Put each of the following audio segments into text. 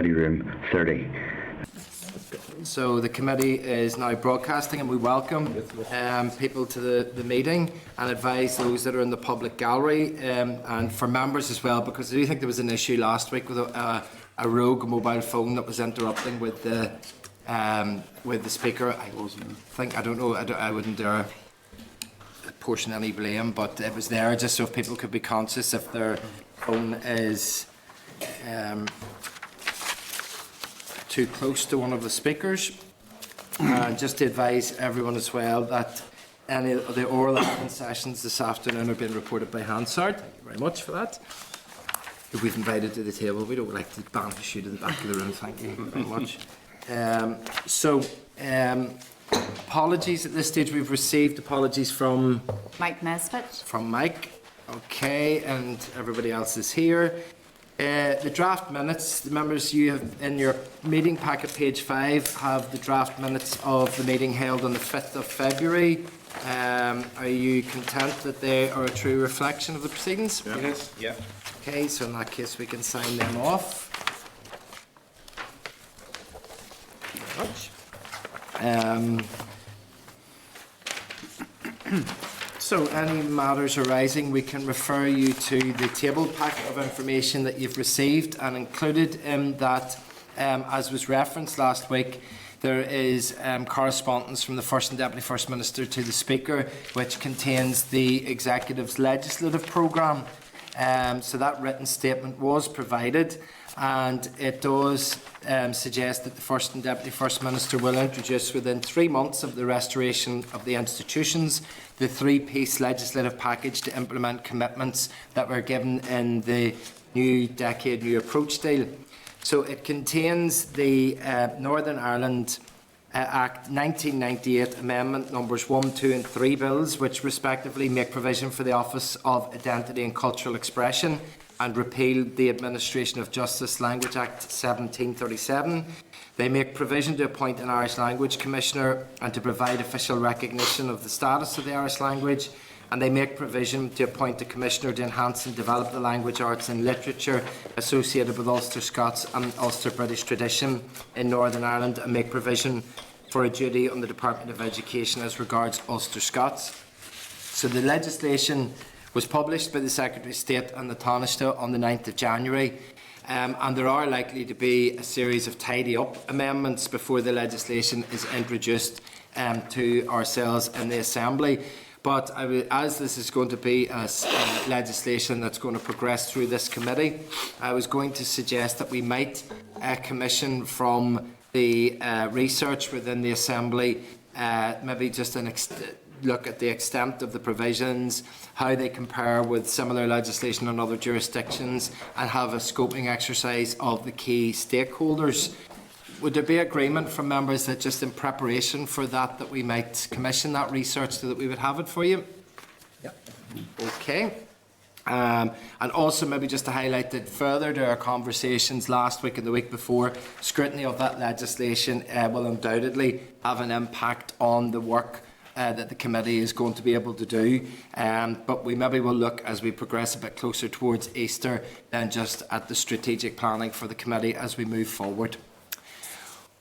Committee Room 30. So the committee is now broadcasting, and we welcome people to the meeting and advise those that are in the public gallery and for members as well, because I do think there was an issue last week with a rogue mobile phone that was interrupting with the speaker. I wouldn't dare portion any blame, but it was there just so if people could be conscious if their phone is too close to one of the speakers. Just to advise everyone as well that any of the oral evidence sessions this afternoon are being reported by Hansard. Thank you very much for that. If we've invited to the table, we don't like to banish you to the back of the room. Thank you very much. Apologies at this stage. We've received apologies from Mike Nesbitt. From Mike. Okay, and everybody else is here. The draft minutes, the members, you have in your meeting packet, page 5, have the draft minutes of the meeting held on the 5th of February. Are you content that they are a true reflection of the proceedings? Yeah. Yes. Yeah. Okay, so in that case we can sign them off. Thank you very much. So any matters arising, we can refer you to the table pack of information that you've received, and included in that, as was referenced last week, there is correspondence from the First and Deputy First Minister to the Speaker, which contains the Executive's legislative programme. So that written statement was provided, and it does suggest that the First and Deputy First Minister will introduce within 3 months of the restoration of the institutions the 3-piece legislative package to implement commitments that were given in the New Decade New Approach deal. So it contains the Northern Ireland Act 1998 Amendment numbers 1, 2 and 3 bills, which respectively make provision for the Office of Identity and Cultural Expression and repeal the Administration of Justice Language Act 1737. They make provision to appoint an Irish Language Commissioner and to provide official recognition of the status of the Irish language. And they make provision to appoint a Commissioner to enhance and develop the language, arts and literature associated with Ulster Scots and Ulster British tradition in Northern Ireland, and make provision for a duty on the Department of Education as regards Ulster Scots. So the legislation was published by the Secretary of State and the Taoiseach on the 9th of January. And there are likely to be a series of tidy-up amendments before the legislation is introduced to ourselves in the Assembly. But as this is going to be legislation that's going to progress through this committee, I was going to suggest that we might commission from the research within the Assembly maybe just look at the extent of the provisions, how they compare with similar legislation in other jurisdictions, and have a scoping exercise of the key stakeholders. Would there be agreement from members that just in preparation for that we might commission that research so that we would have it for you? Yeah. Okay. And also maybe just to highlight that further to our conversations last week and the week before, scrutiny of that legislation will undoubtedly have an impact on the work that the committee is going to be able to do, but we maybe will look as we progress a bit closer towards Easter than just at the strategic planning for the committee as we move forward.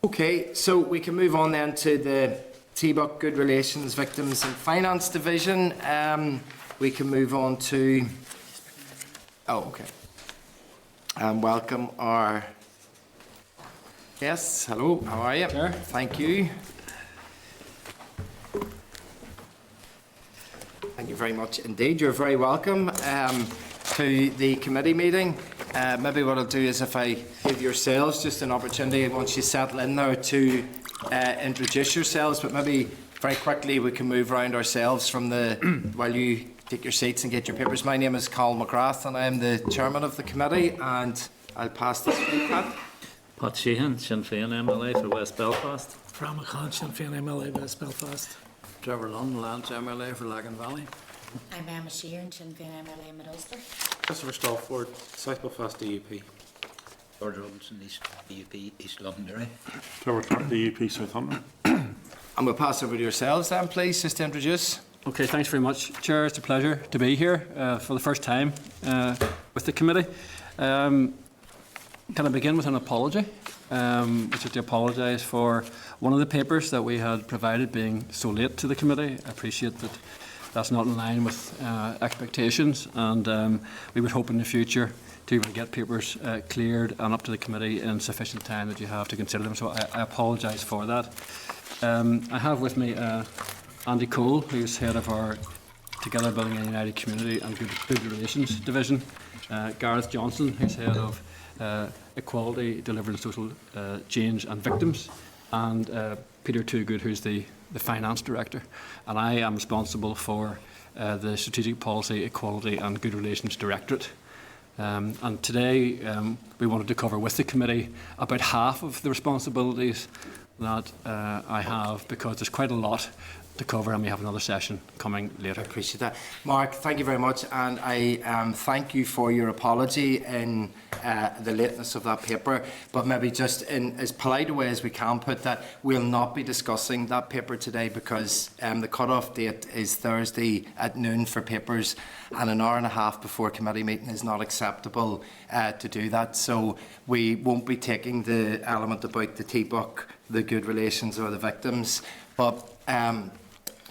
Okay, so we can move on then to the TBUC Good Relations Victims and Finance Division. We can move on to welcome our guests. Hello, how are you? Sure. Thank you. Thank you very much indeed. You're very welcome to the committee meeting. Maybe what I'll do is if I give yourselves just an opportunity once you settle in there to introduce yourselves, but maybe very quickly we can move around ourselves from the while you take your seats and get your papers. My name is Colin McGrath and I am the chairman of the committee, and I'll pass this to you, Pat. Pat Sheehan, Sinn Féin MLA for West Belfast. Fran McCann, Sinn Féin MLA, West Belfast. Trevor Lunn, Lance MLA for Lagan Valley. I'm Emma Sheehan, Sinn Féin MLA, Mid Ulster. Christopher Stalford, South Belfast DUP. George Robinson, East DUP, East Londonderry. Trevor Clark, DUP, Southampton. And we'll pass over to yourselves then, please, just to introduce. Okay, thanks very much, Chair. It's a pleasure to be here for the first time with the committee. Can I begin with an apology, which is to apologise for one of the papers that we had provided being so late to the committee. I appreciate that that's not in line with expectations, and we would hope in the future to be able to get papers cleared and up to the committee in sufficient time that you have to consider them. So I apologise for that. I have with me Andy Cole, who's head of our Together Building a United Community and Good Relations Division, Gareth Johnson, who's head of Equality, Delivery and Social Change and Victims, and Peter Toogood, who's the Finance Director. And I am responsible for the Strategic Policy, Equality and Good Relations Directorate. And today we wanted to cover with the committee about half of the responsibilities that I have, because there's quite a lot to cover, and we have another session coming later. I appreciate that. Mark, thank you very much, and I thank you for your apology in the lateness of that paper, but maybe just in as polite a way as we can put that, we'll not be discussing that paper today because the cut-off date is Thursday at noon for papers, and an hour and a half before committee meeting is not acceptable to do that. So we won't be taking the element about the TBUC, the good relations or the victims, but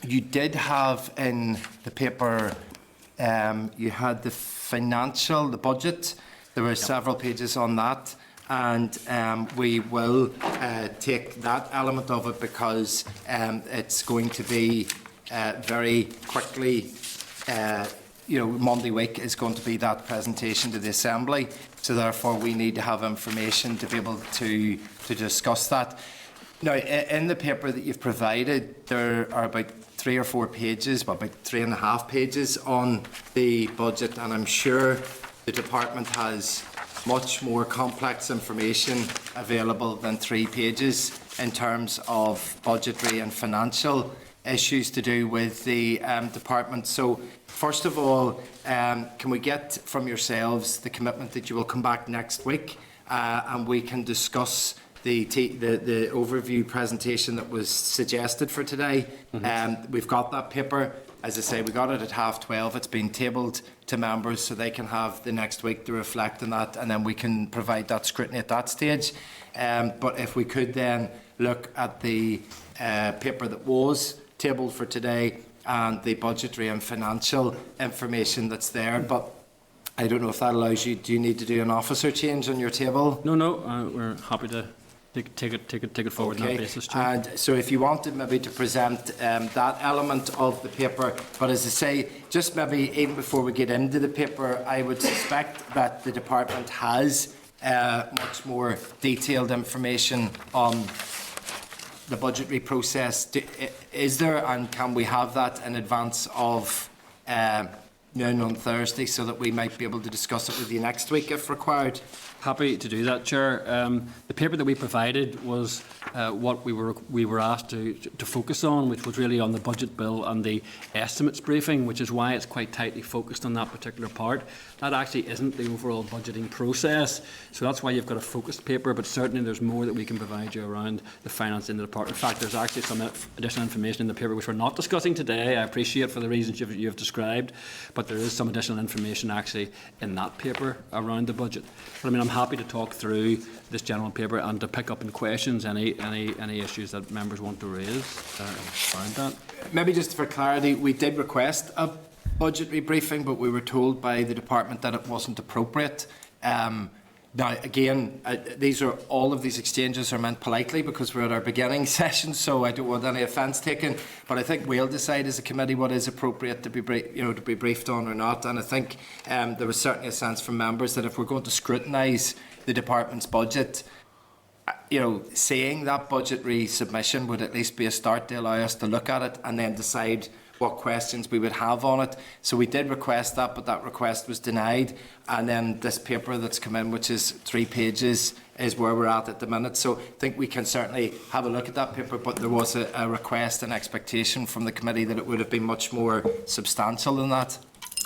you did have in the paper, you had the budget. There were several pages on that, and we will take that element of it because it's going to be very quickly, Monday week is going to be that presentation to the Assembly. So therefore we need to have information to be able to discuss that. Now, in the paper that you've provided, there are about 3 or 4 pages, well, about 3.5 pages on the budget, and I'm sure the department has much more complex information available than 3 pages in terms of budgetary and financial issues to do with the department. So, first of all, can we get from yourselves the commitment that you will come back next week and we can discuss the overview presentation that was suggested for today? We've got that paper. As I say, we got it at 12:30. It's been tabled to members so they can have the next week to reflect on that, and then we can provide that scrutiny at that stage. But if we could then look at the paper that was tabled for today and the budgetary and financial information that's there. But I don't know if that allows you. Do you need to do an officer change on your table? No, we're happy to take it forward on that basis, Chair. And so if you wanted maybe to present that element of the paper, but as I say, just maybe even before we get into the paper, I would suspect that the department has much more detailed information on the budgetary process. Is there, and can we have that in advance of noon on Thursday so that we might be able to discuss it with you next week if required? Happy to do that, Chair. The paper that we provided was what we were asked to focus on, which was really on the budget bill and the estimates briefing, which is why it's quite tightly focused on that particular part. That actually isn't the overall budgeting process, so that's why you've got a focused paper, but certainly there's more that we can provide you around the finance in the department. In fact, there's actually some additional information in the paper which we're not discussing today. I appreciate for the reasons you've described, but there is some additional information actually in that paper around the budget. But I mean, I'm happy to talk through this general paper and to pick up in questions any issues that members want to raise around that. Maybe just for clarity, we did request a budgetary briefing, but we were told by the department that it wasn't appropriate. Now, again, all of these exchanges are meant politely because we're at our beginning session, so I don't want any offence taken. But I think we'll decide as a committee what is appropriate to be briefed on or not. And I think there was certainly a sense from members that if we're going to scrutinise the department's budget, seeing that budgetary submission would at least be a start to allow us to look at it and then decide what questions we would have on it. So we did request that, but that request was denied. And then this paper that's come in, which is 3 pages, is where we're at the minute. So I think we can certainly have a look at that paper, but there was a request and expectation from the committee that it would have been much more substantial than that.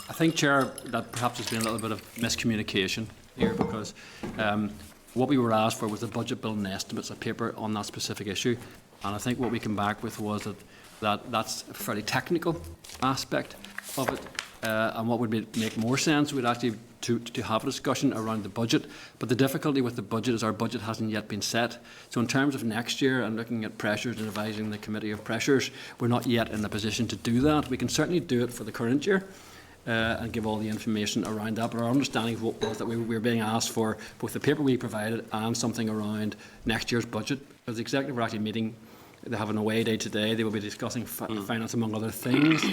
I think, Chair, that perhaps there's been a little bit of miscommunication here because what we were asked for was the budget bill and estimates, a paper on that specific issue. And I think what we came back with was that's a fairly technical aspect of it. And what would make more sense would actually to have a discussion around the budget. But the difficulty with the budget is our budget hasn't yet been set. So in terms of next year and looking at pressures and advising the committee of pressures, we're not yet in a position to do that. We can certainly do it for the current year. And give all the information around that. But our understanding of what was that we were being asked for both the paper we provided and something around next year's budget. Because the executive were actually meeting, they have an away day today, they will be discussing finance among other things.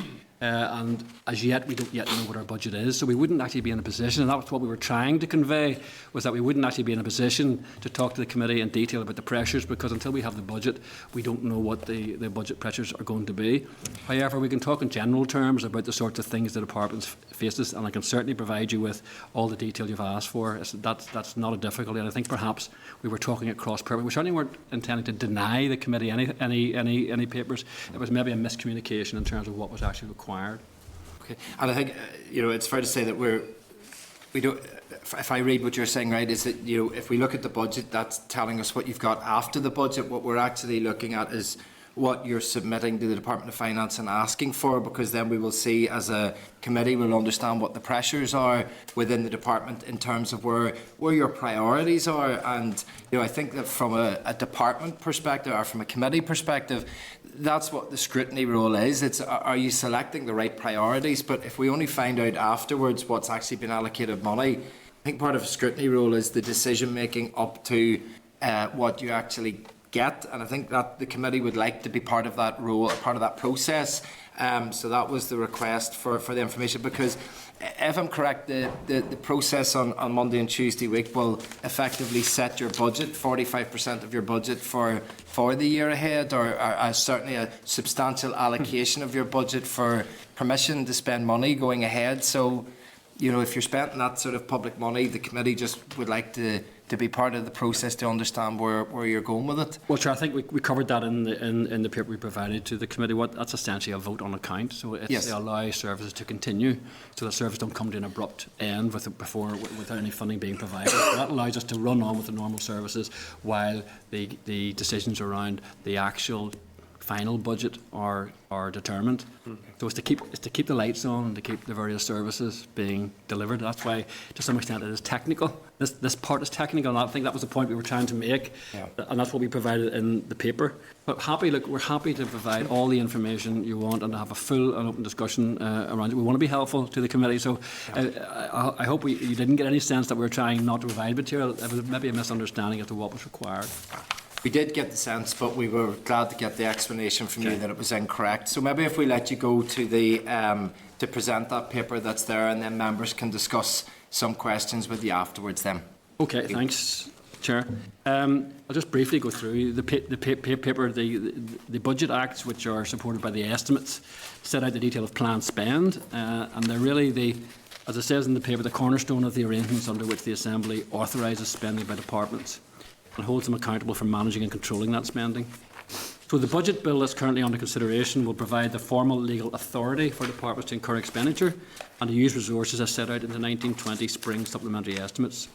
And as yet, we don't yet know what our budget is. So we wouldn't actually be in a position, and that's what we were trying to convey, was that we wouldn't actually be in a position to talk to the committee in detail about the pressures, because until we have the budget, we don't know what the budget pressures are going to be. However, we can talk in general terms about the sorts of things the department faces, and I can certainly provide you with all the detail you've asked for. That's not a difficulty, and I think perhaps we were talking at cross purpose. We certainly weren't intending to deny the committee any papers. It was maybe a miscommunication in terms of what was actually required. Okay, and I think it's fair to say that we don't. If I read what you're saying right, is that if we look at the budget, that's telling us what you've got after the budget. What we're actually looking at is what you're submitting to the Department of Finance and asking for, because then we will see as a committee, we'll understand what the pressures are within the department in terms of where your priorities are. And I think that from a department perspective or from a committee perspective, that's what the scrutiny role is. It's, are you selecting the right priorities? But if we only find out afterwards what's actually been allocated money, I think part of a scrutiny role is the decision making up to what you actually get, and I think that the committee would like to be part of that role, part of that process. So that was the request for the information, because if I'm correct, the process on Monday and Tuesday week will effectively set your budget, 45% of your budget for the year ahead, or certainly a substantial allocation of your budget for permission to spend money going ahead. So if you're spending that sort of public money, the committee just would like to be part of the process to understand where you're going with it. Well, sure, I think we covered that in the paper we provided to the committee. That's essentially a vote on account. So it's to allow services to continue, so that services don't come to an abrupt end without any funding being provided. That allows us to run on with the normal services while the decisions around the actual final budget are determined. So it's to keep the lights on and to keep the various services being delivered. That's why, to some extent, it is technical. This part is technical, and I think that was the point we were trying to make, and that's what we provided in the paper. But we're happy to provide all the information you want and to have a full and open discussion around it. We want to be helpful to the committee, so I hope you didn't get any sense that we were trying not to provide material. It was maybe a misunderstanding as to what was required. We did get the sense, but we were glad to get the explanation from you that it was incorrect. So maybe if we let you go to the to present that paper that's there, and then members can discuss some questions with you afterwards then. Okay, thanks, Chair. I'll just briefly go through the paper. The budget acts, which are supported by the estimates, set out the detail of planned spend, and they're really as it says in the paper, the cornerstone of the arrangements under which the Assembly authorises spending by departments and holds them accountable for managing and controlling that spending. So the budget bill that's currently under consideration will provide the formal legal authority for departments to incur expenditure and to use resources as set out in the 1920 Spring Supplementary Estimates.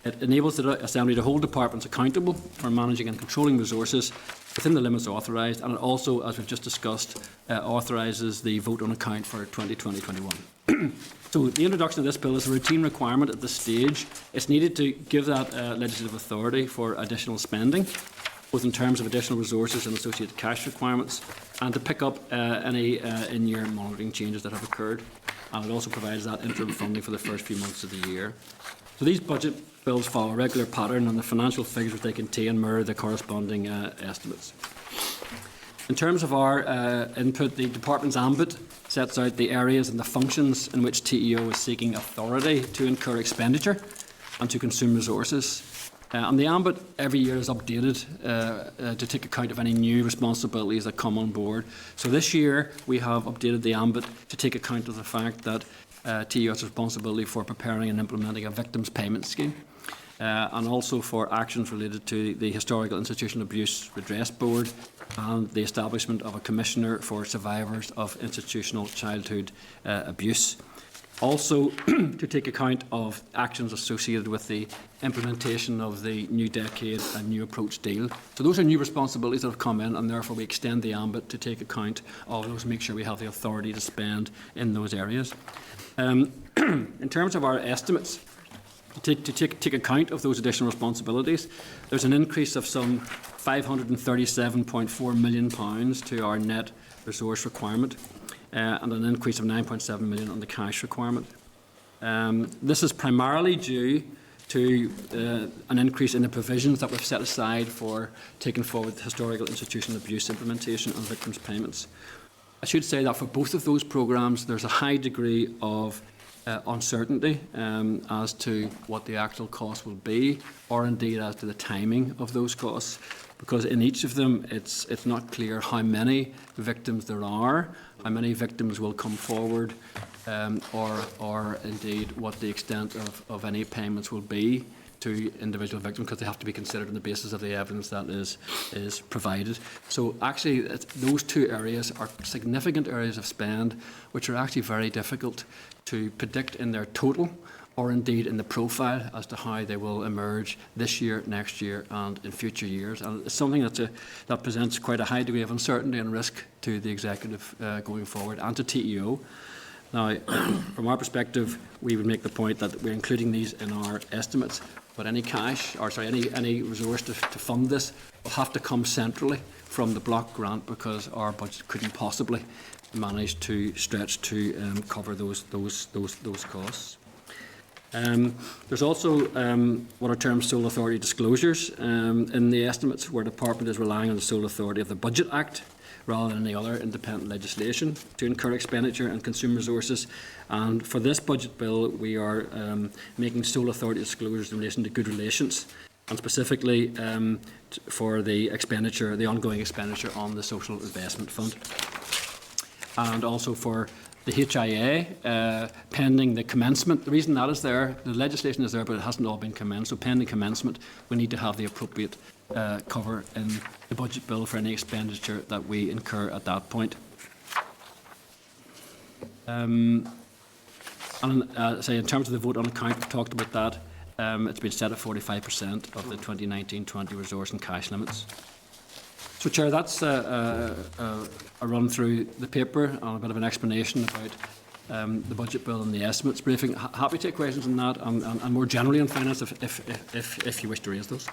It enables the Assembly to hold departments accountable for managing and controlling resources within the limits authorised, and it also, as we've just discussed, authorises the vote on account for 2020-21. So the introduction of this bill is a routine requirement at this stage. It's needed to give that legislative authority for additional spending, both in terms of additional resources and associated cash requirements, and to pick up any in-year monitoring changes that have occurred. And it also provides that interim funding for the first few months of the year. So these budget bills follow a regular pattern, and the financial figures which they contain mirror the corresponding estimates. In terms of our input, the Department's ambit sets out the areas and the functions in which TEO is seeking authority to incur expenditure and to consume resources. And the ambit every year is updated to take account of any new responsibilities that come on board. So this year we have updated the ambit to take account of the fact that TEO has responsibility for preparing and implementing a victims payment scheme. And also for actions related to the Historical Institutional Abuse Redress Board and the establishment of a Commissioner for Survivors of Institutional Childhood Abuse. Also, to take account of actions associated with the implementation of the new decade and new approach deal. So those are new responsibilities that have come in, and therefore we extend the ambit to take account of those, make sure we have the authority to spend in those areas. In terms of our estimates, to take account of those additional responsibilities, there's an increase of some £537.4 million to our net resource requirement, and an increase of 9.7 million on the cash requirement. This is primarily due to an increase in the provisions that we've set aside for taking forward historical institutional abuse implementation and victims' payments. I should say that for both of those programmes, there's a high degree of uncertainty as to what the actual cost will be, or indeed as to the timing of those costs, because in each of them it's not clear how many victims there are, how many victims will come forward, or indeed what the extent of any payments will be to individual victims, because they have to be considered on the basis of the evidence that is provided. So actually those two areas are significant areas of spend which are actually very difficult to predict in their total, or indeed in the profile as to how they will emerge this year, next year and in future years. And it's something that presents quite a high degree of uncertainty and risk to the executive going forward, and to TEO. Now, from our perspective, we would make the point that we're including these in our estimates, but any cash, or sorry, any resource to fund this will have to come centrally from the block grant, because our budget couldn't possibly manage to stretch to cover those costs. There's also what are termed sole authority disclosures in the estimates, where the Department is relying on the sole authority of the Budget Act rather than any other independent legislation to incur expenditure and consume resources. And for this budget bill, we are making sole authority disclosures in relation to good relations, and specifically for the expenditure, the ongoing expenditure on the Social Investment Fund, and also for the HIA, pending the commencement. The reason that is there, the legislation is there, but it hasn't all been commenced. So pending commencement, we need to have the appropriate cover in the budget bill for any expenditure that we incur at that point. And say in terms of the vote on account, we've talked about that. It's been set at 45% of the 2019-20 resource and cash limits. So, Chair, that's a run through the paper and a bit of an explanation about the budget bill and the estimates briefing. Happy to take questions on that and more generally on finance if you wish to raise those.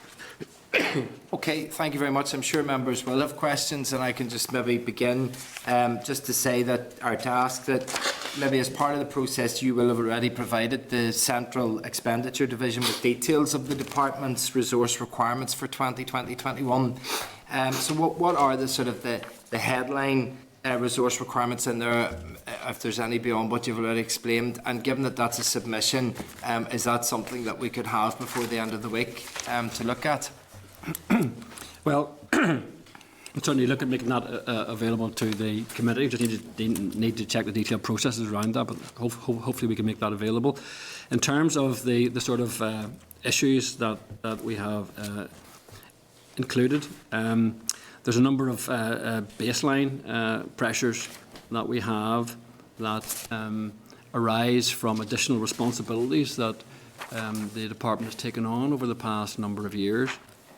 Okay, thank you very much. I'm sure members will have questions, and I can just maybe begin just to say that, or to ask that maybe as part of the process you will have already provided the Central Expenditure Division with details of the Department's resource requirements for 2020-21. So what are the sort of the headline resource requirements in there, if there's any beyond what you've already explained? And given that that's a submission, is that something that we could have before the end of the week to look at? Well, we'll certainly look at making that available to the committee. Just need to check the detailed processes around that, but hopefully we can make that available. In terms of the sort of issues that we have included, there's a number of baseline pressures that we have that arise from additional responsibilities that the Department has taken on over the past number of years.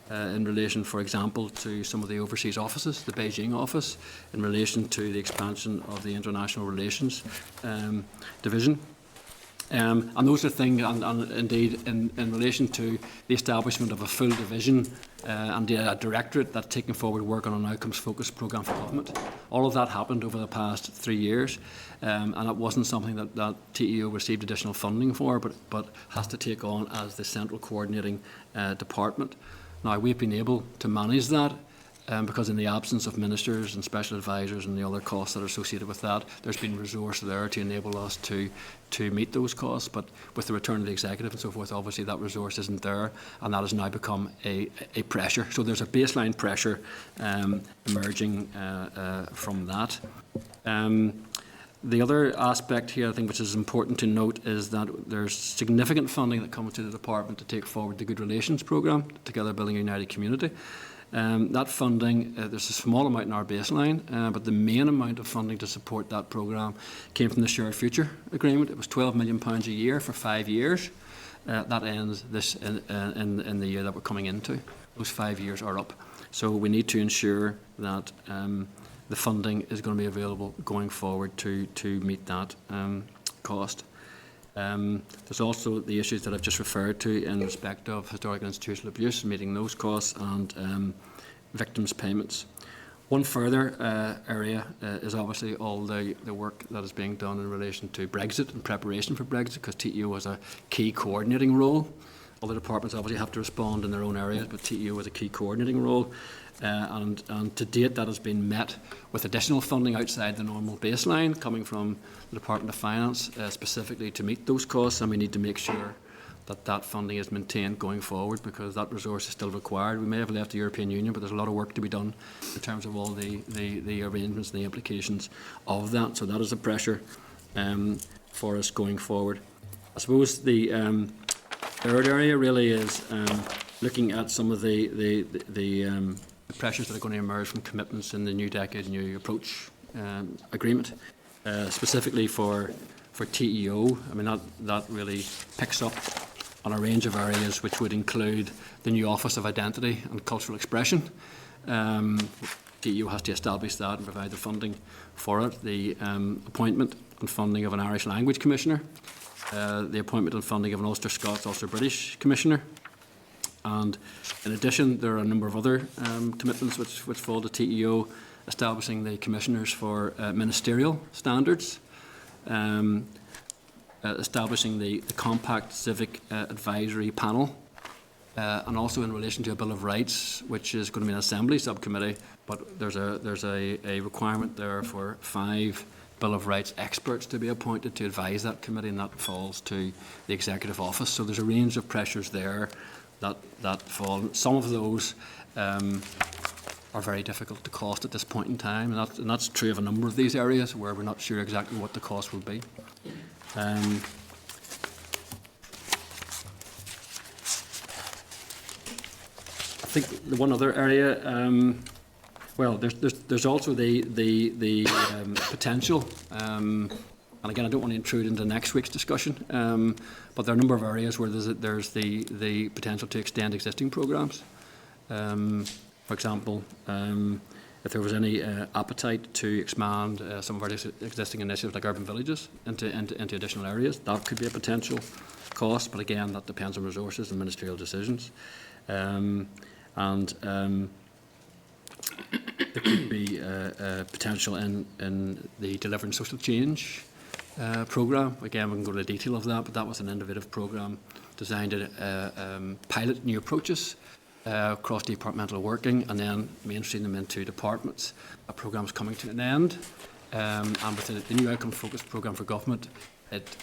In relation, for example, to some of the overseas offices, the Beijing office, in relation to the expansion of the International Relations Division. And those are things, and indeed in relation to the establishment of a full division and a directorate that's taking forward work on an outcomes-focused programme for government. All of that happened over the past 3 years, and it wasn't something that TEO received additional funding for, but has to take on as the central coordinating department. Now, we've been able to manage that because in the absence of ministers and special advisors and the other costs that are associated with that, there's been resource there to enable us to meet those costs. But with the return of the executive and so forth, obviously that resource isn't there, and that has now become a pressure. So there's a baseline pressure emerging from that. The other aspect here, I think, which is important to note, is that there's significant funding that comes to the Department to take forward the Good Relations Programme, Together Building a United Community. That funding, there's a small amount in our baseline, but the main amount of funding to support that programme came from the Shared Future Agreement. It was £12 million a year for 5 years. That ends this in the year that we're coming into. Those 5 years are up. So we need to ensure that the funding is going to be available going forward to meet that cost. There's also the issues that I've just referred to in respect of historic and institutional abuse, meeting those costs, and victims' payments. One further area is obviously all the work that is being done in relation to Brexit and preparation for Brexit, because TEO has a key coordinating role. All the departments obviously have to respond in their own areas, but TEO has a key coordinating role. And to date, that has been met with additional funding outside the normal baseline coming from the Department of Finance, specifically to meet those costs, and we need to make sure that that funding is maintained going forward, because that resource is still required. We may have left the European Union, but there's a lot of work to be done in terms of all the arrangements and the implications of that. So that is a pressure for us going forward. I suppose the third area really is looking at some of the pressures that are going to emerge from commitments in the New Decade New Approach agreement, specifically for TEO. I mean, that really picks up on a range of areas, which would include the new Office of Identity and Cultural Expression. TEO has to establish that and provide the funding for it. The appointment and funding of an Irish Language Commissioner, the appointment and funding of an Ulster Scots, Ulster British Commissioner. And in addition, there are a number of other commitments which fall to TEO, establishing the commissioners for ministerial standards, establishing the Compact Civic Advisory Panel, and also in relation to a Bill of Rights, which is going to be an Assembly subcommittee, but there's a requirement there for 5 Bill of Rights experts to be appointed to advise that committee, and that falls to the Executive Office. So there's a range of pressures there that fall. Some of those are very difficult to cost at this point in time, and that's true of a number of these areas where we're not sure exactly what the cost will be. I think the one other area, well, there's also the potential, and again, I don't want to intrude into next week's discussion, but there are a number of areas where there's the potential to extend existing programmes. For example, if there was any appetite to expand some of our existing initiatives like urban villages into additional areas, that could be a potential cost, but again, that depends on resources and ministerial decisions. There could be potential in the Delivering Social Change programme. Again, we can go into detail of that, but that was an innovative programme designed to pilot new approaches across departmental working and then mainstream them into departments. That programme is coming to an end, and with the new outcome-focused programme for government,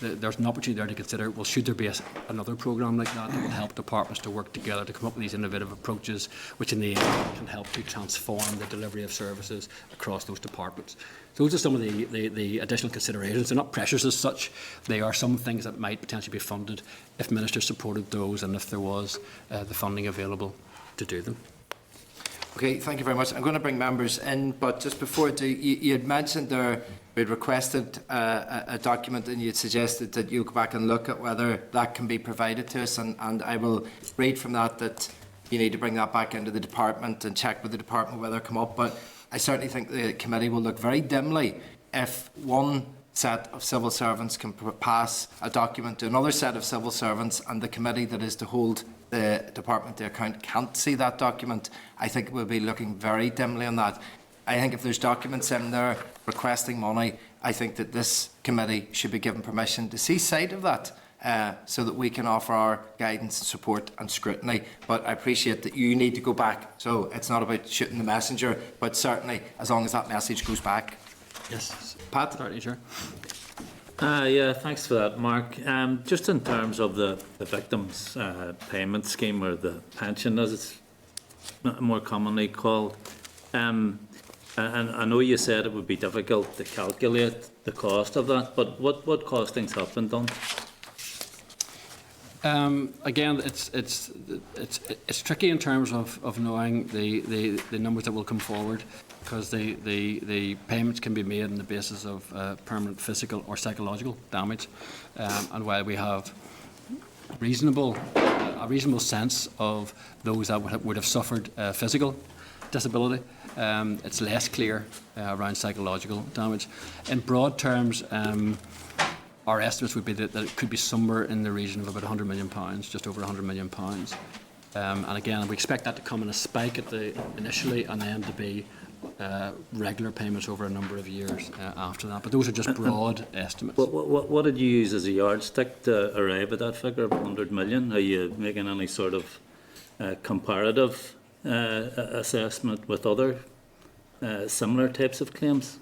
there's an opportunity there to consider, well, should there be another programme like that will help departments to work together to come up with these innovative approaches, which in the end can help to transform the delivery of services across those departments. So those are some of the additional considerations. They're not pressures as such. They are some things that might potentially be funded if ministers supported those and if there was the funding available to do them. Okay, thank you very much. I'm going to bring members in, but just before I do, you had mentioned there, we had requested a document, and you had suggested that you go back and look at whether that can be provided to us, and I will read from that you need to bring that back into the department and check with the department whether it come up, but I certainly think the committee will look very dimly if one set of civil servants can pass a document to another set of civil servants, and the committee that is to hold the department to account can't see that document. I think we'll be looking very dimly on that. I think if there's documents in there requesting money, I think that this committee should be given permission to see sight of that, so that we can offer our guidance, support and scrutiny. But I appreciate that you need to go back, so it's not about shooting the messenger, but certainly as long as that message goes back. Yes. Pat? Sorry, Chair. Yeah, thanks for that, Mark. Just in terms of the victims' payment scheme, or the pension as it's more commonly called, and I know you said it would be difficult to calculate the cost of that, but what costings have been done? Again, it's tricky in terms of knowing the numbers that will come forward, because the payments can be made on the basis of permanent physical or psychological damage, and while we have a reasonable sense of those that would have suffered physical disability, it's less clear around psychological damage. In broad terms, our estimates would be that it could be somewhere in the region of about £100 million, just over £100 million. And again, we expect that to come in a spike initially, and then to be regular payments over a number of years after that. But those are just broad estimates. What did you use as a yardstick to arrive at that figure of 100 million? Are you making any sort of comparative assessment with other similar types of claims?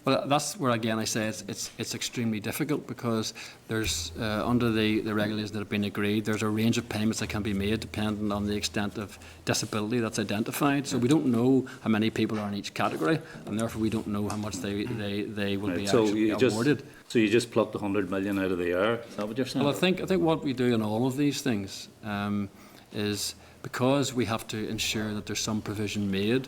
Well, that's where, again, I say it's extremely difficult, because there's, under the regulations that have been agreed, there's a range of payments that can be made depending on the extent of disability that's identified. So we don't know how many people are in each category, and therefore we don't know how much they will be actually awarded. So you just plucked 100 million out of the air? Is that what you're saying? Well, I think what we do in all of these things is, because we have to ensure that there's some provision made,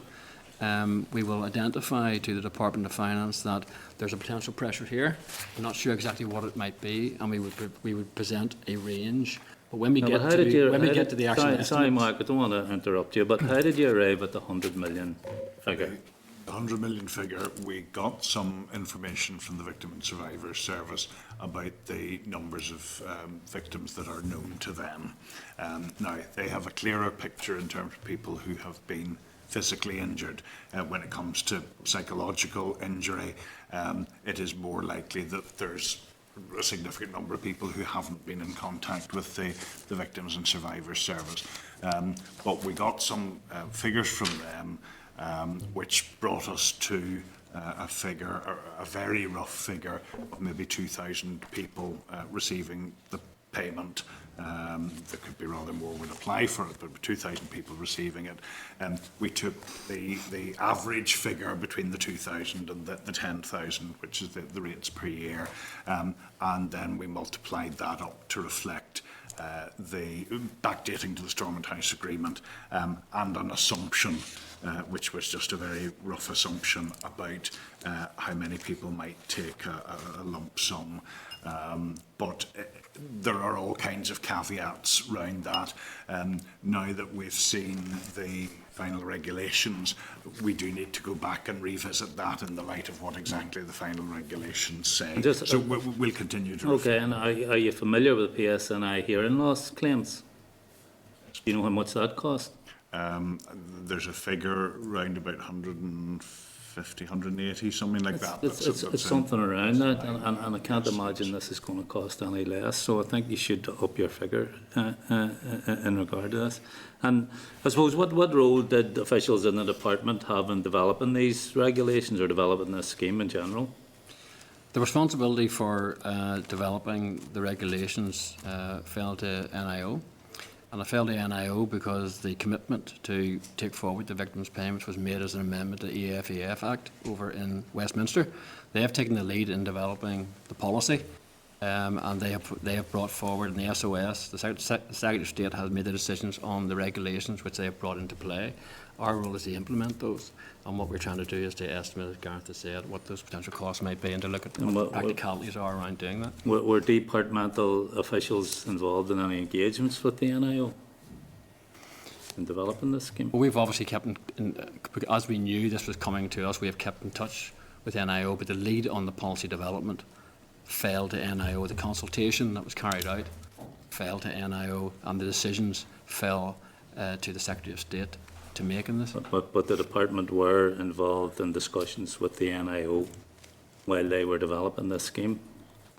we will identify to the Department of Finance that there's a potential pressure here. We're not sure exactly what it might be, and we would present a range. But when we get to the actual estimates... Sorry, Mark, I don't want to interrupt you, but how did you arrive at the 100 million figure? The 100 million figure, we got some information from the Victim and Survivors Service about the numbers of victims that are known to them. Now, they have a clearer picture in terms of people who have been physically injured. When it comes to psychological injury, it is more likely that there's a significant number of people who haven't been in contact with the Victims and Survivors Service. But we got some figures from them which brought us to a figure, a very rough figure, of maybe 2,000 people receiving the payment. There could be rather more would apply for it, but 2,000 people receiving it. We took the average figure between the 2,000 and the 10,000, which is the rates per year, and then we multiplied that up to reflect the backdating to the Stormont House Agreement, and an assumption, which was just a very rough assumption about how many people might take a lump sum. But there are all kinds of caveats around that. Now that we've seen the final regulations, we do need to go back and revisit that in the light of what exactly the final regulations say. So we'll continue to... Okay, and are you familiar with the PSNI hearing loss claims? Do you know how much that cost? There's a figure around about 150, 180, something like that. It's something around that, and I can't imagine this is going to cost any less. So I think you should up your figure in regard to this. And I suppose, what role did officials in the department have in developing these regulations or developing this scheme in general? The responsibility for developing the regulations fell to NIO. And it fell to NIO because the commitment to take forward the victims' payments was made as an amendment to the EFEF Act over in Westminster. They have taken the lead in developing the policy, and they have brought forward in the SOS. The Secretary of State has made the decisions on the regulations which they have brought into play. Our role is to implement those, and what we're trying to do is to estimate, as Gareth has said, what those potential costs might be, and to look at what the practicalities are around doing that. Were departmental officials involved in any engagements with the NIO in developing this scheme? Well, we've obviously kept, as we knew this was coming to us, we have kept in touch with NIO, but the lead on the policy development fell to NIO. The consultation that was carried out fell to NIO, and the decisions fell to the Secretary of State to make in this. But the department were involved in discussions with the NIO while they were developing this scheme?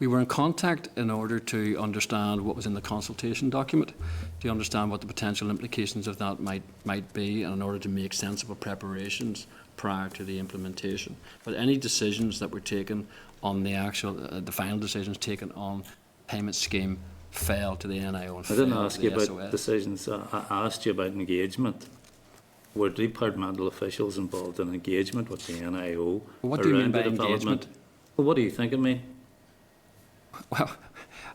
We were in contact in order to understand what was in the consultation document, to understand what the potential implications of that might be, and in order to make sensible preparations prior to the implementation. But any decisions that were taken on the actual, the final decisions taken on payment scheme fell to the NIO. I didn't ask you about decisions, I asked you about engagement. Were departmental officials involved in engagement with the NIO? What do you mean by engagement? Well, what do you think of me? Well,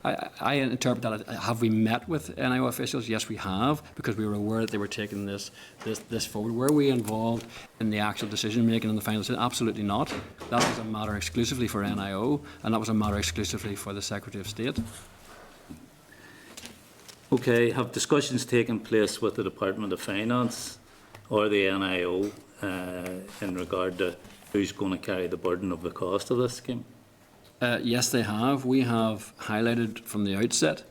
I interpret that as, have we met with NIO officials? Yes, we have, because we were aware that they were taking this forward. Were we involved in the actual decision making and the final decision? Absolutely not. That was a matter exclusively for NIO, and that was a matter exclusively for the Secretary of State. Okay, have discussions taken place with the Department of Finance or the NIO in regard to who's going to carry the burden of the cost of this scheme? Yes, they have. We have highlighted from the outset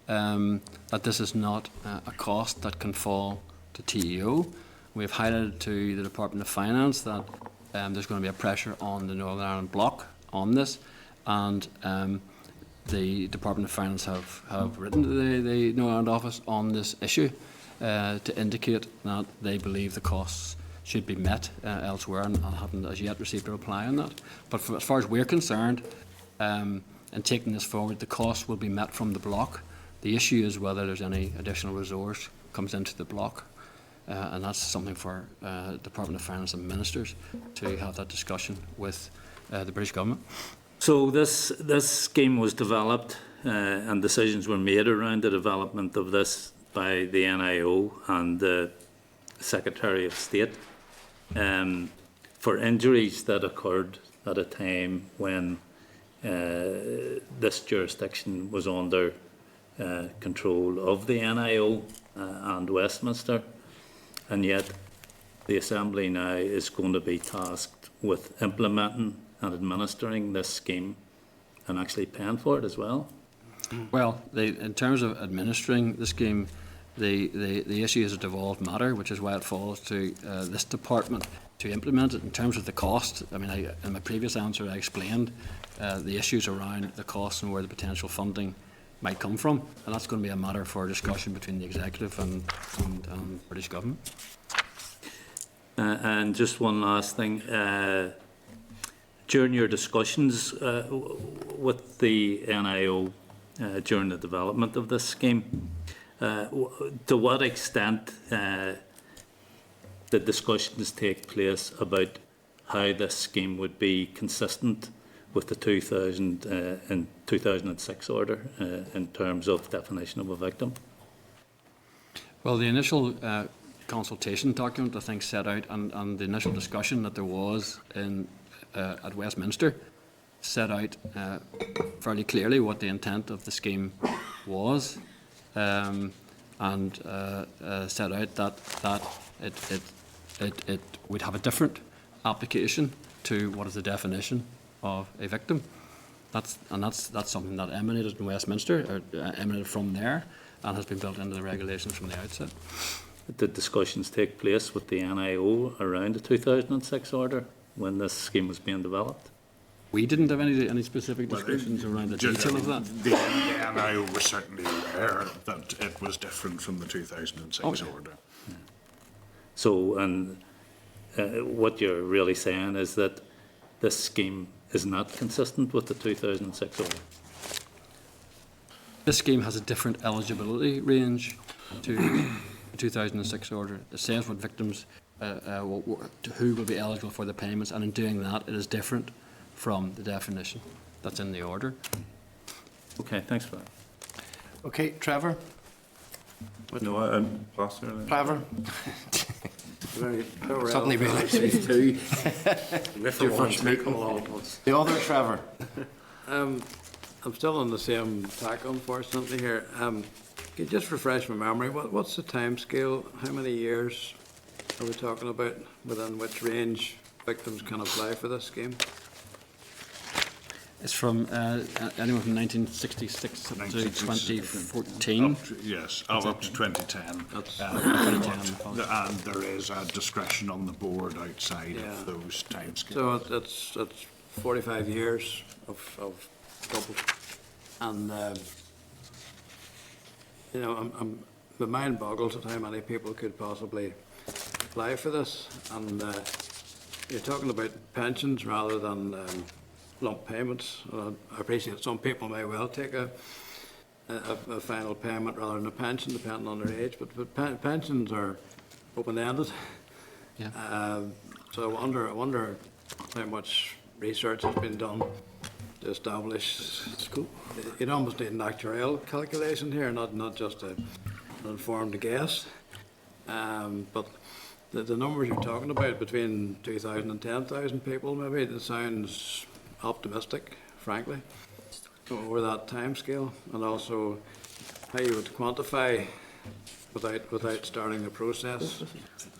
that this is not a cost that can fall to TEO. We have highlighted to the Department of Finance that there's going to be a pressure on the Northern Ireland bloc on this, and the Department of Finance have written to the Northern Ireland office on this issue to indicate that they believe the costs should be met elsewhere, and I haven't as yet received a reply on that. But as far as we're concerned, in taking this forward, the cost will be met from the block. The issue is whether there's any additional resource comes into the block, and that's something for Department of Finance and Ministers to have that discussion with the British Government. So this scheme was developed and decisions were made around the development of this by the NIO and the Secretary of State for injuries that occurred at a time when this jurisdiction was under control of the NIO and Westminster, and yet the Assembly now is going to be tasked with implementing and administering this scheme and actually paying for it as well. Well, in terms of administering the scheme, the issue is a devolved matter, which is why it falls to this department to implement it. In terms of the cost, I mean, in my previous answer I explained the issues around the cost and where the potential funding might come from, and that's going to be a matter for discussion between the Executive and British Government. And just one last thing. During your discussions with the NIO during the development of this scheme, to what extent did discussions take place about how this scheme would be consistent with the 2006 order in terms of definition of a victim? Well, the initial consultation document, I think, set out, and the initial discussion that there was at Westminster set out fairly clearly what the intent of the scheme was, and set out that it would have a different application to what is the definition of a victim. That's something that emanated in Westminster, or emanated from there, and has been built into the regulations from the outset. Did discussions take place with the NIO around the 2006 order when this scheme was being developed? We didn't have any specific discussions around the detail of that. The NIO was certainly aware that it was different from the 2006 order. Yeah. So, and what you're really saying is that this scheme is not consistent with the 2006 order? This scheme has a different eligibility range to the 2006 order. It says what victims, who will be eligible for the payments, and in doing that, it is different from the definition that's in the order. Okay, thanks for that. Okay, Trevor? No, I'm last there. Trevor? Suddenly realised there's two. The other Trevor? I'm still on the same tack, unfortunately, here. Can you just refresh my memory? What's the time scale? How many years are we talking about, within which range victims can apply for this scheme? It's from anyone from 1966 to 2014. Yes, up to 2010. And there is a discretion on the board outside of those timescales. So that's 45 years of trouble. And, you know, my mind boggles at how many people could possibly apply for this. And you're talking about pensions rather than lump payments. I appreciate some people may well take a final payment rather than a pension, depending on their age, but pensions are open-ended. Yeah. So I wonder how much research has been done to establish, you'd almost need an actuarial calculation here, not just an informed guess. But the numbers you're talking about, between 2,000 and 10,000 people, maybe, it sounds optimistic, frankly, over that time scale, and also how you would quantify, without starting the process,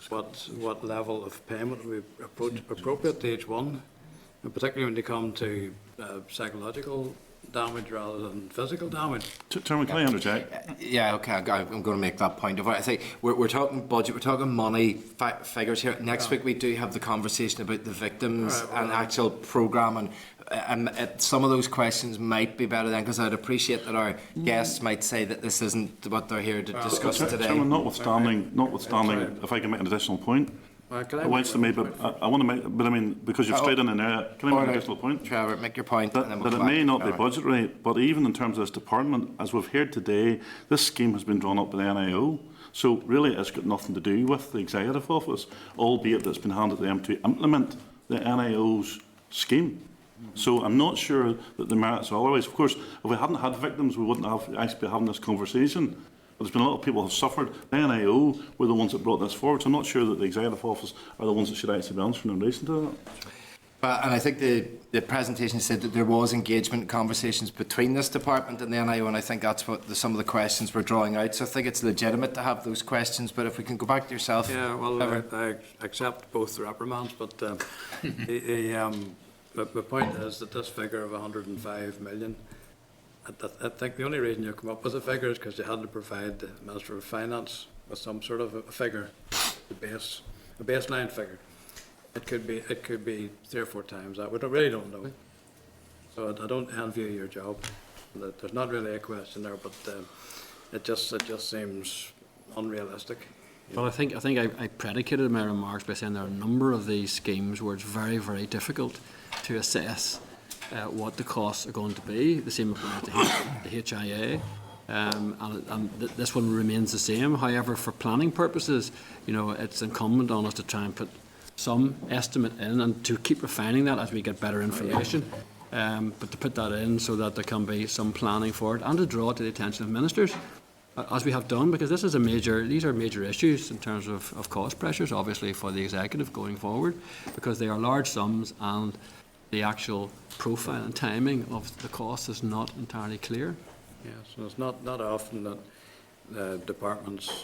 what level of payment would be appropriate to each one, and particularly when you come to psychological damage rather than physical damage. Chairman, can I interject? Yeah, okay, I'm going to make that point. I think we're talking budget, we're talking money figures here. Next week we do have the conversation about the victims and actual programme, and some of those questions might be better then, because I'd appreciate that our guests might say that this isn't what they're here to discuss today. Chairman, notwithstanding, if I can make an additional point. I want to make, but I want to make, but I mean, because you're straight in there, can I make an additional point? Trevor, make your point. That it may not be budgetary, but even in terms of this department, as we've heard today, this scheme has been drawn up by the NIO. So really, it's got nothing to do with the Executive Office, albeit that it's been handed to them to implement the NIO's scheme. So I'm not sure that the merits are otherwise. Of course, if we hadn't had victims, we wouldn't have actually been having this conversation. But there's been a lot of people who have suffered. The NIO were the ones that brought this forward. So I'm not sure that the Executive Office are the ones that should actually be answering in relation to that. And I think the presentation said that there was engagement conversations between this department and the NIO, and I think that's what some of the questions we're drawing out. So I think it's legitimate to have those questions, but if we can go back to yourself. Yeah, well, I accept both the reprimands, but the point is that this figure of 105 million, I think the only reason you come up with a figure is because you had to provide the Minister of Finance with some sort of a figure, a baseline figure. It could be 3 or 4 times that. We really don't know. So I don't envy your job. There's not really a question there, but it just seems unrealistic. Well, I think I predicated my remarks by saying there are a number of these schemes where it's very, very difficult to assess what the costs are going to be. The same applies to the HIA, and this one remains the same. However, for planning purposes, it's incumbent on us to try and put some estimate in and to keep refining that as we get better information. But to put that in so that there can be some planning for it and to draw it to the attention of ministers, as we have done, because these are major issues in terms of cost pressures, obviously, for the executive going forward, because they are large sums and the actual profile and timing of the cost is not entirely clear. Yeah, so it's not often that departments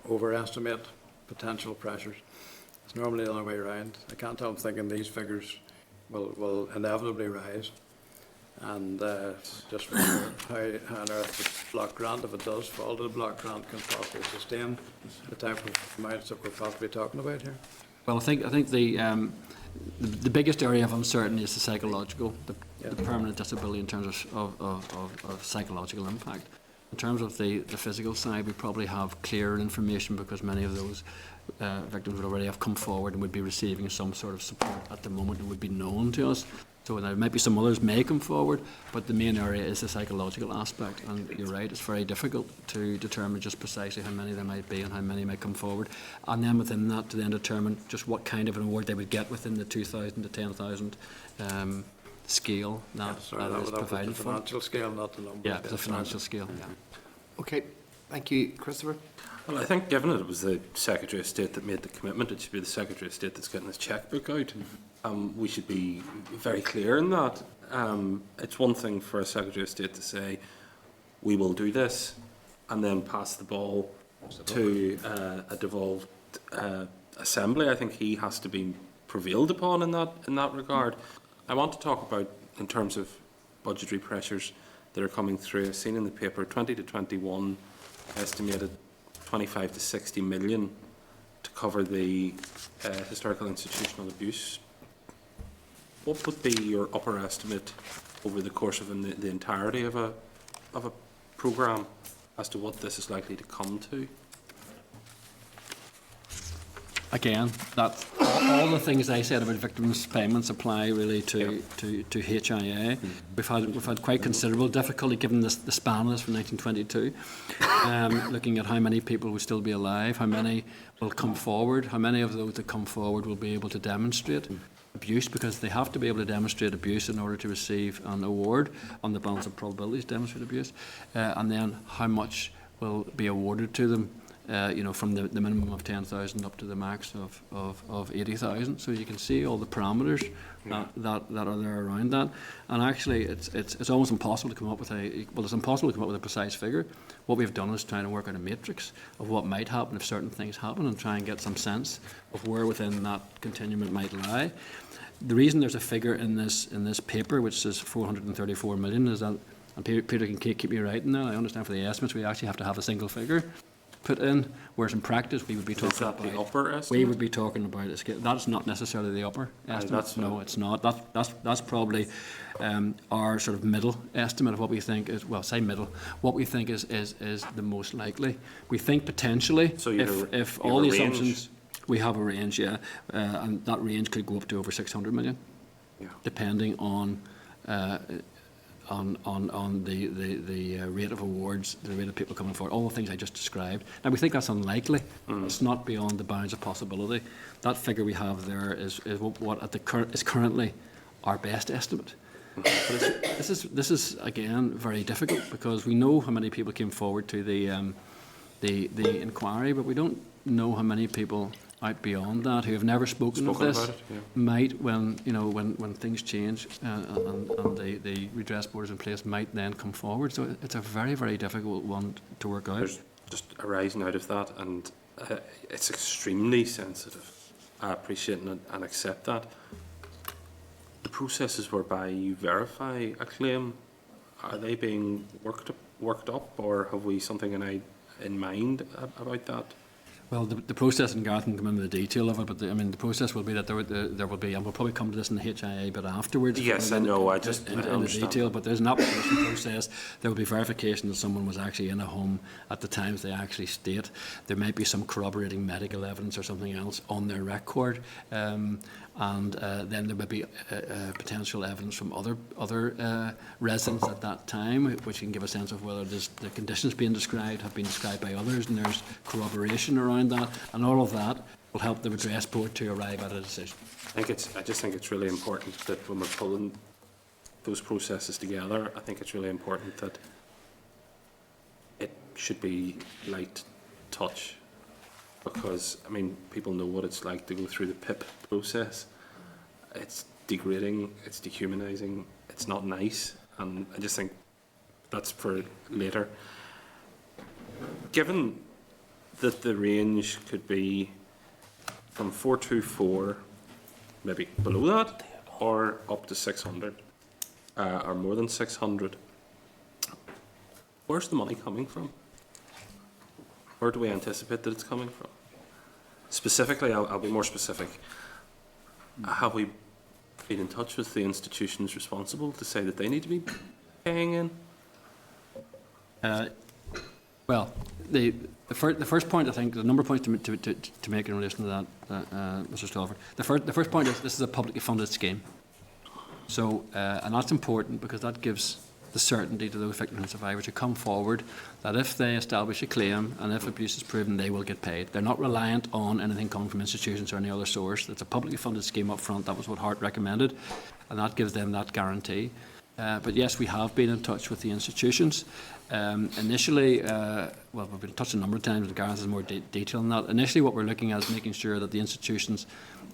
overestimate potential pressures. It's normally the other way around. I can't help thinking these figures will inevitably rise, and just wonder how on earth the block grant, if it does fall to the block grant, can possibly sustain the type of amounts that we're possibly talking about here. Well, I think the biggest area of uncertainty is the psychological, the permanent disability in terms of psychological impact. In terms of the physical side, we probably have clearer information because many of those victims would already have come forward and would be receiving some sort of support at the moment and would be known to us. So there might be some others may come forward, but the main area is the psychological aspect. And you're right, it's very difficult to determine just precisely how many there might be and how many might come forward. And then within that, to then determine just what kind of an award they would get within the 2,000 to 10,000 scale that is provided the financial scale, not the number. Yeah, the financial scale. Yeah. Okay, thank you, Christopher. Well, I think given that it was the Secretary of State that made the commitment, it should be the Secretary of State that's getting his chequebook out. We should be very clear in that. It's one thing for a Secretary of State to say, we will do this, and then pass the ball to a devolved assembly. I think he has to be prevailed upon in that regard. I want to talk about, in terms of budgetary pressures that are coming through. I've seen in the paper 20 to 21 estimated 25 to 60 million to cover the historical institutional abuse. What would be your upper estimate over the course of the entirety of a programme as to what this is likely to come to? Again, that all the things I said about victims' payments apply really to HIA. We've had quite considerable difficulty given the span of this from 1922, looking at how many people will still be alive, how many will come forward, how many of those that come forward will be able to demonstrate. abuse, because they have to be able to demonstrate abuse in order to receive an award on the balance of probabilities to demonstrate abuse, and then how much will be awarded to them, from the minimum of 10,000 up to the max of 80,000. So you can see all the parameters that are there around that. And actually, it's almost impossible to come up with it's impossible to come up with a precise figure. What we've done is try to work out a matrix of what might happen if certain things happen, and try and get some sense of where within that continuum it might lie. The reason there's a figure in this paper which says 434 million is that, and Peter can keep me right in that, I understand for the estimates we actually have to have a single figure put in, whereas in practice we would be talking Is that the about, upper estimate? we would be talking about a scale. That's not necessarily the upper estimate. No, it's not. That's probably our sort of middle estimate of what we think is, well, say middle, what we think is the most likely. We think potentially, So if all the assumptions, we have a range, yeah, and that range could go up to over 600 million, depending on the rate of awards, the rate of people coming forward, all the things I just described. Now, we think that's unlikely. It's not beyond the bounds of possibility. That figure we have there is what at the is currently our best estimate. But this is again very difficult, because we know how many people came forward to the inquiry, but we don't know how many people out beyond that who have never spoken of this might, when things change and the redress board is in place, might then come forward. So it's a very, very difficult one to work out. There's just arising out of that, and it's extremely sensitive. I appreciate and accept that. The processes whereby you verify a claim, are they being worked up, or have we something in mind about that? Well, the process, and Gareth can come into the detail of it, but the process will be that there will be, and we'll probably come to this in the HIA bit afterwards. Yes, I know. I just in the detail, but there's an application process. There will be verification that someone was actually in a home at the times they actually state. There might be some corroborating medical evidence or something else on their record, and then there may be potential evidence from other residents at that time, which can give a sense of whether the conditions being described have been described by others, and there's corroboration around that, and all of that will help the redress board to arrive at a decision. I just think it's really important that when we're pulling those processes together, I think it's really important that it should be light touch, because people know what it's like to go through the PIP process. It's degrading, it's dehumanising, it's not nice, and I just think that's for later. Given that the range could be from 424, maybe below that, or up to 600, or more than 600, where's the money coming from? Where do we anticipate that it's coming from? Specifically, I'll be more specific. Have we been in touch with the institutions responsible to say that they need to be paying in? Well, the first point, I think, the number of points to make in relation to that, Mr. Stauffer. The first point is this is a publicly funded scheme. So, and that's important because that gives the certainty to those victims and survivors who come forward that if they establish a claim and if abuse is proven, they will get paid. They're not reliant on anything coming from institutions or any other source. It's a publicly funded scheme up front. That was what Hart recommended, and that gives them that guarantee. But yes, we have been in touch with the institutions. Initially, well, we've been in touch a number of times, and Gareth has more detail on that. Initially, what we're looking at is making sure that the institutions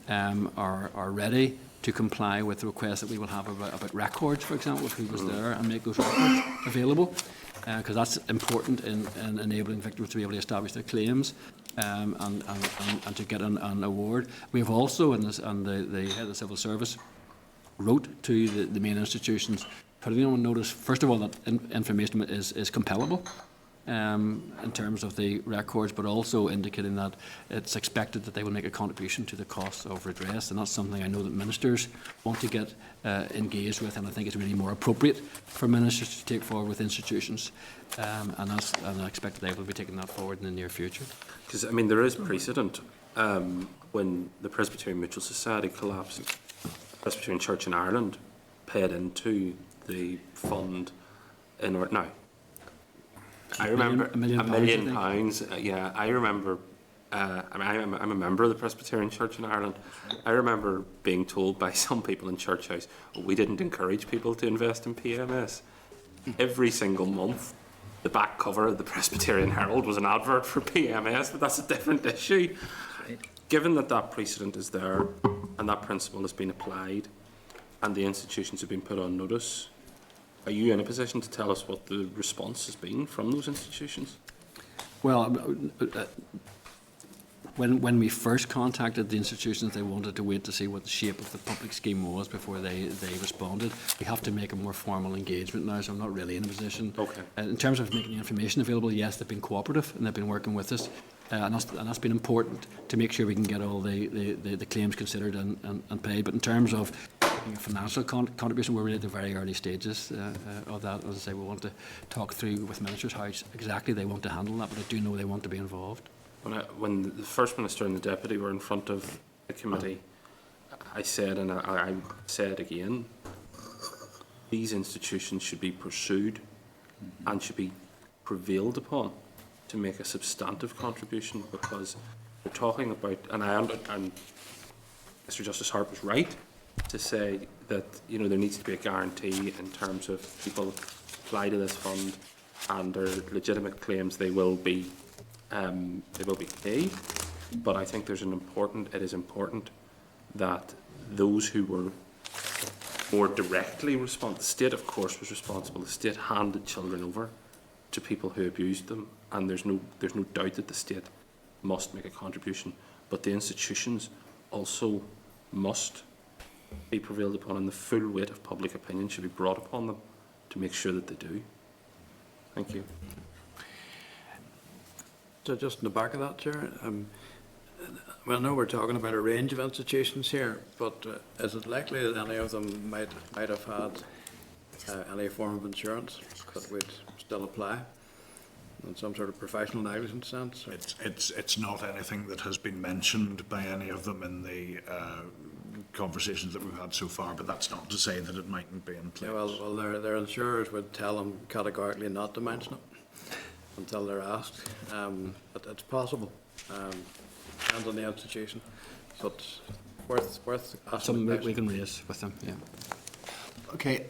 are ready to comply with the requests that we will have about records, for example, of who was there, and make those records available, because that's important in enabling victims to be able to establish their claims and to get an award. We have also, and the head of the civil service wrote to the main institutions, putting on notice, first of all, that information is compellable in terms of the records, but also indicating that it's expected that they will make a contribution to the cost of redress, and that's something I know that ministers want to get engaged with, and I think it's really more appropriate for ministers to take forward with institutions, and I expect that they will be taking that forward in the near future. Because, there is precedent when the Presbyterian Mutual Society collapsed. Presbyterian Church in Ireland paid into the fund in order. Now, I remember £1 million. Yeah, I remember I'm a member of the Presbyterian Church in Ireland. I remember being told by some people in Church House, we didn't encourage people to invest in PMS. Every single month, the back cover of the Presbyterian Herald was an advert for PMS, but that's a different issue. Given that that precedent is there and that principle has been applied and the institutions have been put on notice, are you in a position to tell us what the response has been from those institutions? Well, when we first contacted the institutions, they wanted to wait to see what the shape of the public scheme was before they responded. We have to make a more formal engagement now, so I'm not really in a position. Okay. In terms of making the information available, yes, they've been cooperative and they've been working with us. And that's been important to make sure we can get all the claims considered and paid. But in terms of making a financial contribution, we're really at the very early stages of that. As I say, we want to talk through with ministers how exactly they want to handle that, but I do know they want to be involved. When the First Minister and the Deputy were in front of the committee, I said, and I said again, these institutions should be pursued and should be prevailed upon to make a substantive contribution, because we're talking about, and Mr. Justice Hart was right to say that there needs to be a guarantee in terms of people apply to this fund and their legitimate claims they will be paid. But I think it is important that those who were more directly responsible, the state of course was responsible, the state handed children over to people who abused them, and there's no doubt that the state must make a contribution, but the institutions also must be prevailed upon, and the full weight of public opinion should be brought upon them to make sure that they do. Thank you. So just in the back of that, Chair, well, I know we're talking about a range of institutions here, but is it likely that any of them might have had any form of insurance that would still apply in some sort of professional negligence sense? It's not anything that has been mentioned by any of them in the conversations that we've had so far, but that's not to say that it mightn't be in place. Yeah, well, their insurers would tell them categorically not to mention it until they're asked. But it's possible. Depends on the institution. But worth Something we can raise with them, yeah. Okay,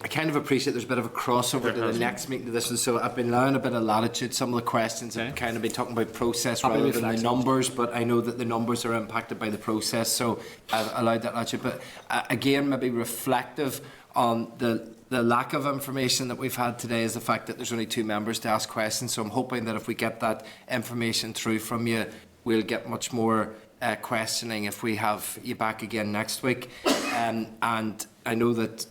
I kind of appreciate there's a bit of a crossover to the next meeting to this, and so I've been allowing a bit of latitude. Some of the questions have kind of been talking about process rather than the numbers, but I know that the numbers are impacted by the process, so I've allowed that latitude. But again, maybe reflective on the lack of information that we've had today is the fact that there's only 2 members to ask questions, so I'm hoping that if we get that information through from you, we'll get much more questioning if we have you back again next week. And I know that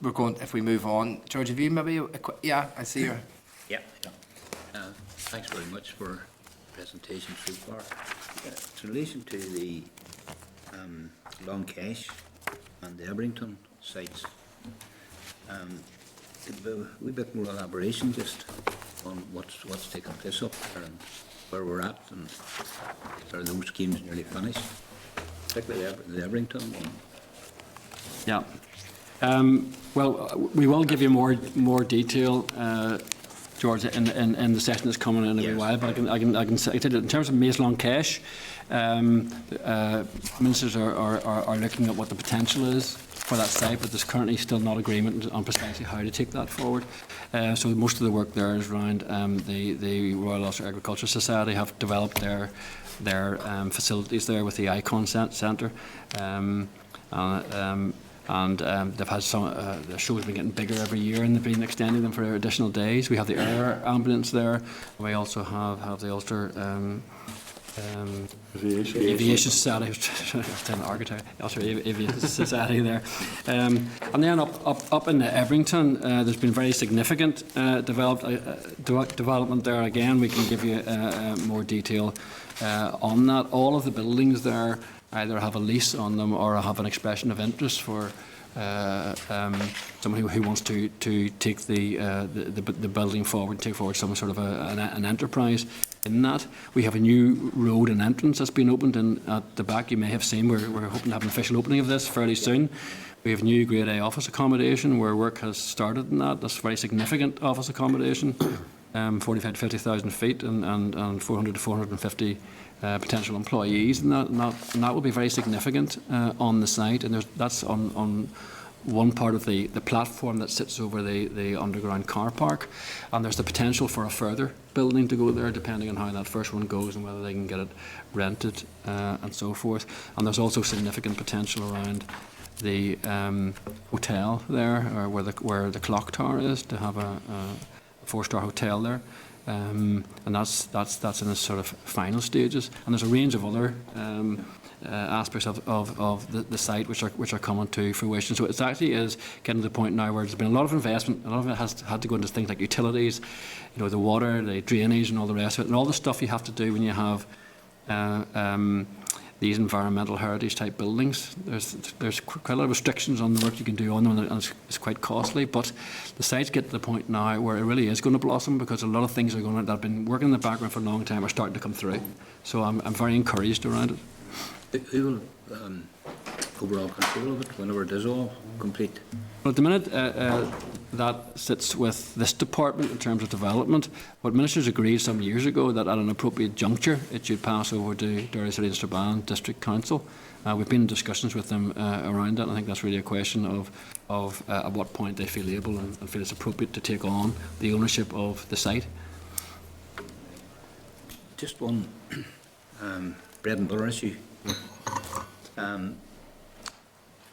we're going, if we move on, George, have you maybe, yeah, I see you. Yeah. Thanks very much for the presentation so far. In relation to the Long Cache and the Aberdeen sites, could be a wee bit more elaboration just on what's taking place up there and where we're at, and are those schemes nearly finished, particularly the Aberdeen one? Yeah. Well, we will give you more detail, George, in the session that's coming in a wee while. But I can say in terms of Mace Long Cache, ministers are looking at what the potential is for that site, but there's currently still not agreement on precisely how to take that forward. So most of the work there is around the Royal Ulster Agricultural Society have developed their facilities there with the Icon Centre. And they've had some, the show's been getting bigger every year, and they've been extending them for additional days. We have the air ambulance there. We also have the Ulster Aviation Society, Ulster Aviation Society there. And then up in Everington, there's been very significant development there. Again, we can give you more detail on that. All of the buildings there either have a lease on them or have an expression of interest for someone who wants to take the building forward, take forward some sort of an enterprise. In that, we have a new road and entrance that's been opened at the back. You may have seen we're hoping to have an official opening of this fairly soon. We have new Grade A office accommodation where work has started in that. That's very significant office accommodation. 45 to 50,000 feet and 400 to 450 potential employees, and that will be very significant on the site. And that's on one part of the platform that sits over the underground car park, and there's the potential for a further building to go there, depending on how that first one goes and whether they can get it rented and so forth. And there's also significant potential around the hotel there, or where the clock tower is, to have a 4-star hotel there. And that's in the sort of final stages. And there's a range of other aspects of the site which are coming to fruition. So it actually is getting to the point now where there's been a lot of investment. A lot of it has had to go into things like utilities, the water, the drainage, and all the rest of it, and all the stuff you have to do when you have these environmental heritage type buildings. There's quite a lot of restrictions on the work you can do on them, and it's quite costly. But the sites get to the point now where it really is going to blossom, because a lot of things that have been working in the background for a long time are starting to come through. So I'm very encouraged around it. Who will overall control of it whenever it is all complete? Well, at the minute, that sits with this department in terms of development. But ministers agreed some years ago that at an appropriate juncture it should pass over to Derry City and Strabane District Council. We've been in discussions with them around that. I think that's really a question of at what point they feel able and feel it's appropriate to take on the ownership of the site. Just one bread and butter issue.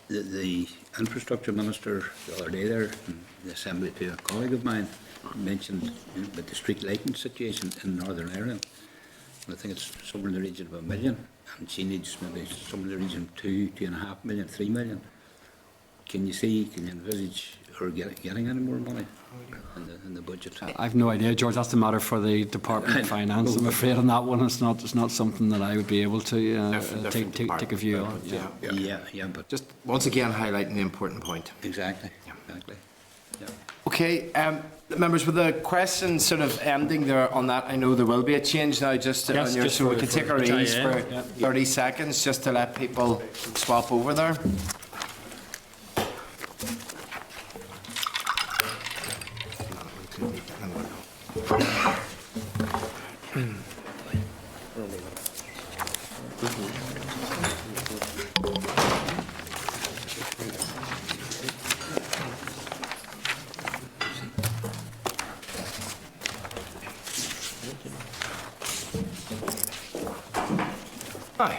The infrastructure minister the other day there in the assembly, to a colleague of mine, mentioned about the street lighting situation in Northern Ireland. And I think it's somewhere in the region of $1 million, and she needs maybe somewhere in the region of $2.5 million, $3 million. Can you envisage her getting any more money in the budget? I've no idea, George. That's the matter for the Department of Finance. I'm afraid on that one, it's not something that I would be able to take a view on. Yeah, but Just once again highlighting the important point. exactly. Yeah. Okay, members, with the question sort of ending there on that, I know there will be a change now so we can take our ease for 30 seconds just to let people swap over there. Hi.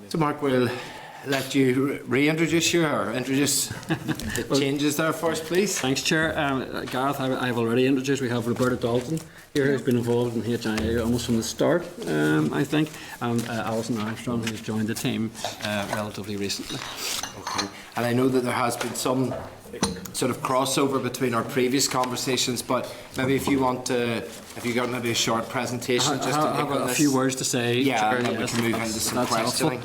So Mark, we'll let you reintroduce you or introduce the changes there for us, please. Thanks, Chair. Gareth, I've already introduced. We have Roberta Dalton here, who's been involved in HIA almost from the start, I think, and Alison Armstrong, who's joined the team relatively recently. Okay. And I know that there has been some sort of crossover between our previous conversations, but maybe if you want to, if you got maybe a short presentation, just to have a few words to say. Yeah, Chair, and then we can move into some questioning.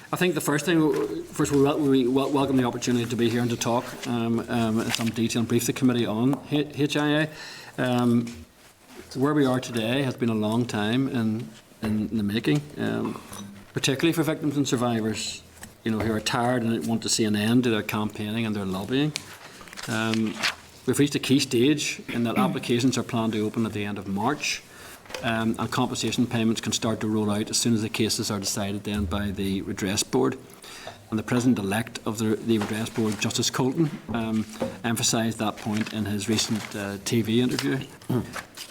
I think the first thing, first we welcome the opportunity to be here and to talk in some detail and brief the committee on HIA. Where we are today has been a long time in the making, particularly for victims and survivors, who are tired and want to see an end to their campaigning and their lobbying. We've reached a key stage in that applications are planned to open at the end of March. And compensation payments can start to roll out as soon as the cases are decided then by the Redress Board. And the President-elect of the Redress Board, Justice Colton, emphasised that point in his recent TV interview.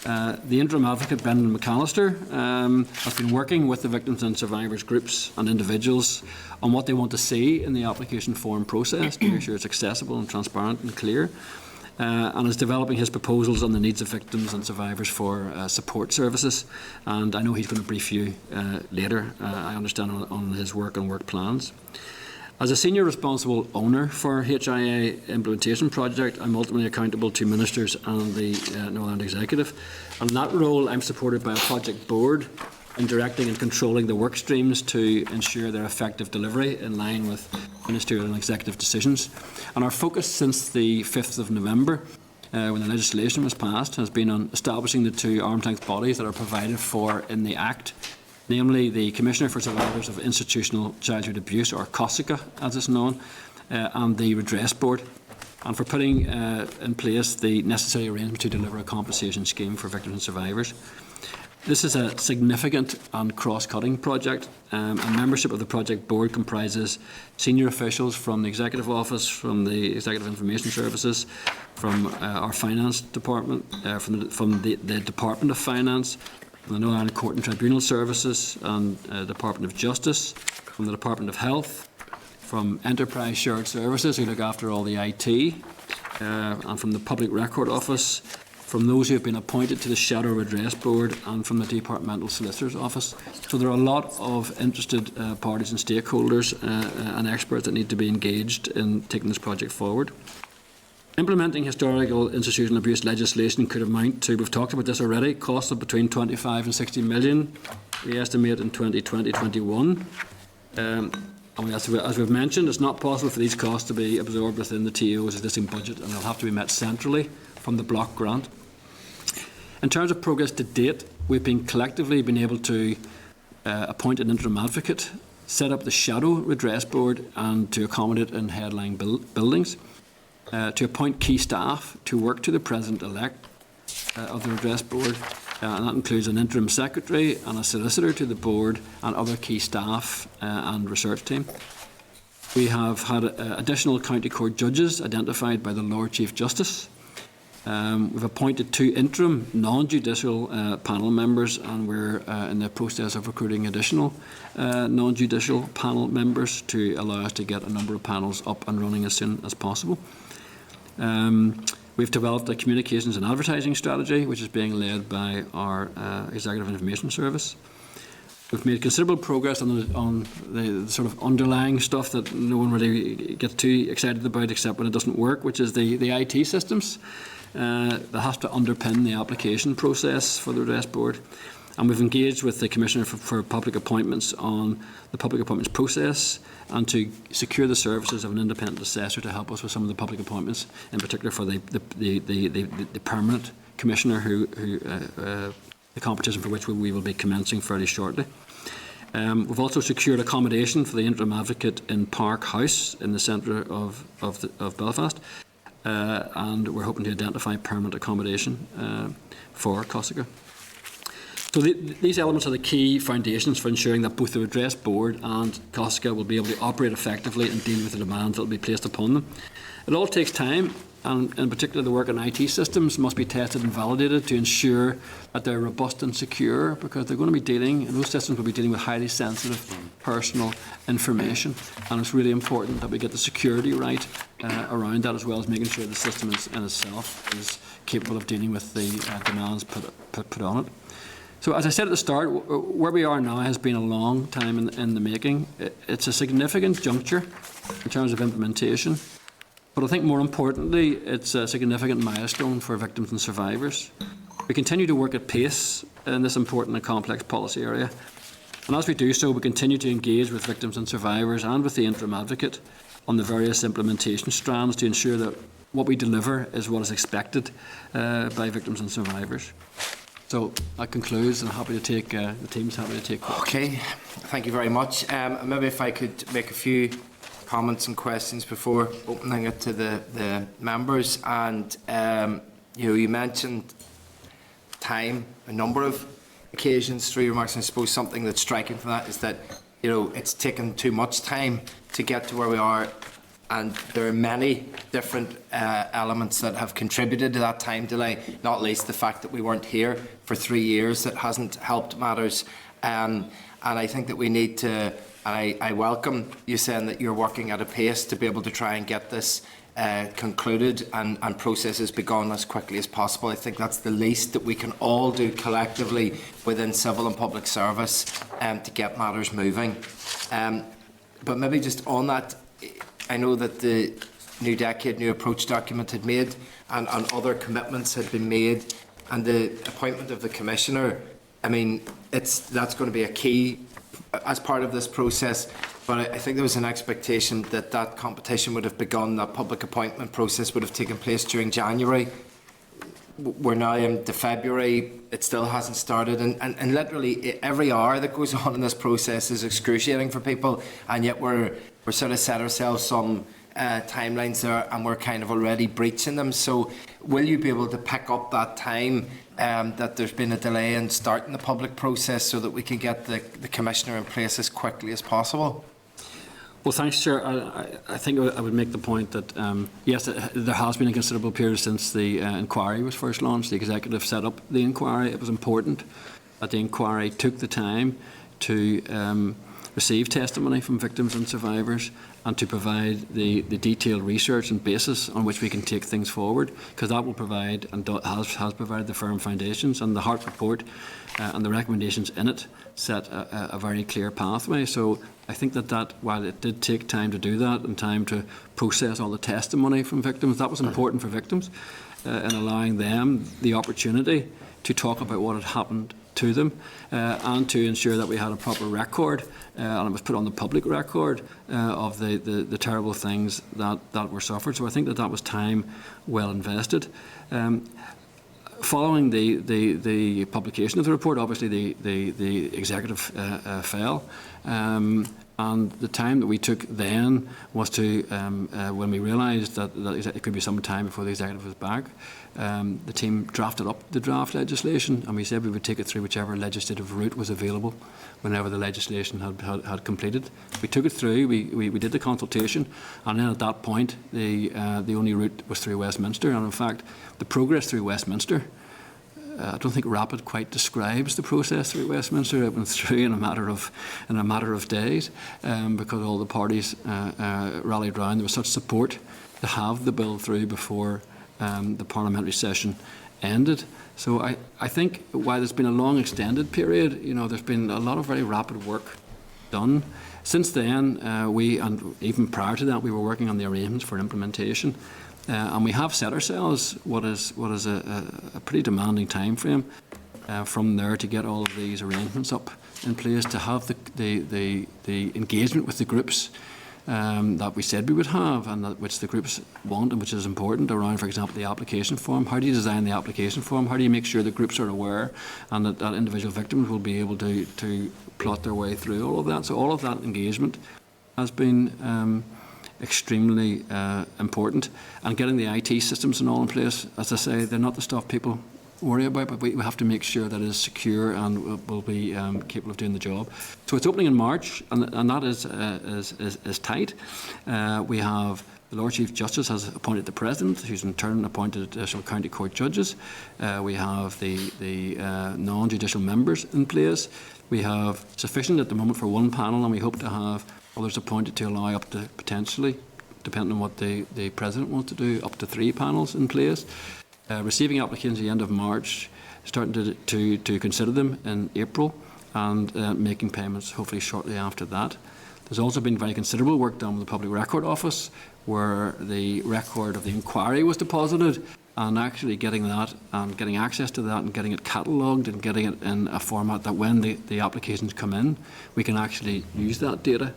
The Interim Advocate, Brendan McAllister, has been working with the victims and survivors groups and individuals on what they want to see in the application form process to make sure it's accessible and transparent and clear. And is developing his proposals on the needs of victims and survivors for support services. And I know he's going to brief you later, I understand, on his work and work plans. As a senior responsible owner for HIA implementation project, I'm ultimately accountable to ministers and the Northern Executive. And in that role, I'm supported by a project board in directing and controlling the work streams to ensure their effective delivery in line with ministerial and executive decisions. And our focus since the 5th of November, when the legislation was passed, has been on establishing the two arm's length bodies that are provided for in the Act namely the Commissioner for Survivors of Institutional Childhood Abuse, or COSICA as it's known, and the Redress Board, and for putting in place the necessary arrangement to deliver a compensation scheme for victims and survivors. This is a significant and cross-cutting project, and membership of the project board comprises senior officials from the Executive Office, from the Executive Information Services, from our Finance Department, from the Department of Finance, from the Northern Ireland Court and Tribunal Services, and Department of Justice, from the Department of Health, from Enterprise Shared Services, who look after all the IT, and from the Public Record Office, from those who have been appointed to the Shadow Redress Board, and from the Departmental Solicitor's Office. So there are a lot of interested parties and stakeholders and experts that need to be engaged in taking this project forward. Implementing historical institutional abuse legislation could amount to, we've talked about this already, costs of between 25 and 60 million, we estimate in 2020-21. And as we've mentioned, it's not possible for these costs to be absorbed within the TO's existing budget, and they'll have to be met centrally from the block grant. In terms of progress to date, we've collectively been able to appoint an interim advocate, set up the Shadow Redress Board, and to accommodate in headline buildings, to appoint key staff to work to the President-elect of the Redress Board, and that includes an interim secretary and a solicitor to the board and other key staff and research team. We have had additional county court judges identified by the Lord Chief Justice. We've appointed 2 interim non-judicial panel members, and we're in the process of recruiting additional non-judicial panel members to allow us to get a number of panels up and running as soon as possible. We've developed a communications and advertising strategy, which is being led by our Executive Information Service. We've made considerable progress on the sort of underlying stuff that no one really gets too excited about except when it doesn't work, which is the IT systems. That has to underpin the application process for the Redress Board. And we've engaged with the Commissioner for Public Appointments on the public appointments process, and to secure the services of an independent assessor to help us with some of the public appointments, in particular for the permanent Commissioner, the competition for which we will be commencing fairly shortly. We've also secured accommodation for the interim advocate in Park House in the centre of Belfast, and we're hoping to identify permanent accommodation for COSICA. So these elements are the key foundations for ensuring that both the Redress Board and COSICA will be able to operate effectively and deal with the demands that will be placed upon them. It all takes time, and in particular the work on IT systems must be tested and validated to ensure that they're robust and secure, because they're going to be dealing, and those systems will be dealing with highly sensitive personal information, and it's really important that we get the security right around that, as well as making sure the system in itself is capable of dealing with the demands put on it. So as I said at the start, where we are now has been a long time in the making. It's a significant juncture in terms of implementation, but I think more importantly, it's a significant milestone for victims and survivors. We continue to work at pace in this important and complex policy area, and as we do so, we continue to engage with victims and survivors and with the interim advocate on the various implementation strands to ensure that what we deliver is what is expected by victims and survivors. So that concludes, and happy to take the team's happy to take questions. Okay, thank you very much. Maybe if I could make a few comments and questions before opening it to the members. And you mentioned time, a number of occasions through your remarks, and I suppose something that's striking from that is that it's taken too much time to get to where we are. And there are many different elements that have contributed to that time delay, not least the fact that we weren't here for 3 years. That hasn't helped matters. And I think that we need to, and I welcome you saying that you're working at a pace to be able to try and get this concluded and processes begun as quickly as possible. I think that's the least that we can all do collectively within civil and public service to get matters moving. But maybe just on that, I know that the New Decade, New Approach document had made, and other commitments had been made, and the appointment of the Commissioner, I mean, that's going to be a key as part of this process, but I think there was an expectation that that competition would have begun, that public appointment process would have taken place during January. we're now into February, it still hasn't started, and literally every hour that goes on in this process is excruciating for people, and yet we're sort of set ourselves some timelines there, and we're kind of already breaching them. So will you be able to pick up that time that there's been a delay in starting the public process so that we can get the Commissioner in place as quickly as possible? Well, thanks, Chair. I think I would make the point that, yes, there has been a considerable period since the inquiry was first launched. The Executive set up the inquiry. It was important that the inquiry took the time to receive testimony from victims and survivors and to provide the detailed research and basis on which we can take things forward, because that will provide and has provided the firm foundations, and the Hart report and the recommendations in it set a very clear pathway. So I think that while it did take time to do that and time to process all the testimony from victims, that was important for victims in allowing them the opportunity to talk about what had happened to them and to ensure that we had a proper record and it was put on the public record of the terrible things that were suffered. So I think that was time well invested. Following the publication of the report, obviously the Executive fell. And the time that we took then was to, when we realised that it could be some time before the Executive was back, the team drafted up the draft legislation, and we said we would take it through whichever legislative route was available whenever the legislation had completed. We took it through, we did the consultation, and then at that point the only route was through Westminster. And in fact, the progress through Westminster, I don't think RAPID quite describes the process through Westminster. It went through in a matter of days, because all the parties rallied round. There was such support to have the bill through before the parliamentary session ended. So I think while there's been a long extended period, there's been a lot of very rapid work done. Since then, and even prior to that, we were working on the arrangements for implementation. And we have set ourselves what is a pretty demanding time frame from there to get all of these arrangements up in place, to have the engagement with the groups that we said we would have, and which the groups want and which is important around, for example, the application form. How do you design the application form? How do you make sure the groups are aware and that individual victims will be able to plot their way through all of that? So all of that engagement has been extremely important, and getting the IT systems and all in place. As I say, they're not the stuff people worry about, but we have to make sure that it is secure and will be capable of doing the job. So it's opening in March, and that is tight. We have the Lord Chief Justice has appointed the President, who's in turn appointed additional county court judges. We have the non-judicial members in place. We have sufficient at the moment for one panel, and we hope to have others appointed to allow up to potentially, depending on what the President wants to do, up to 3 panels in place. Receiving applications at the end of March, starting to consider them in April, and making payments hopefully shortly after that. There's also been very considerable work done with the Public Record Office, where the record of the inquiry was deposited, and actually getting that and getting access to that and getting it catalogued and getting it in a format that when the applications come in, we can actually use that data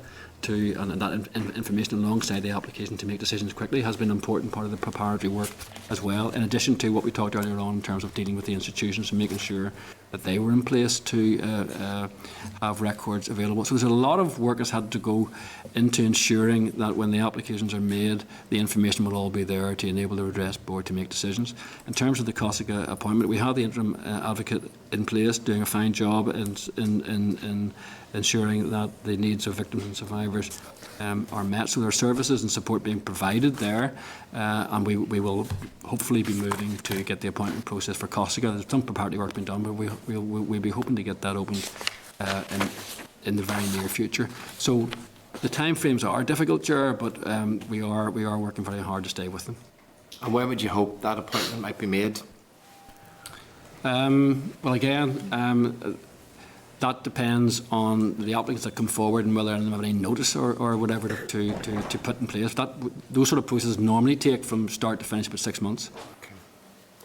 and that information alongside the application to make decisions quickly has been an important part of the preparatory work as well, in addition to what we talked earlier on in terms of dealing with the institutions and making sure that they were in place to have records available. So there's a lot of work that's had to go into ensuring that when the applications are made, the information will all be there to enable the redress board to make decisions. In terms of the COSICA appointment, we have the interim advocate in place doing a fine job in ensuring that the needs of victims and survivors are met. So there are services and support being provided there, and we will hopefully be moving to get the appointment process for COSICA. There's some preparatory work being done, but we'll be hoping to get that opened in the very near future. So the timeframes are difficult, Chair, but we are working very hard to stay with them. And when would you hope that appointment might be made? Well, again, that depends on the applicants that come forward and whether they have any notice or whatever to put in place. Those sort of processes normally take from start to finish about 6 months.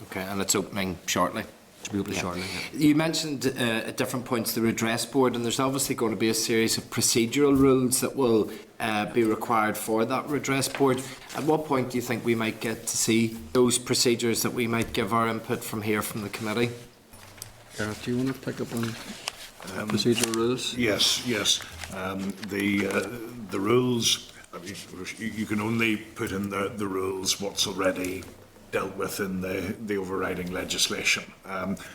Okay, and it's opening shortly. to be able to shorten it. Yeah. You mentioned at different points the redress board, and there's obviously going to be a series of procedural rules that will be required for that redress board. At what point do you think we might get to see those procedures that we might give our input from here from the committee? Gareth, do you want to pick up on procedural rules? Yes. The rules, I mean, you can only put in the rules what's already dealt with in the overriding legislation.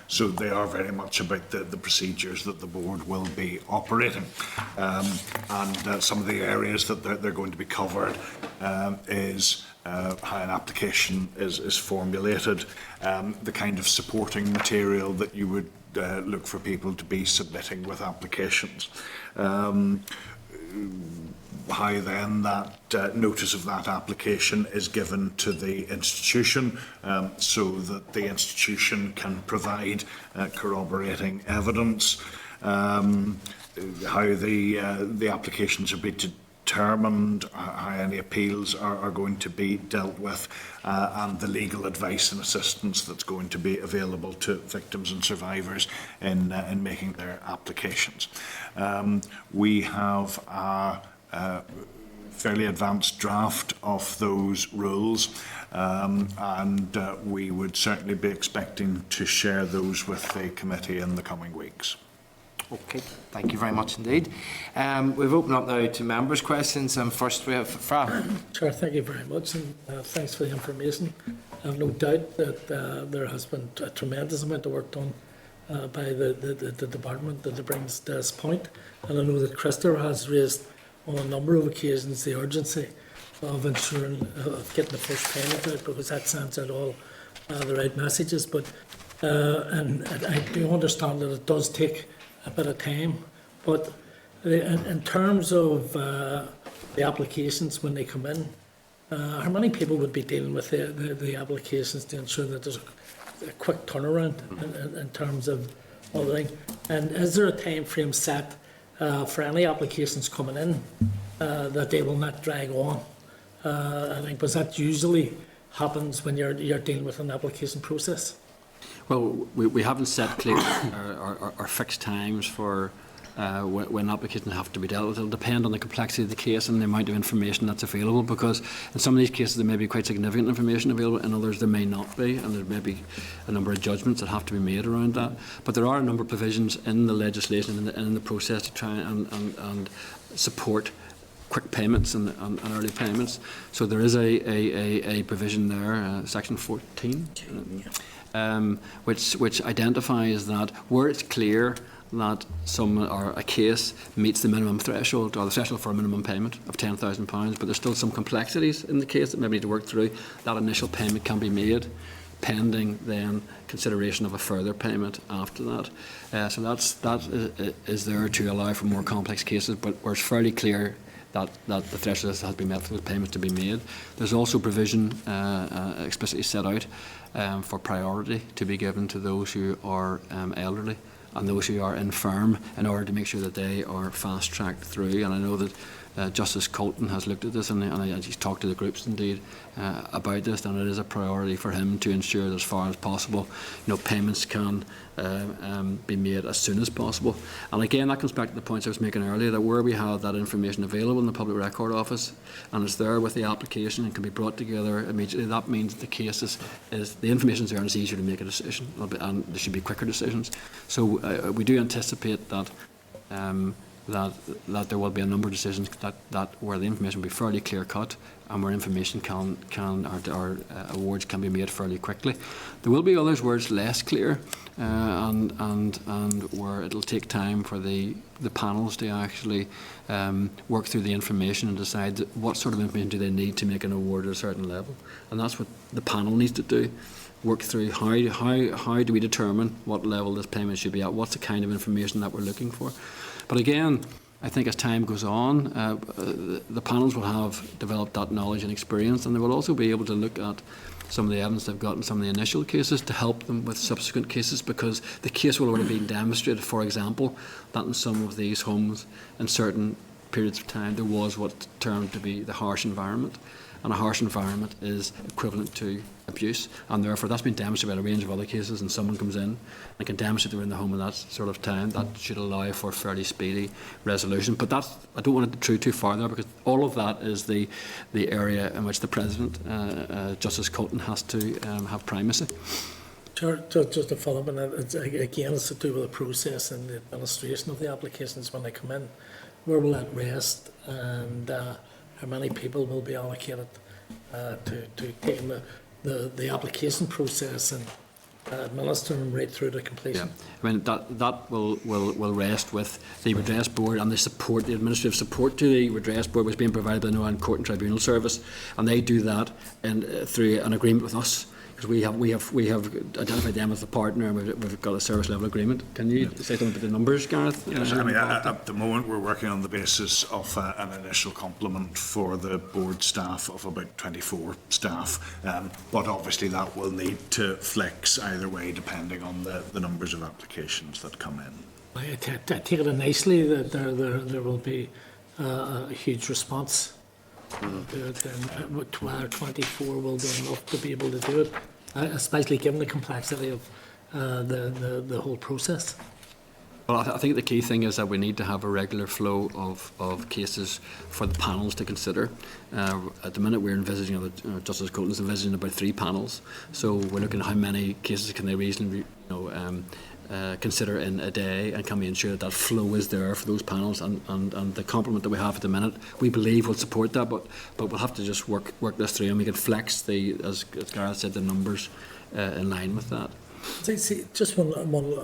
So they are very much about the procedures that the board will be operating. And some of the areas that they're going to be covered is how an application is formulated, the kind of supporting material that you would look for people to be submitting with applications. How then that notice of that application is given to the institution so that the institution can provide corroborating evidence, how the applications are being determined, how any appeals are going to be dealt with, and the legal advice and assistance that's going to be available to victims and survivors in making their applications. We have a fairly advanced draft of those rules, and we would certainly be expecting to share those with the committee in the coming weeks. Okay, thank you very much indeed. We've opened up now to members' questions, and first we have Fra. Sure, thank you very much, and thanks for the information. I have no doubt that there has been a tremendous amount of work done by the department that brings to this point, and I know that Christopher has raised on a number of occasions the urgency of ensuring of getting the first payment out, because that sends out all the right messages. But and I do understand that it does take a bit of time, but in terms of the applications when they come in, how many people would be dealing with the applications to ensure that there's a quick turnaround in terms of all the thing? And is there a time frame set for any applications coming in that they will not drag on? I think, because that usually happens when you're dealing with an application process. Well, we haven't set clear or fixed times for when applications have to be dealt with. It'll depend on the complexity of the case and the amount of information that's available, because in some of these cases there may be quite significant information available, in others there may not be, and there may be a number of judgments that have to be made around that. But there are a number of provisions in the legislation and in the process to try and support quick payments and early payments. So there is a provision there, section 14, which identifies that where it's clear that a case meets the minimum threshold, or the threshold for a minimum payment of £10,000, but there's still some complexities in the case that maybe need to work through, that initial payment can be made, pending then consideration of a further payment after that. So that is there to allow for more complex cases, but where it's fairly clear that the threshold has been met for the payment to be made. There's also provision explicitly set out for priority to be given to those who are elderly and those who are infirm, in order to make sure that they are fast-tracked through. And I know that Justice Colton has looked at this, and he's talked to the groups indeed about this, and it is a priority for him to ensure that as far as possible, payments can be made as soon as possible. And again, that comes back to the points I was making earlier, that where we have that information available in the Public Record Office and it's there with the application and can be brought together immediately, that means the case is the information is there and it's easier to make a decision, and there should be quicker decisions. So we do anticipate that there will be a number of decisions that where the information will be fairly clear cut, and where information or awards can be made fairly quickly. There will be others where it's less clear, and where it'll take time for the panels to actually work through the information and decide what sort of information do they need to make an award at a certain level. And that's what the panel needs to do. Work through how do we determine what level this payment should be at, what's the kind of information that we're looking for. But again, I think as time goes on, the panels will have developed that knowledge and experience, and they will also be able to look at some of the evidence they've got in some of the initial cases to help them with subsequent cases, because the case will already be demonstrated, for example, that in some of these homes in certain periods of time there was what's termed to be the harsh environment. And a harsh environment is equivalent to abuse, and therefore that's been demonstrated by a range of other cases, and someone comes in and can demonstrate they were in the home in that sort of time. That should allow for fairly speedy resolution. But that's, I don't want to intrude too far there, because all of that is the area in which the President, Justice Colton, has to have primacy. Chair, just to follow up on that, it's to do with the process and the administration of the applications when they come in. Where will that rest, and how many people will be allocated to taking the application process and administering right through to completion? Yeah. I mean, that will rest with the Redress Board and the support, the administrative support to the Redress Board was being provided by the Northern Court and Tribunal Service, and they do that through an agreement with us. Because we have identified them as a partner, and we've got a service level agreement. Can you say something about the numbers, Gareth? Yes, I mean, at the moment we're working on the basis of an initial complement for the board staff of about 24 staff, but obviously that will need to flex either way depending on the numbers of applications that come in. I take it nicely that there will be a huge response. 24 will be enough to be able to do it, especially given the complexity of the whole process. Well, I think the key thing is that we need to have a regular flow of cases for the panels to consider. At the minute, we're envisaging, Justice Colton's envisaging about 3 panels. So we're looking at how many cases can they reasonably, consider in a day, and can we ensure that flow is there for those panels, and the complement that we have at the minute, we believe will support that, but we'll have to just work this through, and we can flex as Gareth said, the numbers in line with that. See, just one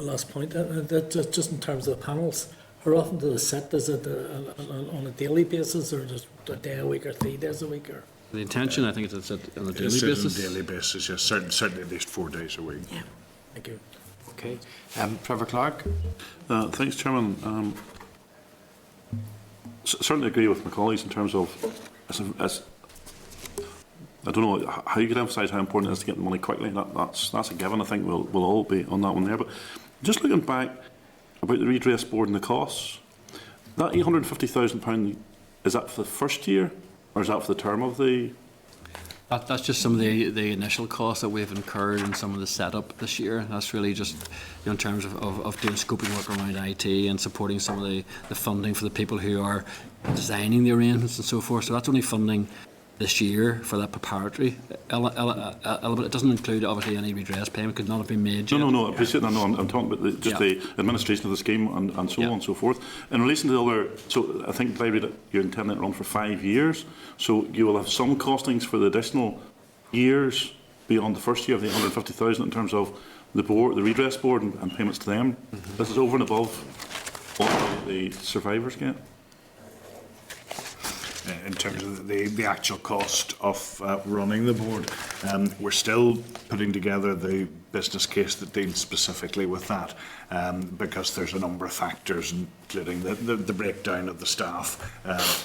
last point, just in terms of the panels, how often do they sit? Is it on a daily basis, or just a day a week, or 3 days a week? Or the intention, I think, is it's on a daily It's basis. on a daily basis, yes, certainly at least 4 days a week. yeah, thank you. Okay. Trevor Clark. Thanks, Chairman. Certainly agree with my colleagues in terms of, as I don't know how you could emphasise how important it is to get the money quickly. That's a given. I think we'll all be on that one there. But just looking back about the Redress Board and the costs, that £850,000, is that for the first year, or is that for the term of the? That's just some of the initial costs that we've incurred in some of the setup this year. That's really just in terms of doing scoping work around IT and supporting some of the funding for the people who are designing the arrangements and so forth. So that's only funding this year for that preparatory element. It doesn't include, obviously, any redress payment could not have been made yet. No, I appreciate that. No, I'm talking about the administration of the scheme and so on and so forth. In relation to the other, so I think I read it, you're intending to run for 5 years, so you will have some costings for the additional years beyond the first year of the 150,000 in terms of the board, the redress board, and payments to them. Mm-hmm. This is over and above what the survivors get. In terms of the actual cost of running the board, we're still putting together the business case that deals specifically with that, because there's a number of factors, including the breakdown of the staff,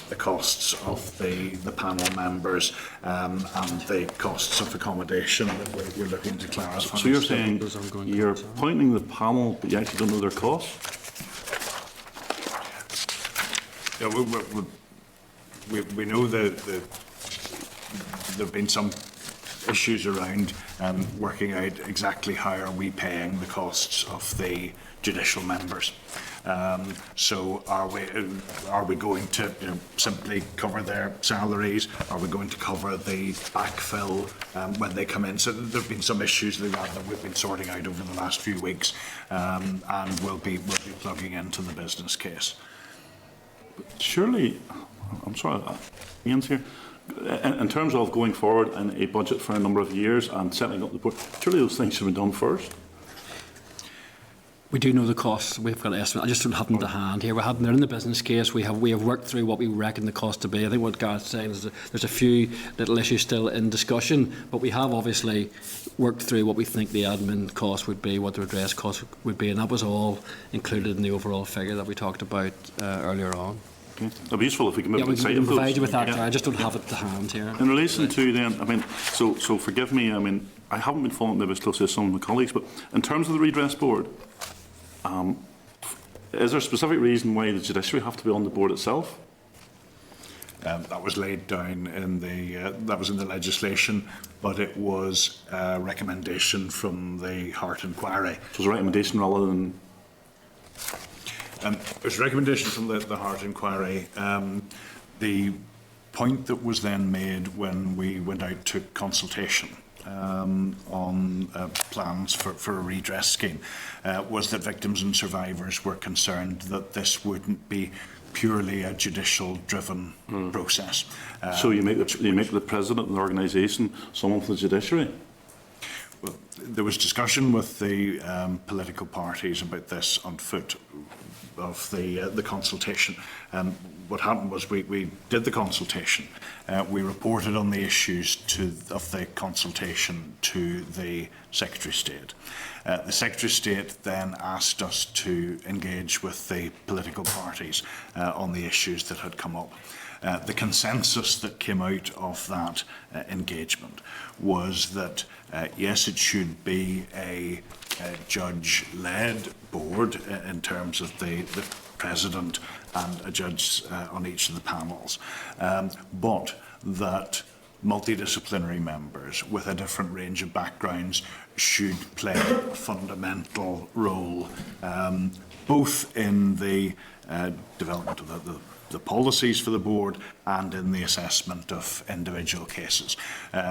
the costs of the panel members, and the costs of accommodation that we're looking to clarify. So you're saying you're appointing the panel, but you actually don't know their costs? Yeah, we know that there have been some issues around working out exactly how are we paying the costs of the judicial members. So are we going to simply cover their salaries? Are we going to cover the backfill when they come in? So there have been some issues like that we've been sorting out over the last few weeks, and we'll be plugging into the business case. Surely, I'm sorry, Ian's here. In terms of going forward in a budget for a number of years and setting up the board, surely those things should be done first. We do know the costs. We've got an estimate. I just don't have them to hand here. They're in the business case. We have worked through what we reckon the cost to be. I think what Gareth's saying is that there's a few little issues still in discussion, but we have obviously worked through what we think the admin cost would be, what the redress cost would be, and that was all included in the overall figure that we talked about earlier on. Okay. It'd be useful if we can we can provide you with that. Yeah. I just don't have it to hand here. In relation to then, I mean, so forgive me. I mean, I haven't been following maybe as closely as some of my colleagues, but in terms of the redress board, is there a specific reason why the judiciary have to be on the board itself? That was laid down in that was in the legislation, but it was a recommendation from the Hart Inquiry. So it was a recommendation rather than... It was a recommendation from the Hart Inquiry. The point that was then made when we went out to consultation on plans for a redress scheme was that victims and survivors were concerned that this wouldn't be purely a judicial-driven process. So you make the president of the organisation someone from the judiciary? Well, there was discussion with the political parties about this on foot of the consultation. What happened was we did the consultation. We reported on the issues of the consultation to the Secretary of State. The Secretary of State then asked us to engage with the political parties on the issues that had come up. The consensus that came out of that engagement was that yes, it should be a judge-led board in terms of the president and a judge on each of the panels, but that multidisciplinary members with a different range of backgrounds should play a fundamental role, both in the development of the policies for the board and in the assessment of individual cases.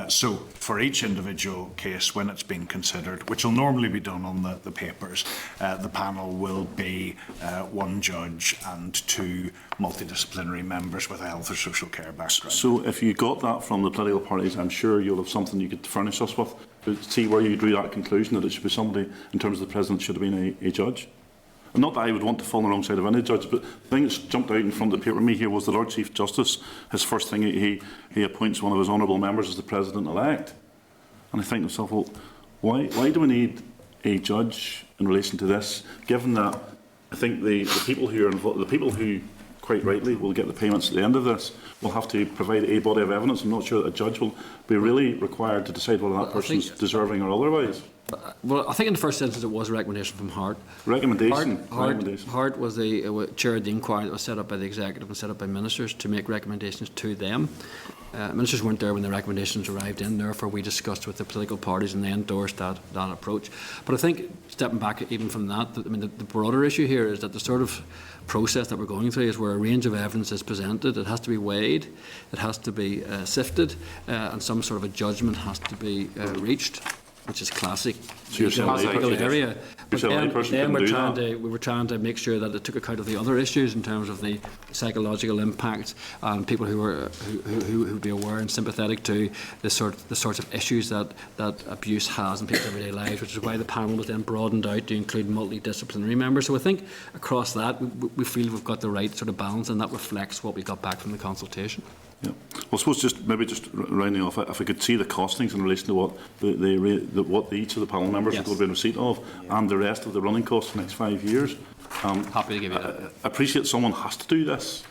So for each individual case, when it's been considered, which will normally be done on the papers, the panel will be one judge and two multidisciplinary members with a health or social care background. So if you got that from the political parties, I'm sure you'll have something you could furnish us with to see where you drew that conclusion that it should be somebody, in terms of the president, should have been a judge. And not that I would want to fall on the wrong side of any judge, but the thing that's jumped out in front of the paper to me here was the Lord Chief Justice, his first thing, he appoints one of his honourable members as the President-elect. And I think to myself, well, why do we need a judge in relation to this, given that I think the people who are involved, the people who quite rightly will get the payments at the end of this, will have to provide a body of evidence. I'm not sure that a judge will be really required to decide whether that person's deserving or otherwise. Well, I think in the first instance it was a recommendation from Hart. Recommendation. Hart was the chaired the inquiry that was set up by the executive and set up by ministers to make recommendations to them. Ministers weren't there when the recommendations arrived in, therefore we discussed with the political parties and they endorsed that approach. But I think, stepping back even from that, I mean, the broader issue here is that the sort of process that we're going through is where a range of evidence is presented. It has to be weighed, it has to be sifted, and some sort of a judgment has to be reached, which is classic. So you're saying area. But then we were trying to make sure that it took account of the other issues in terms of the psychological impact and people who would be aware and sympathetic to the sorts of issues that abuse has in people's everyday lives, which is why the panel was then broadened out to include multidisciplinary members. So I think across that we feel we've got the right sort of balance, and that reflects what we got back from the consultation. Yeah. Well, I suppose just rounding off, if I could see the costings in relation to what each of the panel members are going to be in receipt of, and the rest of the running costs for the next 5 years. Happy to give you that. I appreciate someone has to do this.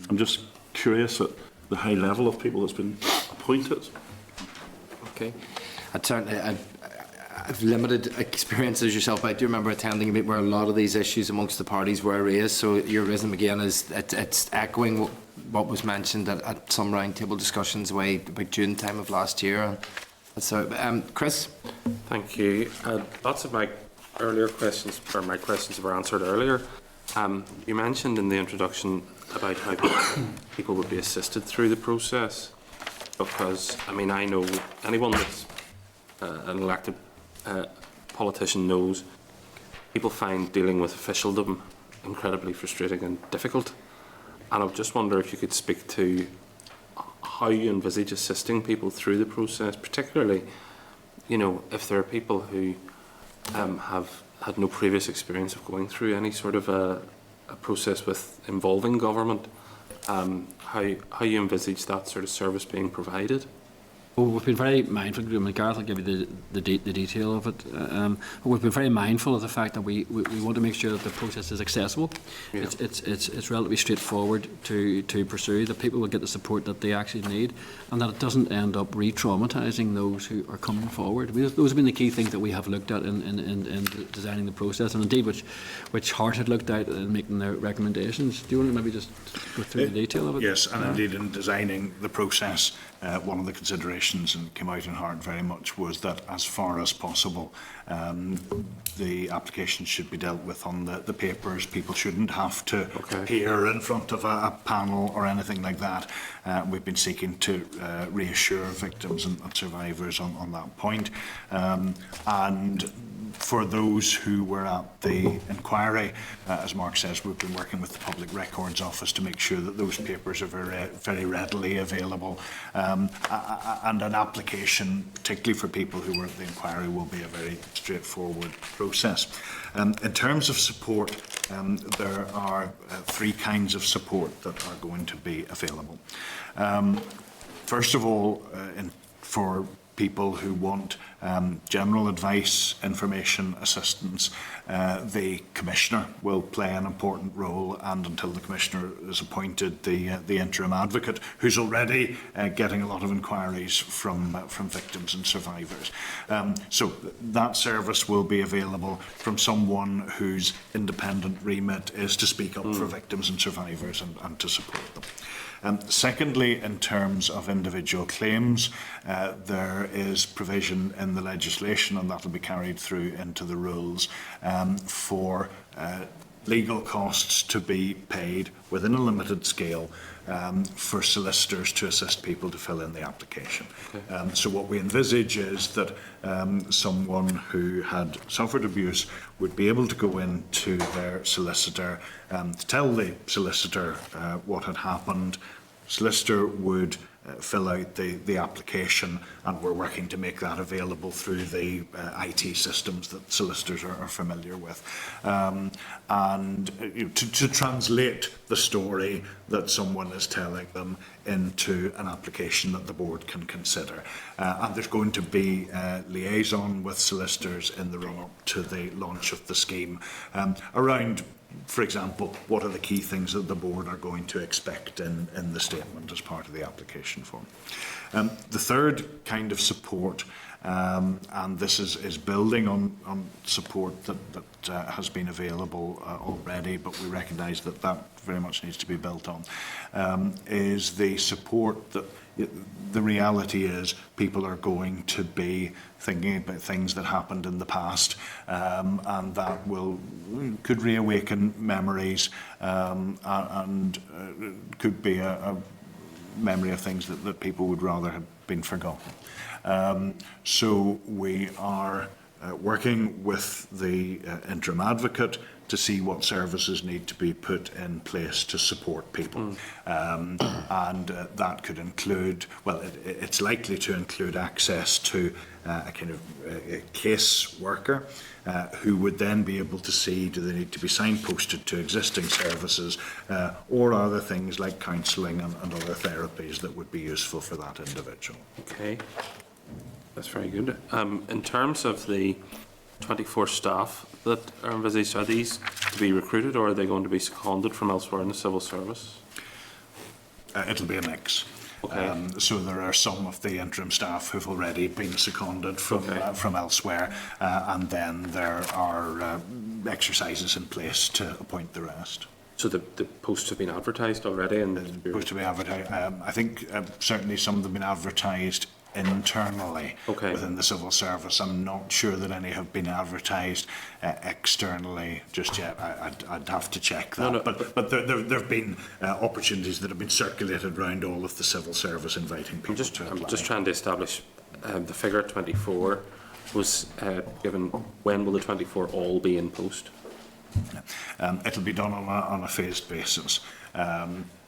I'm just curious at the high level of people that's been appointed. Okay. I've limited experience as yourself, but I do remember attending a bit where a lot of these issues amongst the parties were raised. So your rhythm again is it's echoing what was mentioned at some roundtable discussions away about June time of last year. So, Chris. Thank you. Lots of my earlier questions, or my questions were answered earlier. You mentioned in the introduction about how people would be assisted through the process, because I mean I know anyone that's an elected politician knows people find dealing with officialdom incredibly frustrating and difficult. And I just wonder if you could speak to how you envisage assisting people through the process, particularly, you know, if there are people who have had no previous experience of going through any sort of a process with involving government, how you envisage that sort of service being provided. Well, we've been very mindful. I mean, Gareth will give you the detail of it. But we've been very mindful of the fact that we want to make sure that the process is accessible. Yeah. It's relatively straightforward to pursue. That people will get the support that they actually need, and that it doesn't end up re-traumatising those who are coming forward. Those have been the key things that we have looked at in designing the process, and indeed which Hart had looked at in making their recommendations. Do you want to maybe just go through the detail of it? Yes, and indeed in designing the process, one of the considerations, and came out in Hart very much, was that as far as possible, the applications should be dealt with on the papers. People shouldn't have to appear in front of a panel or anything like that. We've been seeking to reassure victims and survivors on that point. And for those who were at the inquiry, as Mark says, we've been working with the Public Records Office to make sure that those papers are very readily available. And an application, particularly for people who were at the inquiry, will be a very straightforward process. In terms of support, there are three kinds of support that are going to be available. First of all, for people who want general advice, information, assistance, the Commissioner will play an important role, and until the Commissioner is appointed, the Interim Advocate, who's already getting a lot of inquiries from victims and survivors. So that service will be available from someone whose independent remit is to speak up for victims and survivors and to support them. Secondly, in terms of individual claims, there is provision in the legislation, and that will be carried through into the rules, for legal costs to be paid within a limited scale for solicitors to assist people to fill in the application. So what we envisage is that someone who had suffered abuse would be able to go into their solicitor to tell the solicitor what had happened. Solicitor would fill out the application, and we're working to make that available through the IT systems that solicitors are familiar with. And to translate the story that someone is telling them into an application that the board can consider. And there's going to be liaison with solicitors in the run-up to the launch of the scheme around, for example, what are the key things that the board are going to expect in the statement as part of the application form. The third kind of support, and this is building on support that has been available already, but we recognise that very much needs to be built on, is the support that the reality is people are going to be thinking about things that happened in the past, and that could reawaken memories, and could be a memory of things that people would rather have been forgotten. So we are working with the Interim Advocate to see what services need to be put in place to support people. And that could include, well, it's likely to include access to a kind of a case worker who would then be able to see, do they need to be signposted to existing services, or are there things like counselling and other therapies that would be useful for that individual. Okay, that's very good. In terms of the 24 staff that are envisaged, are these to be recruited, or are they going to be seconded from elsewhere in the civil service? It'll be a mix. Okay. So there are some of the interim staff who've already been seconded from elsewhere, and then there are exercises in place to appoint the rest. So the posts have been advertised already? And Supposed to be advertised. I think certainly some of them have been advertised internally within the civil service. I'm not sure that any have been advertised externally just yet. I'd have to check that. No. But there have been opportunities that have been circulated around all of the civil service inviting people to apply. I'm just trying to establish the figure 24 was given. When will the 24 all be in post? It'll be done on a phased basis.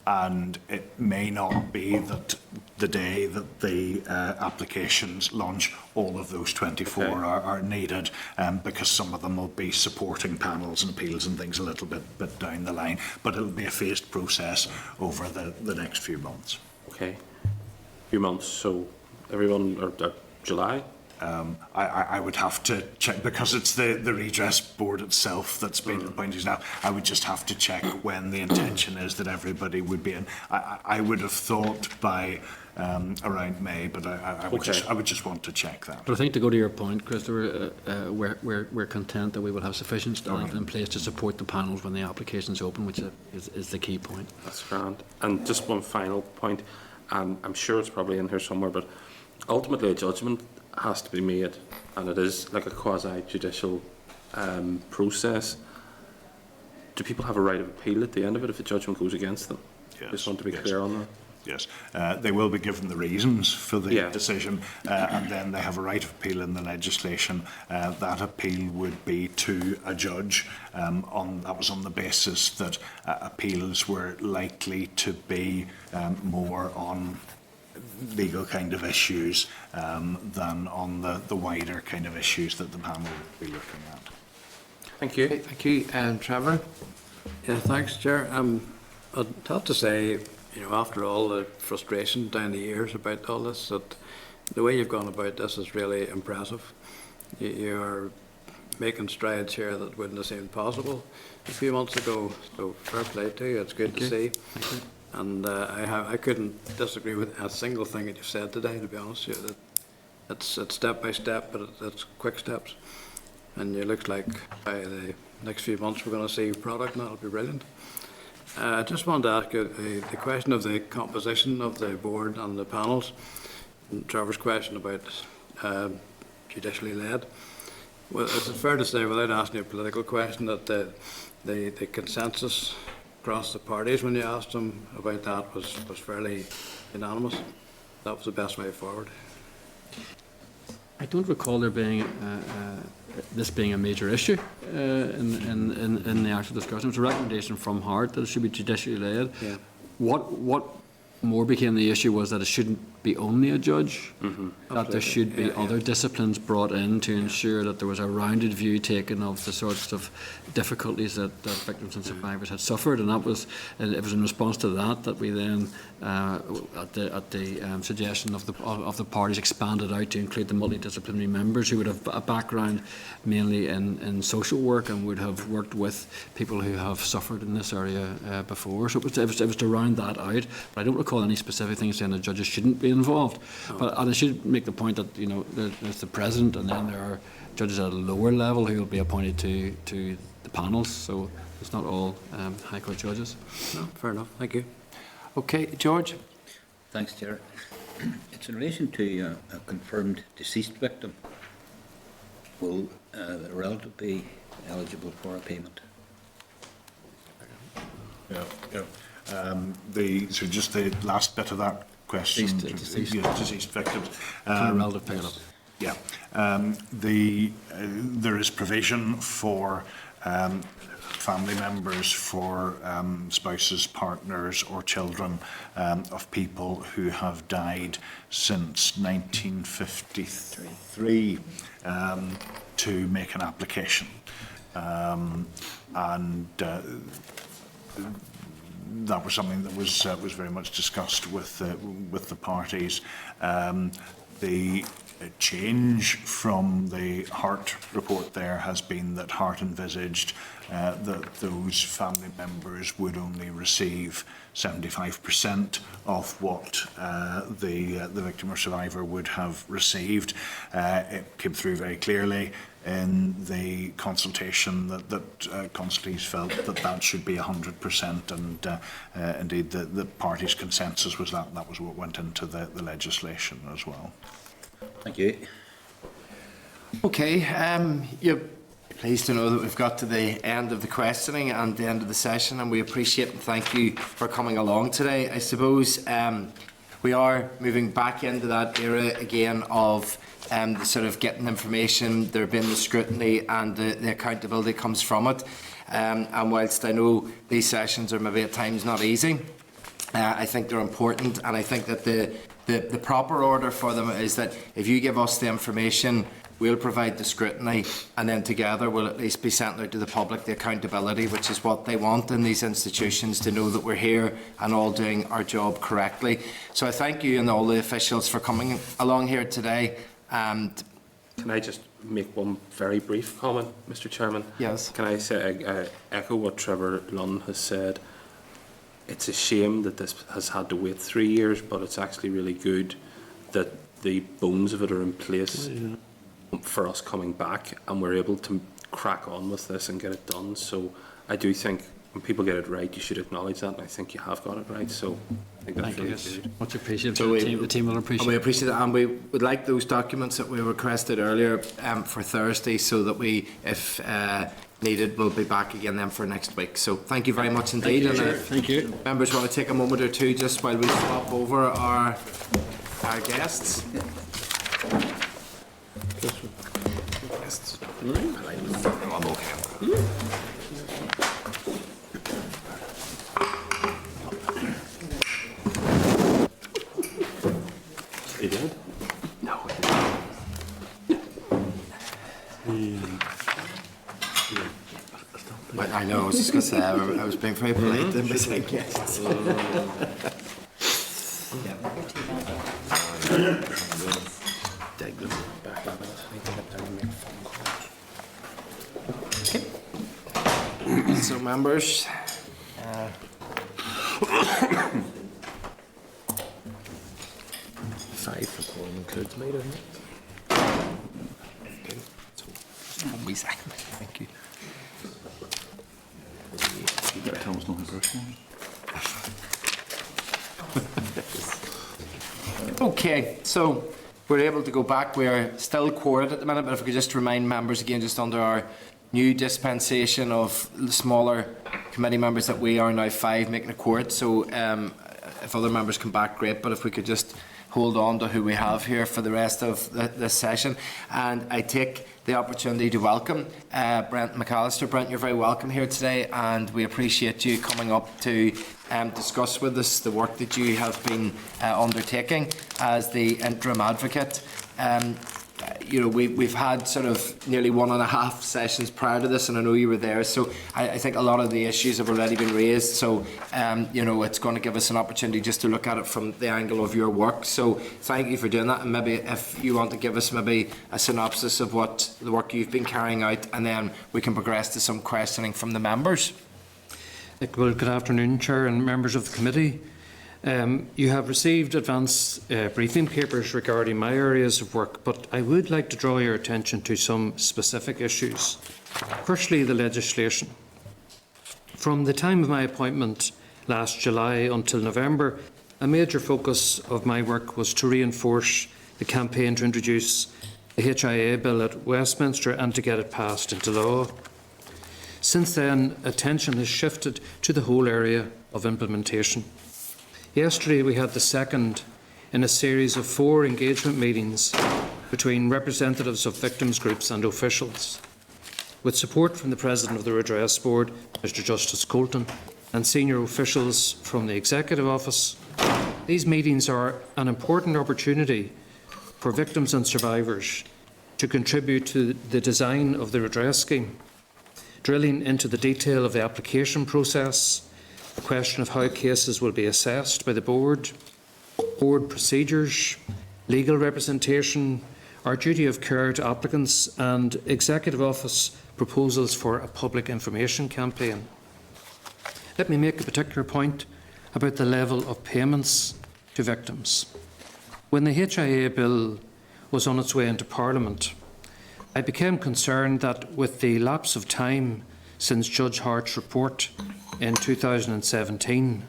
And it may not be that the day that the applications launch, all of those 24 are needed, because some of them will be supporting panels and appeals and things a little bit down the line. But it'll be a phased process over the next few months. Okay, few months. So everyone, or July? I would have to check, because it's the redress board itself that's been appointed now. I would just have to check when the intention is that everybody would be in. I would have thought by around May, but I would just want to check that. But I think, to go to your point, Christopher, we're content that we will have sufficient staff in place to support the panels when the applications open, which is the key point. That's grand. And just one final point, I'm sure it's probably in here somewhere, but ultimately a judgment has to be made, and it is like a quasi-judicial process. Do people have a right of appeal at the end of it if the judgment goes against them? Yes, Just want to be yes. clear on that. Yes, they will be given the reasons for the Yeah. decision, and then they have a right of appeal in the legislation. That appeal would be to a judge. That was on the basis that appeals were likely to be more on legal kind of issues than on the wider kind of issues that the panel will be looking at. Thank you. Okay, thank you. Trevor? Yeah, thanks, Chair. I'd have to say, after all the frustration down the years about all this, that the way you've gone about this is really impressive. You're making strides here that wouldn't have seemed possible a few months ago, so fair play to you. It's good to see. And I couldn't disagree with a single thing that you've said today, to be honest with you. It's step by step, but it's quick steps. And it looks like by the next few months we're going to see product, and that'll be brilliant. I just wanted to ask you the question of the composition of the board and the panels, and Trevor's question about judicially led. Well, is it fair to say, without asking you a political question, that the consensus across the parties when you asked them about that was fairly unanimous? That was the best way forward. I don't recall there being this being a major issue in the actual discussion. It was a recommendation from Hart that it should be judicially led. Yeah. What more became the issue was that it shouldn't be only a judge, that there should be other disciplines brought in to ensure that there was a rounded view taken of the sorts of difficulties that victims and survivors had suffered, and it was in response to that we then, at the suggestion of the parties, expanded out to include the multidisciplinary members who would have a background mainly in social work and would have worked with people who have suffered in this area before. So it was to round that out. But I don't recall any specific things saying that judges shouldn't be involved. But I should make the point that there's the president, and then there are judges at a lower level who will be appointed to the panels. So it's not all High Court judges. No, fair enough. Thank you. Okay, George? Thanks, Chair. It's in relation to a confirmed deceased victim. Will the relative be eligible for a payment? Yeah. So just the last bit of that question. Deceased victims. Can a relative pick it up? Yeah. There is provision for family members, for spouses, partners or children of people who have died since 1953 to make an application. That was something that was very much discussed with the parties. The change from the Hart report there has been that Hart envisaged that those family members would only receive 75% of what the victim or survivor would have received. It came through very clearly in the consultation that consultees felt that should be 100%, and indeed the party's consensus was that was what went into the legislation as well. Thank you. Okay, you're pleased to know that we've got to the end of the questioning and the end of the session, and we appreciate and thank you for coming along today. I suppose we are moving back into that era again of the sort of getting information, there being the scrutiny and the accountability comes from it. And whilst I know these sessions are maybe at times not easy, I think they're important, and I think that the proper order for them is that if you give us the information we'll provide the scrutiny, and then together we'll at least be sent out to the public the accountability, which is what they want in these institutions, to know that we're here and all doing our job correctly. So I thank you and all the officials for coming along here today. And can I just make one very brief comment, Mr. Chairman? Yes. Can I say, echo what Trevor Lunn has said? It's a shame that this has had to wait 3 years, but it's actually really good that the bones of it are in place for us coming back, and we're able to crack on with this and get it done. So I do think when people get it right, you should acknowledge that, and I think you have got it right. So I think that's really good. Much appreciated. So The team will appreciate it. We appreciate that, and we would like those documents that we requested earlier for Thursday, so that we, if needed, we'll be back again then for next week. So thank you very much indeed. Thank you. Members want to take a moment or two just while we swap over our guests. I'm okay. He did? No. But I know, I was just going to say, I was being very polite and saying guests. Dig them back up. Okay. So members, five for quorum includes me, doesn't it? Okay. So, 1 second. Thank you. You better tell us nothing personal. Okay, so we're able to go back. We're still quorate at the minute, but if we could just remind members again, just under our new dispensation of the smaller committee members, that we are now 5 making a quorum. So if other members come back, great, but if we could just hold on to who we have here for the rest of this session. And I take the opportunity to welcome Brent McAllister. Brent, you're very welcome here today, and we appreciate you coming up to discuss with us the work that you have been undertaking as the Interim Advocate. You know, we've had sort of nearly 1.5 sessions prior to this, and I know you were there, so I think a lot of the issues have already been raised, so you know, it's going to give us an opportunity just to look at it from the angle of your work. So thank you for doing that, and maybe if you want to give us maybe a synopsis of what the work you've been carrying out, and then we can progress to some questioning from the members. Well, good afternoon, Chair and members of the committee. You have received advance briefing papers regarding my areas of work, but I would like to draw your attention to some specific issues. Firstly, the legislation. From the time of my appointment last July until November, a major focus of my work was to reinforce the campaign to introduce the HIA bill at Westminster and to get it passed into law. Since then, attention has shifted to the whole area of implementation. Yesterday we had the second in a series of 4 engagement meetings between representatives of victims groups and officials, with support from the President of the Redress Board, Mr Justice Colton, and senior officials from the Executive Office. These meetings are an important opportunity for victims and survivors to contribute to the design of the redress scheme, drilling into the detail of the application process, the question of how cases will be assessed by the board procedures, legal representation, our duty of care to applicants, and Executive Office proposals for a public information campaign. Let me make a particular point about the level of payments to victims. When the HIA bill was on its way into Parliament, I became concerned that with the lapse of time since Judge Hart's report in 2017,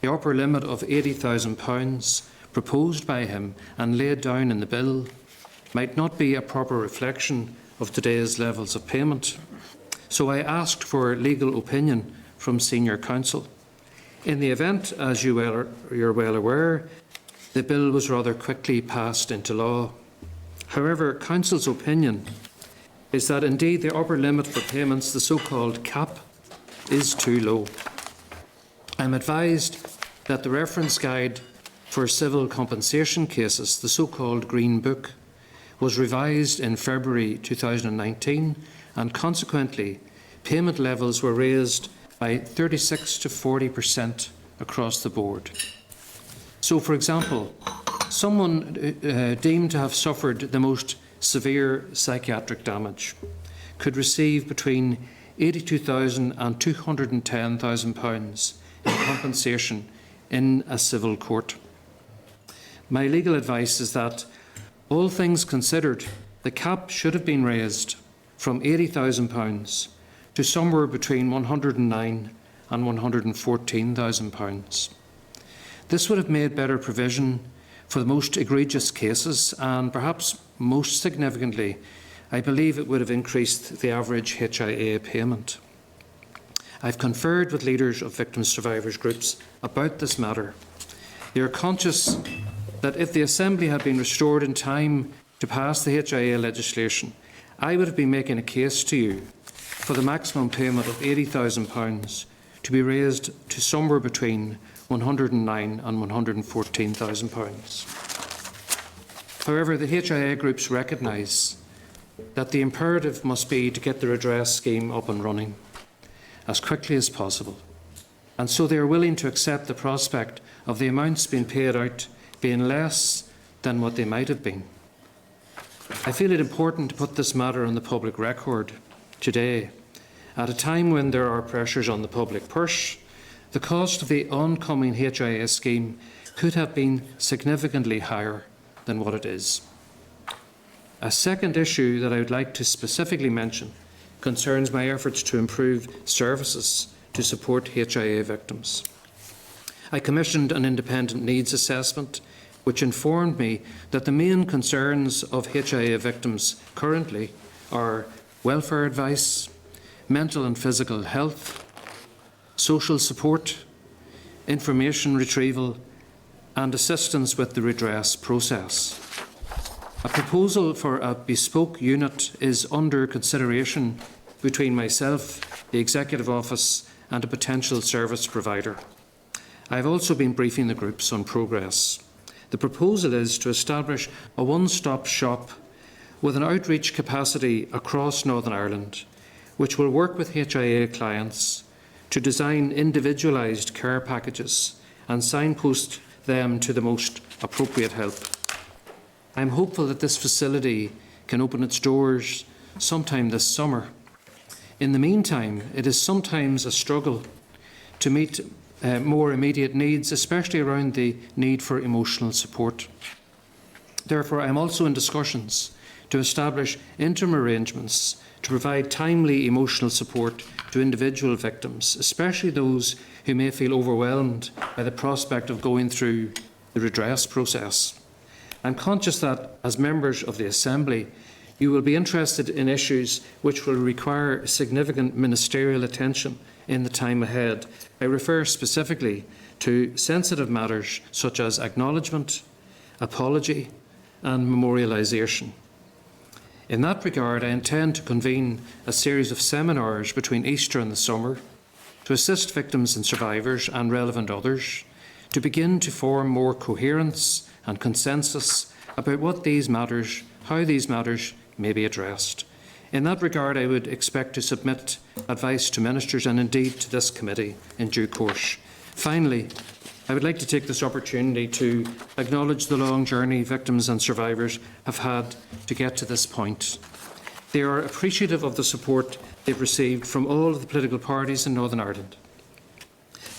the upper limit of £80,000 proposed by him and laid down in the bill might not be a proper reflection of today's levels of payment. So I asked for legal opinion from senior counsel. In the event, as you're well aware, the bill was rather quickly passed into law. However, counsel's opinion is that indeed the upper limit for payments, the so-called cap, is too low. I'm advised that the reference guide for civil compensation cases, the so-called Green Book, was revised in February 2019, and consequently, payment levels were raised by 36 to 40% across the board. So, for example, someone deemed to have suffered the most severe psychiatric damage could receive between £82,000 and £210,000 in compensation in a civil court. My legal advice is that, all things considered, the cap should have been raised from £80,000 to somewhere between £109,000 and £114,000. This would have made better provision for the most egregious cases, and perhaps most significantly, I believe it would have increased the average HIA payment. I've conferred with leaders of victim survivors groups about this matter. They are conscious that if the Assembly had been restored in time to pass the HIA legislation, I would have been making a case to you for the maximum payment of £80,000 to be raised to somewhere between £109,000 and £114,000. However, the HIA groups recognise that the imperative must be to get the redress scheme up and running as quickly as possible, and so they are willing to accept the prospect of the amounts being paid out being less than what they might have been. I feel it important to put this matter on the public record today, at a time when there are pressures on the public purse. The cost of the oncoming HIA scheme could have been significantly higher than what it is. A second issue that I would like to specifically mention concerns my efforts to improve services to support HIA victims. I commissioned an independent needs assessment which informed me that the main concerns of HIA victims currently are welfare advice, mental and physical health, social support, information retrieval, and assistance with the redress process. A proposal for a bespoke unit is under consideration between myself, the Executive Office, and a potential service provider. I have also been briefing the groups on progress. The proposal is to establish a one-stop shop with an outreach capacity across Northern Ireland, which will work with HIA clients to design individualised care packages and signpost them to the most appropriate help. I am hopeful that this facility can open its doors sometime this summer. In the meantime, it is sometimes a struggle to meet more immediate needs, especially around the need for emotional support. Therefore, I am also in discussions to establish interim arrangements to provide timely emotional support to individual victims, especially those who may feel overwhelmed by the prospect of going through the redress process. I'm conscious that, as members of the Assembly, you will be interested in issues which will require significant ministerial attention in the time ahead. I refer specifically to sensitive matters such as acknowledgement, apology and memorialisation. In that regard, I intend to convene a series of seminars between Easter and the summer to assist victims and survivors and relevant others to begin to form more coherence and consensus about how these matters may be addressed. In that regard, I would expect to submit advice to ministers and indeed to this committee in due course. Finally, I would like to take this opportunity to acknowledge the long journey victims and survivors have had to get to this point. They are appreciative of the support they've received from all of the political parties in Northern Ireland.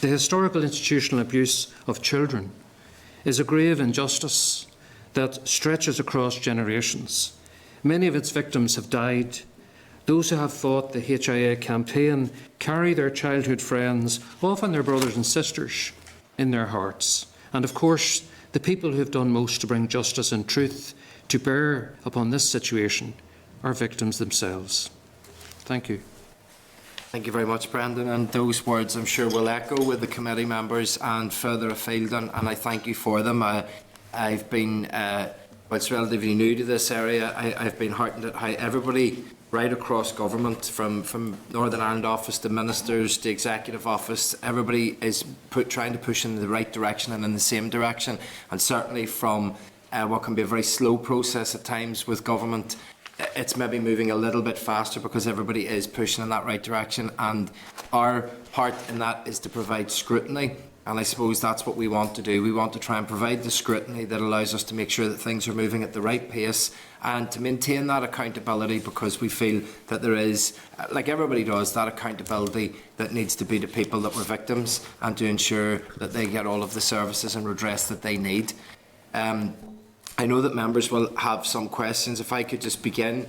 The historical institutional abuse of children is a grave injustice that stretches across generations. Many of its victims have died. Those who have fought the HIA campaign carry their childhood friends, often their brothers and sisters, in their hearts. And of course, the people who have done most to bring justice and truth to bear upon this situation are victims themselves. Thank you. Thank you very much, Brendan. And those words, I'm sure, will echo with the committee members and further afield, and I thank you for them. I've been, whilst relatively new to this area, I've been heartened at how everybody right across government, from Northern Ireland Office to ministers to Executive Office, everybody is trying to push in the right direction and in the same direction. And certainly from what can be a very slow process at times with government, it's maybe moving a little bit faster because everybody is pushing in that right direction, and our part in that is to provide scrutiny. And I suppose that's what we want to do. We want to try and provide the scrutiny that allows us to make sure that things are moving at the right pace and to maintain that accountability, because we feel that there is, like everybody does, that accountability that needs to be to people that were victims and to ensure that they get all of the services and redress that they need. I know that members will have some questions. If I could just begin.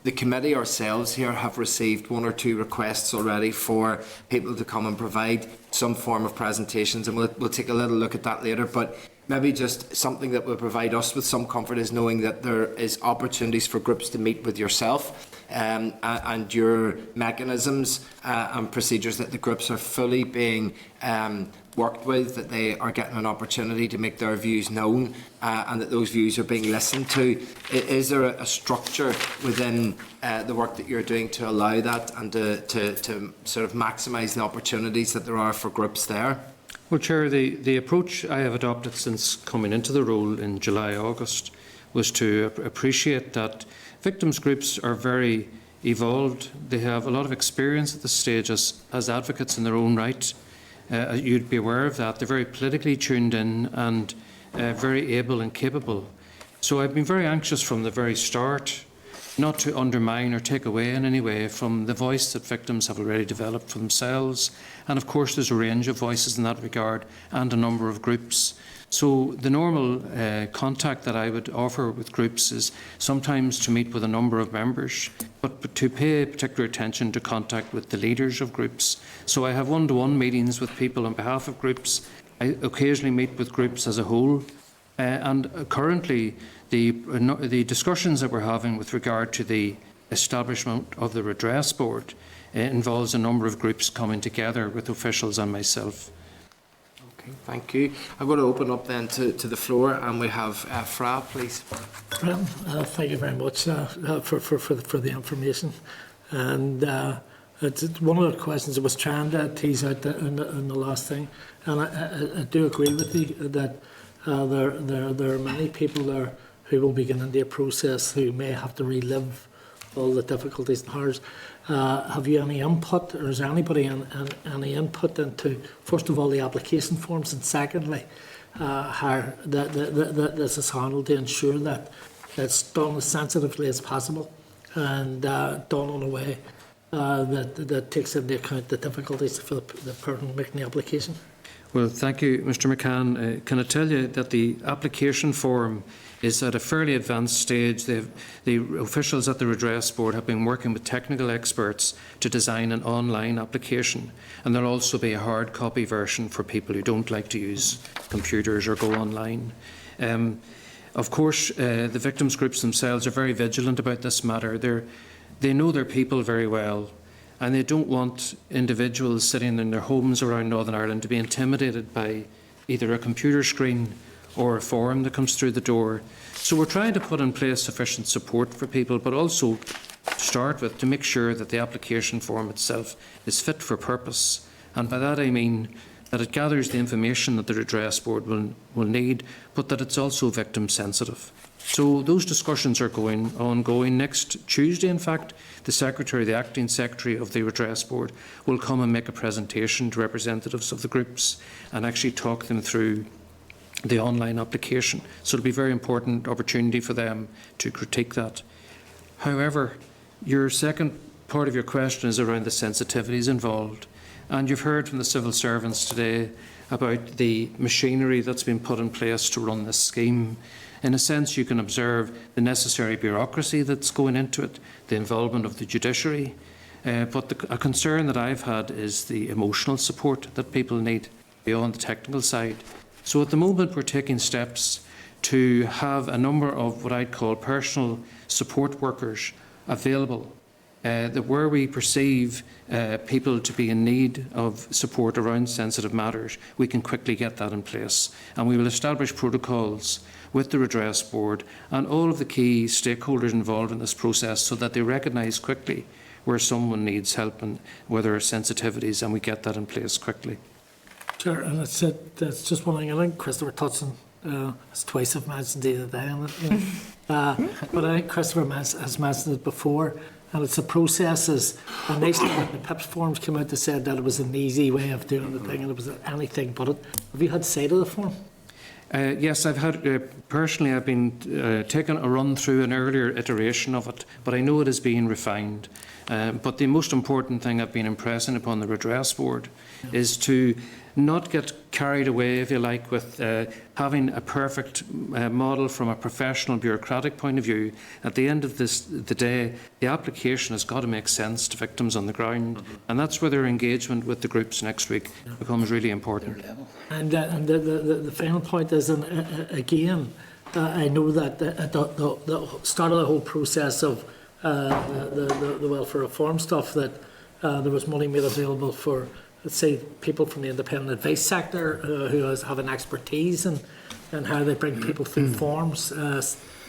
The committee ourselves here have received 1 or 2 requests already for people to come and provide some form of presentations, and we'll take a little look at that later. But maybe just something that will provide us with some comfort is knowing that there is opportunities for groups to meet with yourself and your mechanisms and procedures, that the groups are fully being worked with, that they are getting an opportunity to make their views known, and that those views are being listened to. Is there a structure within the work that you're doing to allow that and to sort of maximise the opportunities that there are for groups there? Well, Chair, the approach I have adopted since coming into the role in July, August, was to appreciate that victims groups are very evolved. They have a lot of experience at this stage as advocates in their own right. You'd be aware of that. They're very politically tuned in and very able and capable. So I've been very anxious from the very start not to undermine or take away in any way from the voice that victims have already developed for themselves. And of course there's a range of voices in that regard and a number of groups. So the normal contact that I would offer with groups is sometimes to meet with a number of members, but to pay particular attention to contact with the leaders of groups. So I have one-to-one meetings with people on behalf of groups. I occasionally meet with groups as a whole. And currently the discussions that we're having with regard to the establishment of the redress board involves a number of groups coming together with officials and myself. Okay, thank you. I'm going to open up then to the floor, and we have Fra, please. Thank you very much for the information. And it's one of the questions I was trying to tease out in the last thing, and I do agree with you that there are many people there who will begin into a process who may have to relive all the difficulties and horrors. Have you any input, or is there anybody any input into, first of all, the application forms, and secondly, how this is handled to ensure that it's done as sensitively as possible and done in a way that takes into account the difficulties for the person making the application? Well, thank you, Mr McCann. Can I tell you that the application form is at a fairly advanced stage. The officials at the Redress Board have been working with technical experts to design an online application, and there'll also be a hard copy version for people who don't like to use computers or go online. Of course, the victims groups themselves are very vigilant about this matter. They know their people very well, and they don't want individuals sitting in their homes around Northern Ireland to be intimidated by either a computer screen or a form that comes through the door. So we're trying to put in place sufficient support for people, but also to start with, to make sure that the application form itself is fit for purpose. And by that I mean that it gathers the information that the Redress Board will need, but that it's also victim sensitive. So those discussions are ongoing. Next Tuesday, in fact, the acting secretary of the Redress Board will come and make a presentation to representatives of the groups and actually talk them through the online application. So it'll be a very important opportunity for them to critique that. However, your second part of your question is around the sensitivities involved. And you've heard from the civil servants today about the machinery that's been put in place to run this scheme. In a sense, you can observe the necessary bureaucracy that's going into it, the involvement of the judiciary. But a concern that I've had is the emotional support that people need beyond the technical side. So at the moment, we're taking steps to have a number of what I'd call personal support workers available, that where we perceive people to be in need of support around sensitive matters, we can quickly get that in place. And we will establish protocols with the Redress Board and all of the key stakeholders involved in this process so that they recognise quickly where someone needs help and where there are sensitivities, and we get that in place quickly. Sure, and that's just one thing. I think Christopher touched It's twice I've mentioned it today. But I think Christopher has mentioned it before, and it's a process. And initially when the PIPS forms came out, they said that it was an easy way of doing the thing, and it was anything but it. Have you had sight of the form? Yes, I've had, personally, I've been taking a run through an earlier iteration of it, but I know it is being refined. But the most important thing I've been impressing upon the redress board is to not get carried away, if you like, with having a perfect model from a professional bureaucratic point of view. At the end of the day, the application has got to make sense to victims on the ground, and that's where their engagement with the groups next week becomes really important. And the final point is, again, I know that at the start of the whole process of the welfare reform stuff, that there was money made available for, let's say, people from the independent advice sector who have an expertise in how they bring people through forms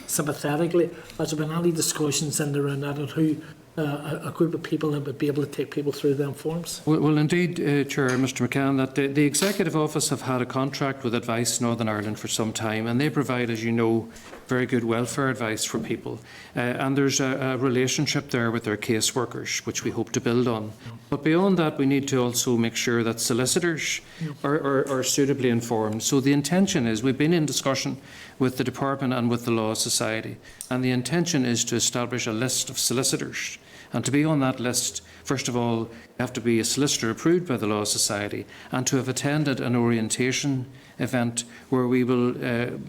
sympathetically. Has there been any discussions in around that, and who a group of people that would be able to take people through them forms? Well, indeed, Chair, Mr McCann, that the Executive Office have had a contract with Advice Northern Ireland for some time, and they provide, as you know, very good welfare advice for people. And there's a relationship there with their caseworkers, which we hope to build on. But beyond that, we need to also make sure that solicitors are suitably informed. So the intention is, we've been in discussion with the Department and with the Law Society, and the intention is to establish a list of solicitors. And to be on that list, first of all, you have to be a solicitor approved by the Law Society, and to have attended an orientation event where we will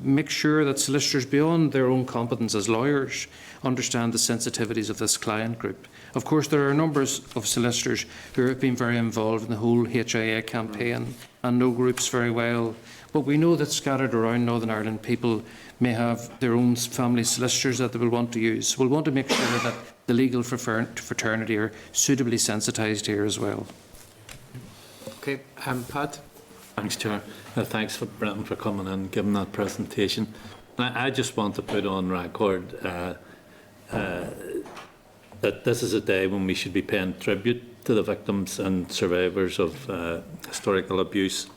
make sure that solicitors, beyond their own competence as lawyers, understand the sensitivities of this client group. Of course, there are numbers of solicitors who have been very involved in the whole HIA campaign and know groups very well. But we know that scattered around Northern Ireland, people may have their own family solicitors that they will want to use. We'll want to make sure that the legal fraternity are suitably sensitised here as well. Okay, Pat? Thanks, Chair. Thanks for Brenton for coming in and giving that presentation. I just want to put on record that this is a day when we should be paying tribute to the victims and survivors of historical abuse,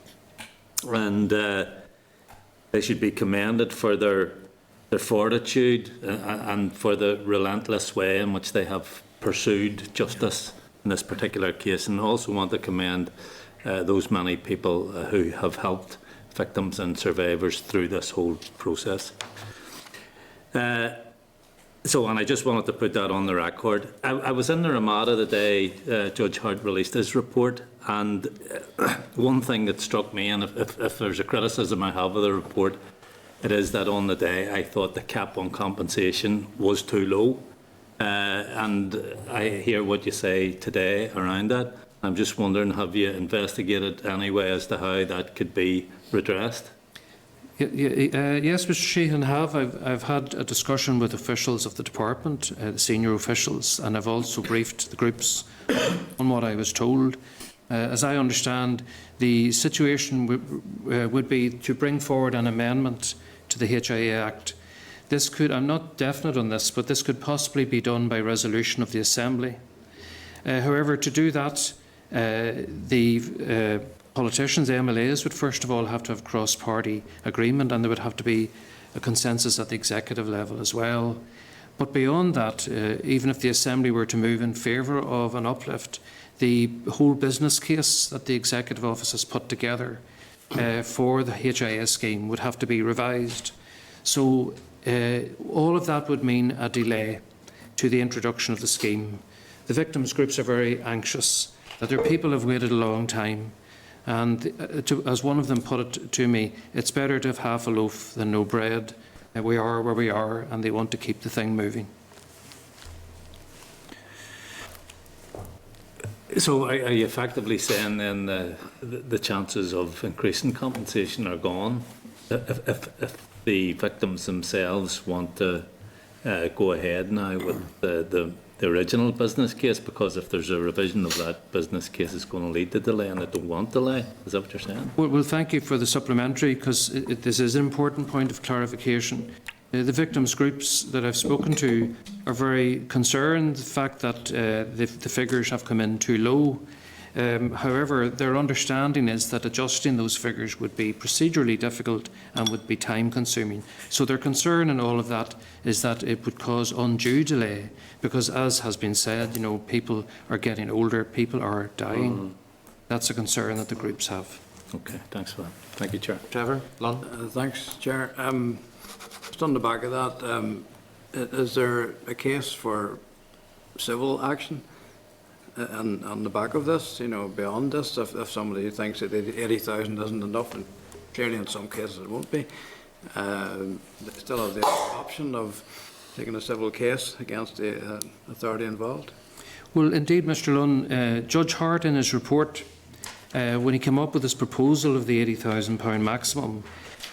and they should be commended for their fortitude and for the relentless way in which they have pursued justice in this particular case, and also want to commend those many people who have helped victims and survivors through this whole process. And I just wanted to put that on the record. I was in the Ramada the day Judge Hart released his report, and one thing that struck me, and if there's a criticism I have of the report, it is that on the day I thought the cap on compensation was too low. And I hear what you say today around that. I'm just wondering, have you investigated any way as to how that could be redressed? Yes, Mr Sheehan, I've had a discussion with officials of the department, the senior officials, and I've also briefed the groups on what I was told. As I understand, the situation would be to bring forward an amendment to the HIA Act. This could, I'm not definite on this, but this could possibly be done by resolution of the Assembly. However, to do that, the politicians, the MLAs, would first of all have to have cross-party agreement, and there would have to be a consensus at the executive level as well. But beyond that, even if the Assembly were to move in favour of an uplift, the whole business case that the Executive Office has put together for the HIA scheme would have to be revised. So all of that would mean a delay to the introduction of the scheme. The victims' groups are very anxious that their people have waited a long time. And as one of them put it to me, it's better to have half a loaf than no bread. We are where we are, and they want to keep the thing moving. So are you effectively saying then the chances of increasing compensation are gone if the victims themselves want to go ahead now with the original business case, because if there's a revision of that business case, it's going to lead to delay, and they don't want delay? Is that what you're saying? Well, thank you for the supplementary, because this is an important point of clarification. The victims' groups that I've spoken to are very concerned the fact that the figures have come in too low. However, their understanding is that adjusting those figures would be procedurally difficult and would be time-consuming. So their concern in all of that is that it would cause undue delay because, as has been said, people are getting older, people are dying. That's a concern that the groups have. Okay, thanks for that. Thank you, Chair. Trevor, Lon? Thanks, Chair. Just on the back of that, is there a case for civil action and on the back of this, beyond this, if somebody thinks that 80,000 isn't enough, and clearly in some cases it won't be, they still have the option of taking a civil case against the authority involved? Well, indeed, Mr Lunn, Judge Hart in his report, when he came up with his proposal of the £80,000 maximum,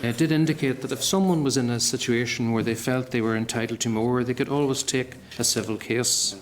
did indicate that if someone was in a situation where they felt they were entitled to more, they could always take a civil case.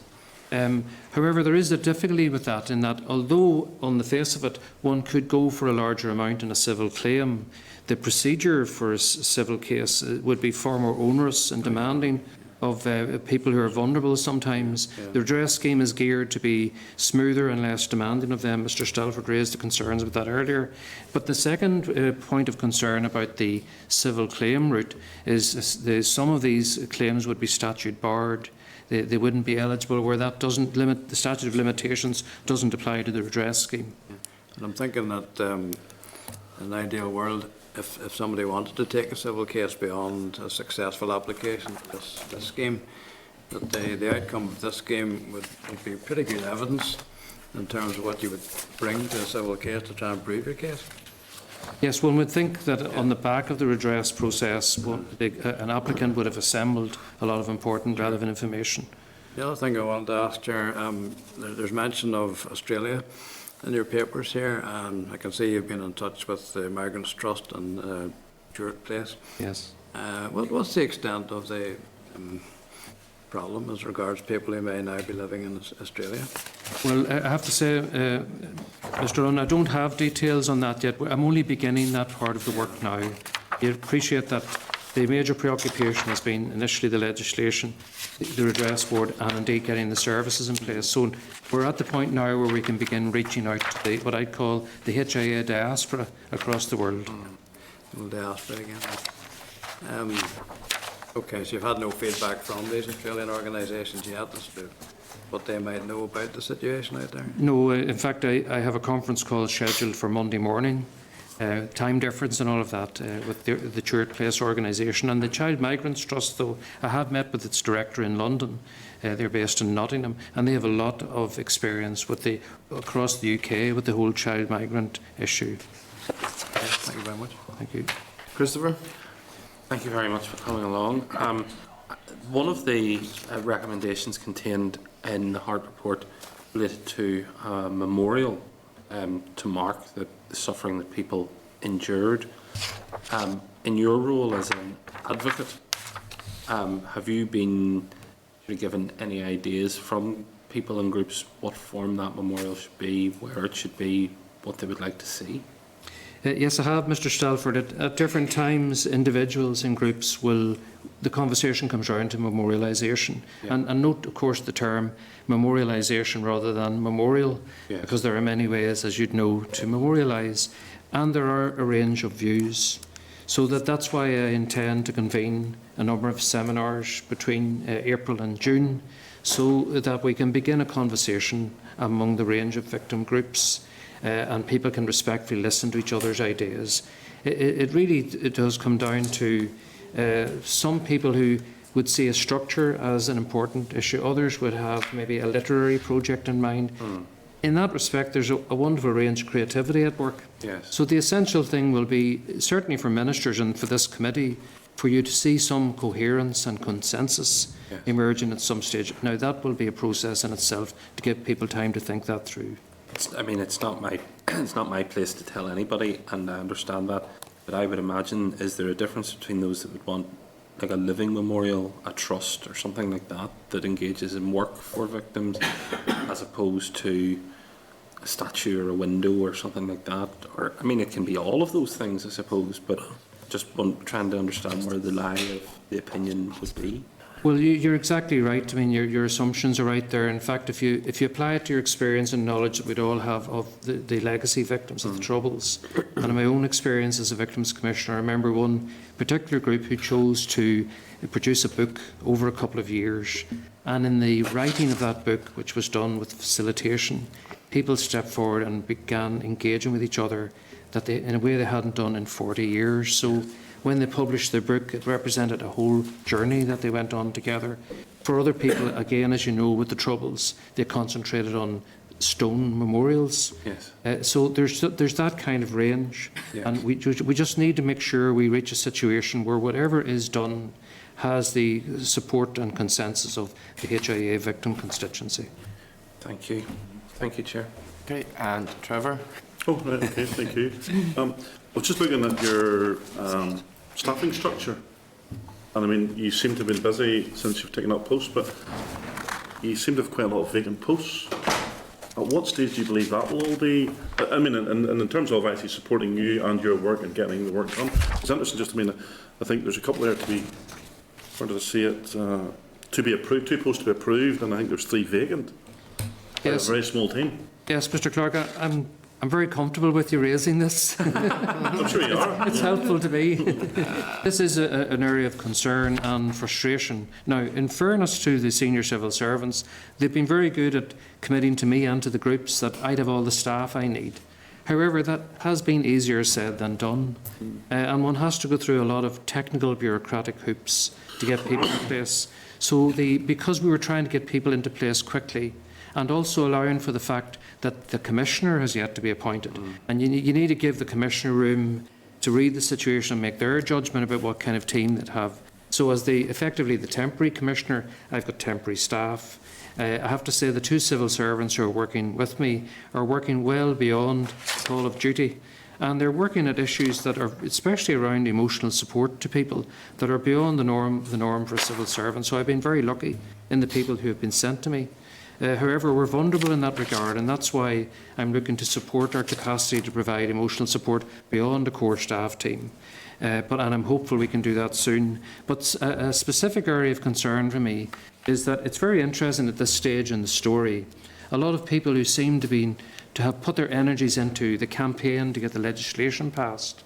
However, there is a difficulty with that in that although on the face of it one could go for a larger amount in a civil claim, the procedure for a civil case would be far more onerous and demanding of people who are vulnerable sometimes. Yeah. The redress scheme is geared to be smoother and less demanding of them. Mr Stalford raised the concerns about that earlier. But the second point of concern about the civil claim route is some of these claims would be statute barred. They wouldn't be eligible where that doesn't limit, the statute of limitations doesn't apply to the redress scheme. Yeah. And I'm thinking that in an ideal world, if somebody wanted to take a civil case beyond a successful application for this scheme, that the outcome of this scheme would be pretty good evidence in terms of what you would bring to a civil case to try and prove your case. Yes, one would think that on the back of the redress process, an applicant would have assembled a lot of important, relevant information. The other thing I wanted to ask, Chair, there's mention of Australia in your papers here, and I can see you've been in touch with the Migrants Trust and Stuart Place. Yes. What's the extent of the problem as regards people who may now be living in Australia? Well, I have to say, Mr Lunn, I don't have details on that yet. I'm only beginning that part of the work now. You appreciate that the major preoccupation has been initially the legislation, the redress board, and indeed getting the services in place. So we're at the point now where we can begin reaching out to what I call the HIA diaspora across the world. Diaspora again. Okay, so you've had no feedback from these Australian organisations yet as to what they might know about the situation out there? No, in fact, I have a conference call scheduled for Monday morning. Time difference and all of that with the Stuart Place organisation. And the Child Migrants Trust, though, I have met with its director in London. They're based in Nottingham, and they have a lot of experience with across the UK with the whole child migrant issue. Thank you very much. Thank you. Christopher? Thank you very much for coming along. One of the recommendations contained in the Hart report related to a memorial to mark the suffering that people endured. In your role as an advocate, have you been given any ideas from people and groups what form that memorial should be, where it should be, what they would like to see? Yes, I have, Mr Stalford. At different times, individuals and groups the conversation comes round to memorialisation. Yeah. And note, of course, the term memorialisation rather than memorial, yes, because there are many ways, as you'd know, to memorialise. And there are a range of views. So that's why I intend to convene a number of seminars between April and June, so that we can begin a conversation among the range of victim groups. And people can respectfully listen to each other's ideas. It does come down to some people who would see a structure as an important issue. Others would have maybe a literary project in mind. In that respect, there's a wonderful range of creativity at work. Yes. So the essential thing will be, certainly for ministers and for this committee, for you to see some coherence and consensus, yes, emerging at some stage. Now, that will be a process in itself to give people time to think that through. It's not my place to tell anybody, and I understand that. But I would imagine, is there a difference between those that would want like a living memorial, a trust or something like that, that engages in work for victims, as opposed to a statue or a window or something like that? Or, I mean, it can be all of those things, I suppose, but just trying to understand where the lie of the opinion would be. Well, you're exactly right. I mean, your assumptions are right there. In fact, if you apply it to your experience and knowledge that we'd all have of the legacy victims of the Troubles, and in my own experience as a Victims Commissioner, I remember one particular group who chose to produce a book over a couple of years, and in the writing of that book, which was done with facilitation, people stepped forward and began engaging with each other in a way they hadn't done in 40 years. So when they published their book, it represented a whole journey that they went on together. For other people, again, as you know, with the Troubles, they concentrated on stone memorials. Yes. So there's that kind of range. Yeah. And we just need to make sure we reach a situation where whatever is done has the support and consensus of the HIA victim constituency. Thank you. Thank you, Chair. Okay, and Trevor? Oh, right, okay, thank you. I was just looking at your staffing structure. And I mean, you seem to have been busy since you've taken up posts, but you seem to have quite a lot of vacant posts. At what stage do you believe that will all be? I mean, and in terms of actually supporting you and your work and getting the work done, it's interesting just, I mean, I think there's a couple there to be, where did I see it, to be approved, 2 posts to be approved, and I think there's 3 vacant. Yes. A very small team. Yes, Mr. Clark, I'm very comfortable with you raising this. I'm sure you are. It's helpful to me. This is an area of concern and frustration. Now, in fairness to the senior civil servants, they've been very good at committing to me and to the groups that I'd have all the staff I need. However, that has been easier said than done. And one has to go through a lot of technical bureaucratic hoops to get people in place. So because we were trying to get people into place quickly, and also allowing for the fact that the Commissioner has yet to be appointed. And you need to give the Commissioner room to read the situation and make their judgment about what kind of team they'd have. So as effectively the temporary Commissioner, I've got temporary staff. I have to say the 2 civil servants who are working with me are working well beyond the call of duty. And they're working at issues that are, especially around emotional support to people, that are beyond the norm for a civil servant. So I've been very lucky in the people who have been sent to me. However, we're vulnerable in that regard, and that's why I'm looking to support our capacity to provide emotional support beyond the core staff team. And I'm hopeful we can do that soon. But a specific area of concern for me is that it's very interesting at this stage in the story. A lot of people who seem to have put their energies into the campaign to get the legislation passed,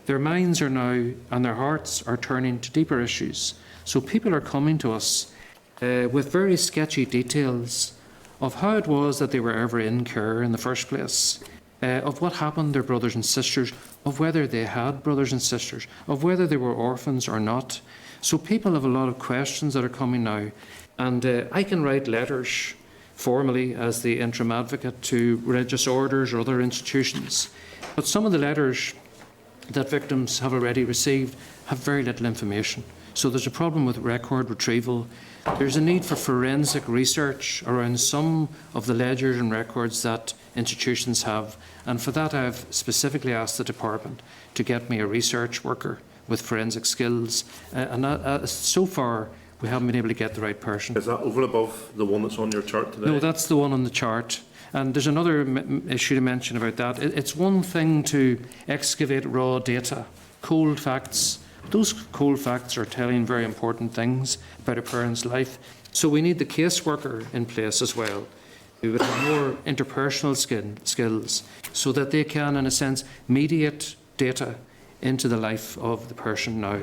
their minds are now and their hearts are turning to deeper issues. So people are coming to us with very sketchy details of how it was that they were ever in care in the first place, of what happened to their brothers and sisters, of whether they had brothers and sisters, of whether they were orphans or not. So people have a lot of questions that are coming now, and I can write letters formally as the Interim Advocate to religious orders or other institutions, but some of the letters that victims have already received have very little information. So there's a problem with record retrieval. There's a need for forensic research around some of the ledgers and records that institutions have, and for that I've specifically asked the department to get me a research worker with forensic skills, and so far we haven't been able to get the right person. Is that over and above the one that's on your chart today? No, that's the one on the chart. And there's another issue to mention about that. It's one thing to excavate raw data, cold facts. Those cold facts are telling very important things about a parent's life. So we need the caseworker in place as well, who would have more interpersonal skills, so that they can, in a sense, mediate data into the life of the person now.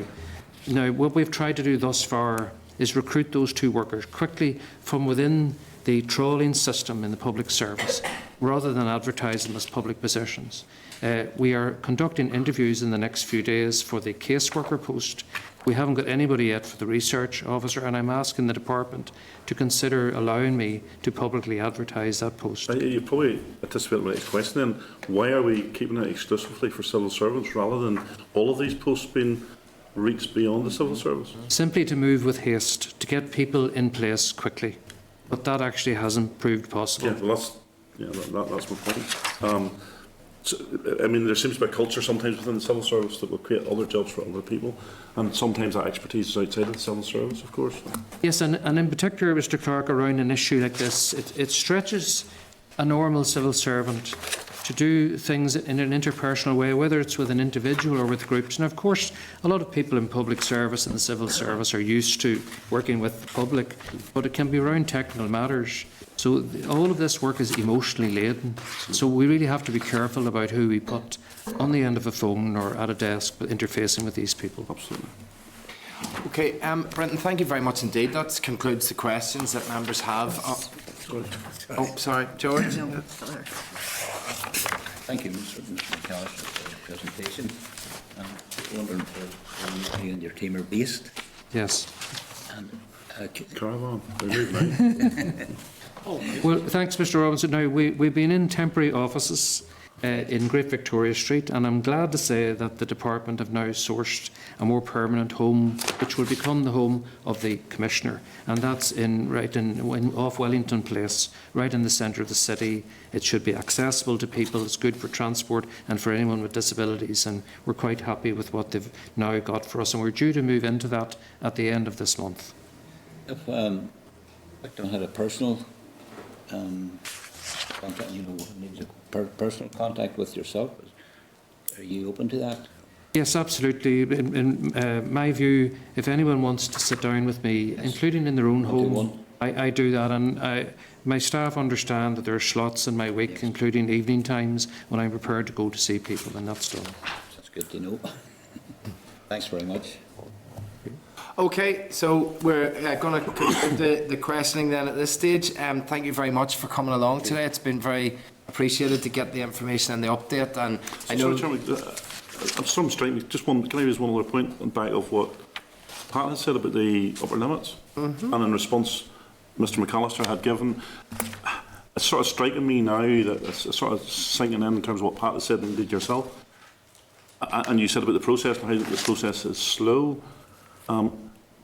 Now, what we've tried to do thus far is recruit those 2 workers quickly from within the trawling system in the public service, rather than advertise them as public positions. We are conducting interviews in the next few days for the caseworker post. We haven't got anybody yet for the research officer, and I'm asking the department to consider allowing me to publicly advertise that post. You probably anticipated my next question then. Why are we keeping it exclusively for civil servants rather than all of these posts being reached beyond the civil service? Simply to move with haste, to get people in place quickly. But that actually hasn't proved possible. Yeah, well, that's my point. So, I mean, there seems to be a culture sometimes within the civil service that will create other jobs for other people, and sometimes that expertise is outside of the civil service, of course. Yes, and in particular, Mr. Clark, around an issue like this, it stretches a normal civil servant to do things in an interpersonal way, whether it's with an individual or with groups. And of course, a lot of people in public service and the civil service are used to working with the public, but it can be around technical matters. So all of this work is emotionally laden. So we really have to be careful about who we put on the end of a phone or at a desk interfacing with these people. Absolutely. Okay, Brenton, thank you very much indeed. That concludes the questions that members have. Oh, sorry, George. Thank you, Mr. McAllister, for your presentation. I'm wondering where you and your team are based. Yes. And, Caravan. They're moving out. Well, thanks, Mr. Robinson. Now, we've been in temporary offices in Great Victoria Street, and I'm glad to say that the department have now sourced a more permanent home, which will become the home of the Commissioner, and that's off Wellington Place, right in the centre of the city. It should be accessible to people. It's good for transport and for anyone with disabilities, and we're quite happy with what they've now got for us, and we're due to move into that at the end of this month. if Victim had a personal contact, needs a personal contact with yourself, are you open to that? Yes, absolutely. In my view, if anyone wants to sit down with me, yes, including in their own home, I do that. And my staff understand that there are slots in my week, yes, including evening times, when I'm prepared to go to see people, and that's done. That's good to know. Thanks very much. Okay, so we're going to conclude the questioning then at this stage. Thank you very much for coming along today. It's been very appreciated to get the information and the update. And I know. I'm sorry, just one. Can I raise one other point on back of what Pat has said about the upper limits, and in response, Mr. McAllister had given. It's sort of striking me now that it's sort of sinking in terms of what Pat has said and did yourself. And you said about the process and how the process is slow.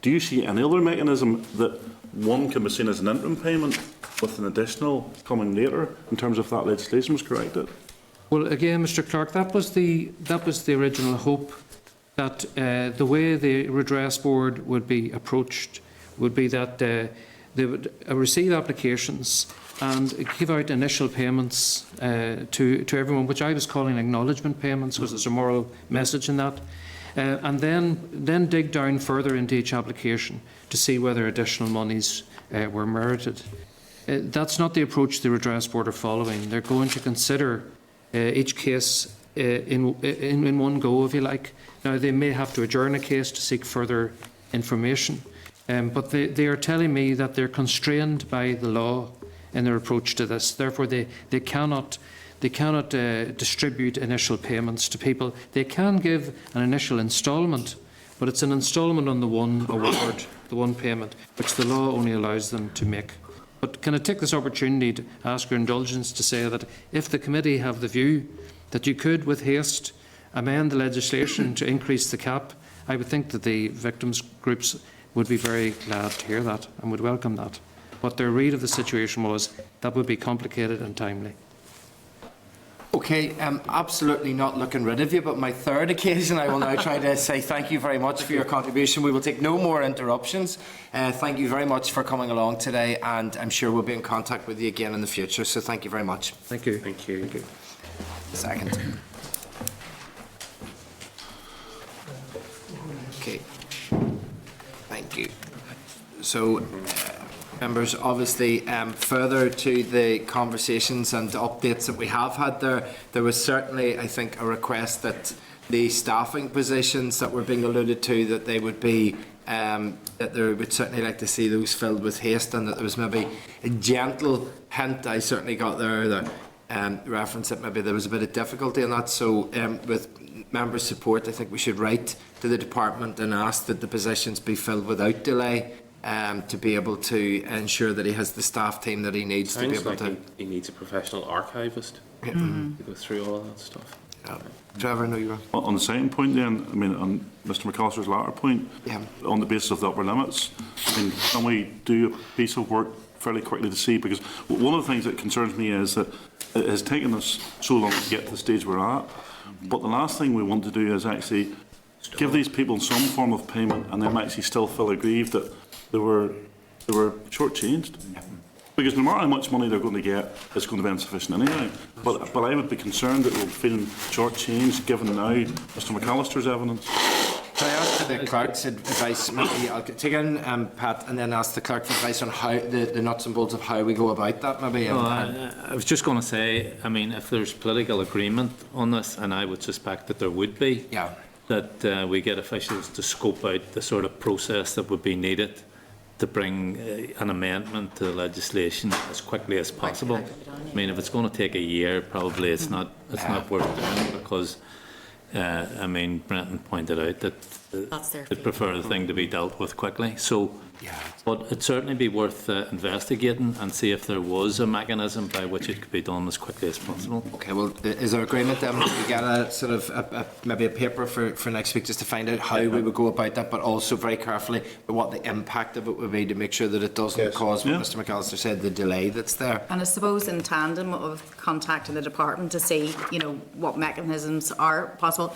Do you see any other mechanism that one can be seen as an interim payment with an additional coming later in terms of that legislation was corrected? Well, again, Mr. Clark, that was the original hope, that the way the redress board would be approached would be that they would receive applications and give out initial payments to everyone, which I was calling acknowledgement payments, because there's a moral message in that. And then dig down further into each application to see whether additional monies were merited. That's not the approach the redress board are following. They're going to consider each case in one go, if you like. Now, they may have to adjourn a case to seek further information, but they are telling me that they're constrained by the law in their approach to this. Therefore, they cannot distribute initial payments to people. They can give an initial instalment, but it's an instalment on the one award, the one payment, which the law only allows them to make. But can I take this opportunity to ask your indulgence to say that if the committee have the view that you could, with haste, amend the legislation to increase the cap, I would think that the victims' groups would be very glad to hear that and would welcome that. What their read of the situation was, that would be complicated and timely. Okay, absolutely not looking rid of you, but my third occasion I will now try to say thank you very much for your contribution. We will take no more interruptions. Thank you very much for coming along today, and I'm sure we'll be in contact with you again in the future, so thank you very much. Thank you. Thank you. Thank you. Second. Okay, thank you. So, members, obviously, further to the conversations and updates that we have had there was certainly, I think, a request that the staffing positions that were being alluded to, that they would be, that they would certainly like to see those filled with haste, and that there was maybe a gentle hint I certainly got there, the reference that maybe there was a bit of difficulty in that. So with members' support, I think we should write to the department and ask that the positions be filled without delay, to be able to ensure that he has the staff team that he needs to be able like to. He needs a professional archivist to go through all of that stuff. Trevor, no, you were. On the second point then, I mean, on Mr. McAllister's latter point, on the basis of the upper limits, I mean, can we do a piece of work fairly quickly to see? Because one of the things that concerns me is that it has taken us so long to get to the stage we're at, but the last thing we want to do is actually give these people some form of payment and then actually still feel aggrieved that they were shortchanged. Because no matter how much money they're going to get, it's going to be insufficient anyhow. But I would be concerned that we'll feel shortchanged given now Mr McAllister's evidence. Can I ask for the clerk's advice? Maybe I'll take in Pat and then ask the clerk for advice on how the nuts and bolts of how we go about that. Maybe. I was just going to say, I mean, if there's political agreement on this, and I would suspect that there would be, Yeah. that we get officials to scope out the sort of process that would be needed to bring an amendment to the legislation as quickly as possible. I mean, if it's going to take a year, probably it's not worth doing, because I mean, Brenton pointed out that they'd prefer the thing to be dealt with quickly. So, but it'd certainly be worth investigating and see if there was a mechanism by which it could be done as quickly as possible. Okay, well, is there agreement then? We get a sort of maybe a paper for next week just to find out how we would go about that, but also very carefully what the impact of it would be to make sure that it doesn't cause what Mr McAllister said, the delay that's there. And I suppose in tandem of contacting the department to see, you know, what mechanisms are possible,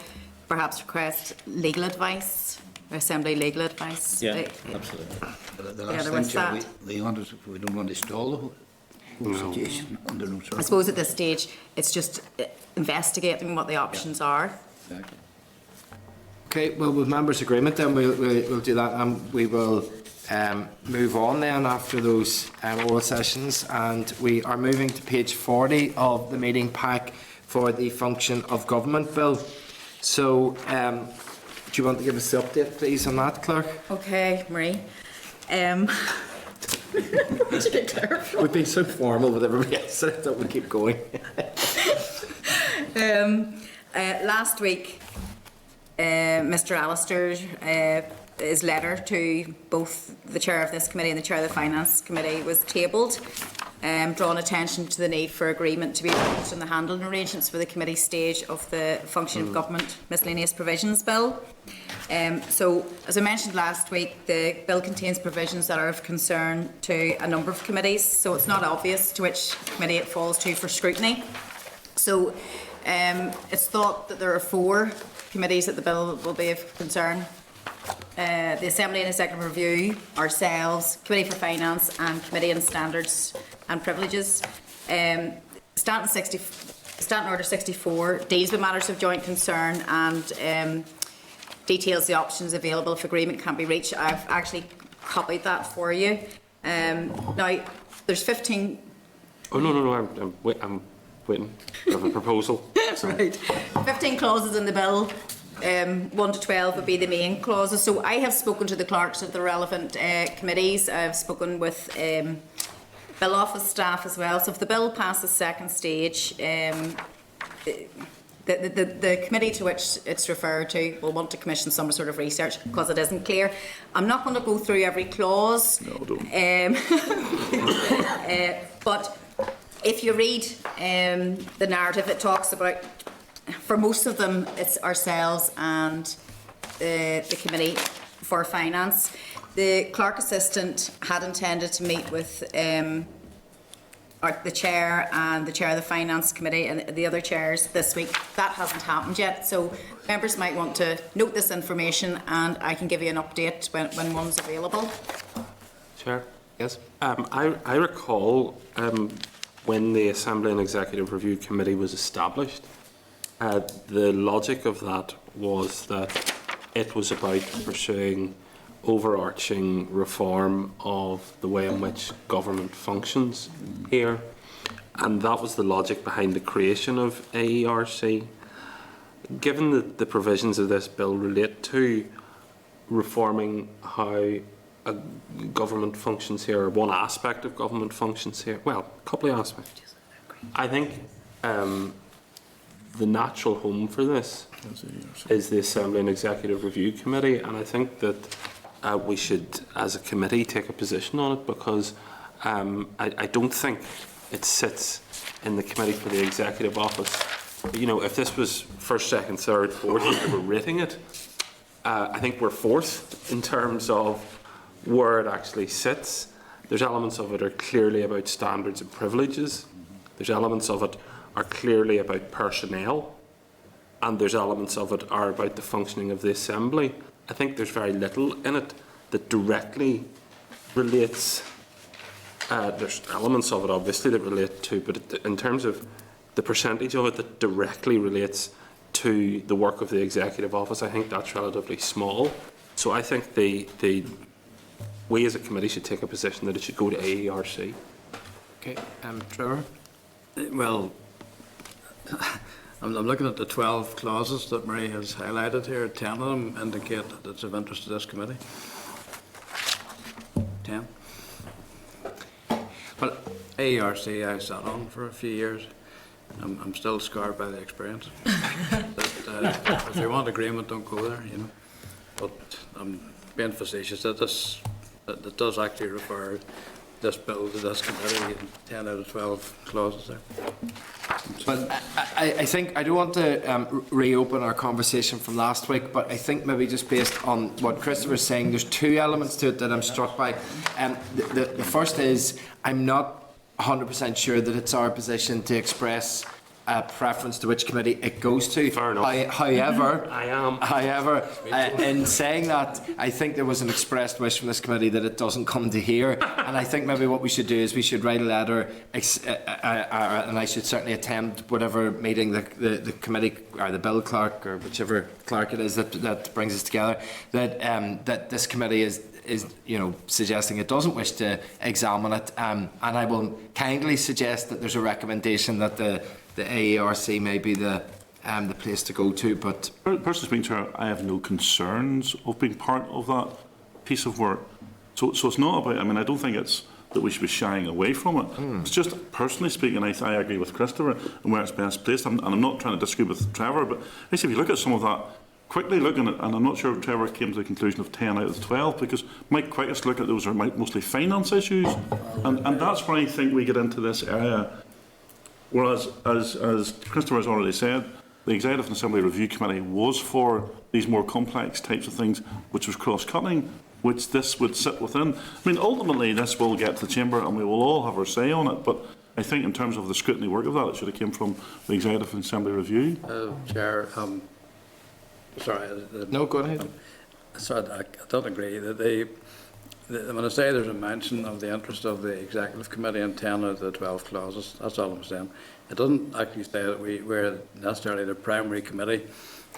perhaps request legal advice, Assembly legal advice. Yeah, absolutely. The last there was thing, that. we don't want to stall the whole situation under no I circumstances. suppose at this stage, it's just investigating what the options are. Exactly. Okay, well, with members' agreement then we'll do that, and we will move on then after those oral sessions, and we are moving to page 40 of the meeting pack for the Function of Government Bill. So, do you want to give us the update, please, on that, Clerk? Okay, Marie. Where'd you get Claire from? We've been so formal with everybody else, so I thought we'd keep going. Last week, Mr Allister's his letter to both the chair of this committee and the chair of the Finance Committee was tabled, drawing attention to the need for agreement to be reached on the handling arrangements for the committee stage of the Function of Government Miscellaneous Provisions Bill. So, as I mentioned last week, the bill contains provisions that are of concern to a number of committees, so it's not obvious to which committee it falls to for scrutiny. So, it's thought that there are 4 committees that the bill will be of concern. The Assembly and Executive Review, ourselves, Committee for Finance and Committee on Standards and Privileges. Standing Order 64 deals with matters of joint concern and details the options available if agreement can't be reached. I've actually copied that for you. Now, there's 15... Oh, no, I'm waiting. I have a proposal. Right. 15 clauses in the bill. 1 to 12 would be the main clauses. So I have spoken to the clerks of the relevant committees. I've spoken with bill office staff as well. So if the bill passes second stage, the committee to which it's referred to will want to commission some sort of research because it isn't clear. I'm not going to go through every clause. No, don't. But if you read the narrative, it talks about, for most of them, it's ourselves and the Committee for Finance. The clerk assistant had intended to meet with the chair and the chair of the Finance Committee and the other chairs this week. That hasn't happened yet, so members might want to note this information, and I can give you an update when one's available. Chair? Yes? I recall when the Assembly and Executive Review Committee was established, the logic of that was that it was about pursuing overarching reform of the way in which government functions here, and that was the logic behind the creation of AERC. Given that the provisions of this bill relate to reforming how a government functions here, or one aspect of government functions here, well, a couple of aspects, I think the natural home for this is the Assembly and Executive Review Committee, and I think that we should, as a committee, take a position on it, because I don't think it sits in the Committee for the Executive Office. You know, if this was first, second, third, fourth, and we're rating it, I think we're fourth in terms of where it actually sits. There's elements of it are clearly about standards and privileges. There's elements of it are clearly about personnel, and there's elements of it are about the functioning of the Assembly. I think there's very little in it that directly relates There's elements of it obviously that relate to, but in terms of the percentage of it that directly relates to the work of the Executive Office, I think that's relatively small. So I think we as a committee should take a position that it should go to AERC. Okay, Trevor? Well, I'm looking at the 12 clauses that Marie has highlighted here. 10 of them indicate that it's of interest to this committee. 10. Well, AERC I sat on for a few years. I'm still scarred by the experience. If you want agreement, don't go there, you know. But I'm being facetious. That does actually refer this bill to this committee, 10 out of 12 clauses there. But I think, I don't want to reopen our conversation from last week, but I think maybe just based on what Christopher's saying, there's two elements to it that I'm struck by. The first is, I'm not 100% sure that it's our position to express a preference to which committee it goes to. Fair enough. However, I am. However, in saying that, I think there was an expressed wish from this committee that it doesn't come to here. And I think maybe what we should do is we should write a letter, and I should certainly attend whatever meeting the committee or the bill clerk or whichever clerk it is that brings us together, that this committee is suggesting it doesn't wish to examine it, and I will kindly suggest that there's a recommendation that the AERC may be the place to go to. But personally speaking, Chair, I have no concerns of being part of that piece of work. So it's not about, I don't think it's that we should be shying away from it. It's just, personally speaking, I agree with Christopher and where it's best placed, and I'm not trying to disagree with Trevor, but actually if you look at some of that, quickly looking at, and I'm not sure if Trevor came to the conclusion of 10 out of 12, because my quickest look at those are mostly finance issues, and that's where I think we get into this area. Whereas, as Christopher has already said, the Executive and Assembly Review Committee was for these more complex types of things, which was cross-cutting, which this would sit within. Ultimately, this will get to the Chamber, and we will all have our say on it, but I think in terms of the scrutiny work of that, it should have come from the Executive and Assembly Review. Chair, sorry. No, go ahead. Sorry, I don't agree. When I say there's a mention of the interest of the Executive Committee in 10 out of the 12 clauses, that's all I'm saying. It doesn't actually say that we're necessarily the primary committee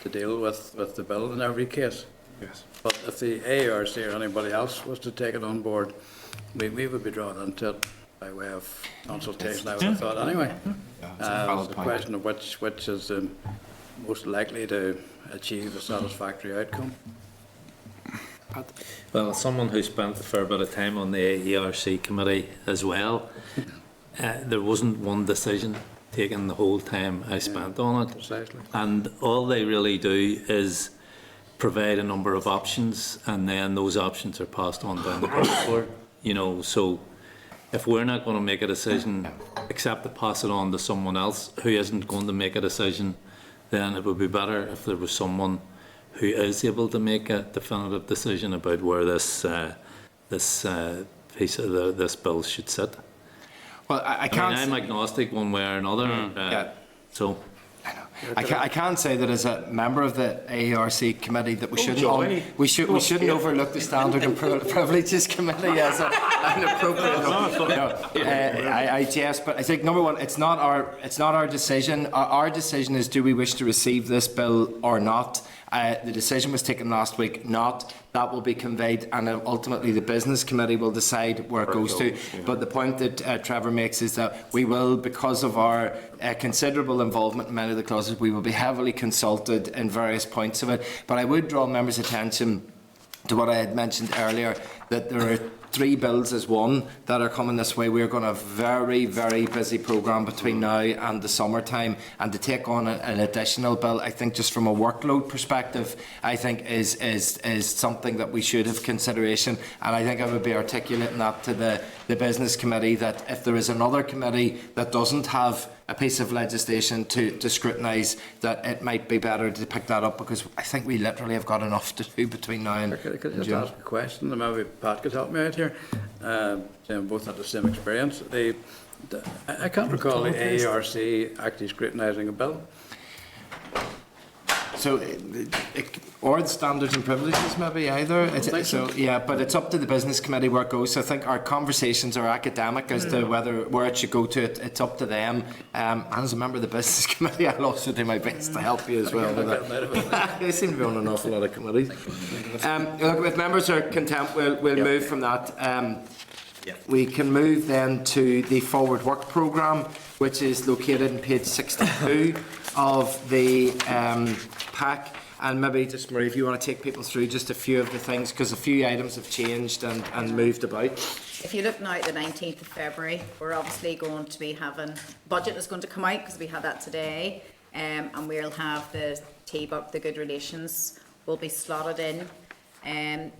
to deal with the bill in every case. Yes. But if the AERC or anybody else was to take it on board, we would be drawn into it by way of consultation, I would have thought anyway. It's the question of which is most likely to achieve a satisfactory outcome. Well, as someone who spent a fair bit of time on the AERC committee as well, there wasn't one decision taken the whole time I spent on it. Precisely. And all they really do is provide a number of options, and then those options are passed on down the board. So if we're not going to make a decision except to pass it on to someone else who isn't going to make a decision, then it would be better if there was someone who is able to make a definitive decision about where this piece of this bill should sit. Well, I can't. I'm agnostic one way or another. So. I can't say that as a member of the AERC committee that we shouldn't overlook the Standard and Privileges Committee as an appropriate. I jest, but I think number one, it's not our decision. Our decision is, do we wish to receive this bill or not? The decision was taken last week. That will be conveyed, and ultimately the Business Committee will decide where it goes to. But the point that Trevor makes is that we will, because of our considerable involvement in many of the clauses, we will be heavily consulted in various points of it. But I would draw members' attention to what I had mentioned earlier, that there are 3 bills as one that are coming this way. We're going to have a very, very busy programme between now and the summertime, and to take on an additional bill, I think just from a workload perspective, I think is something that we should have consideration, and I think I would be articulating that to the Business Committee, that if there is another committee that doesn't have a piece of legislation to scrutinise, that it might be better to pick that up, because I think we literally have got enough to do between now and Could I just June. ask a question? Maybe Pat could help me out here. Both had the same experience. I can't recall the AERC actually scrutinising a bill. So, or the standards and privileges, maybe either. So, yeah, but it's up to the business committee where it goes. So I think our conversations are academic as to where it should go to. It's up to them. And as a member of the business committee, I'll also do my best to help you as well with that. They seem to be on an awful lot of committees. Look, if members are content, we'll move from that. We can move then to the forward work programme, which is located on page 62 of the pack. And maybe just, Marie, if you want to take people through just a few of the things, because a few items have changed and moved about. If you look now at the 19th of February, we're obviously going to be having, budget is going to come out because we had that today, and we'll have the TBUC, the Good Relations, will be slotted in.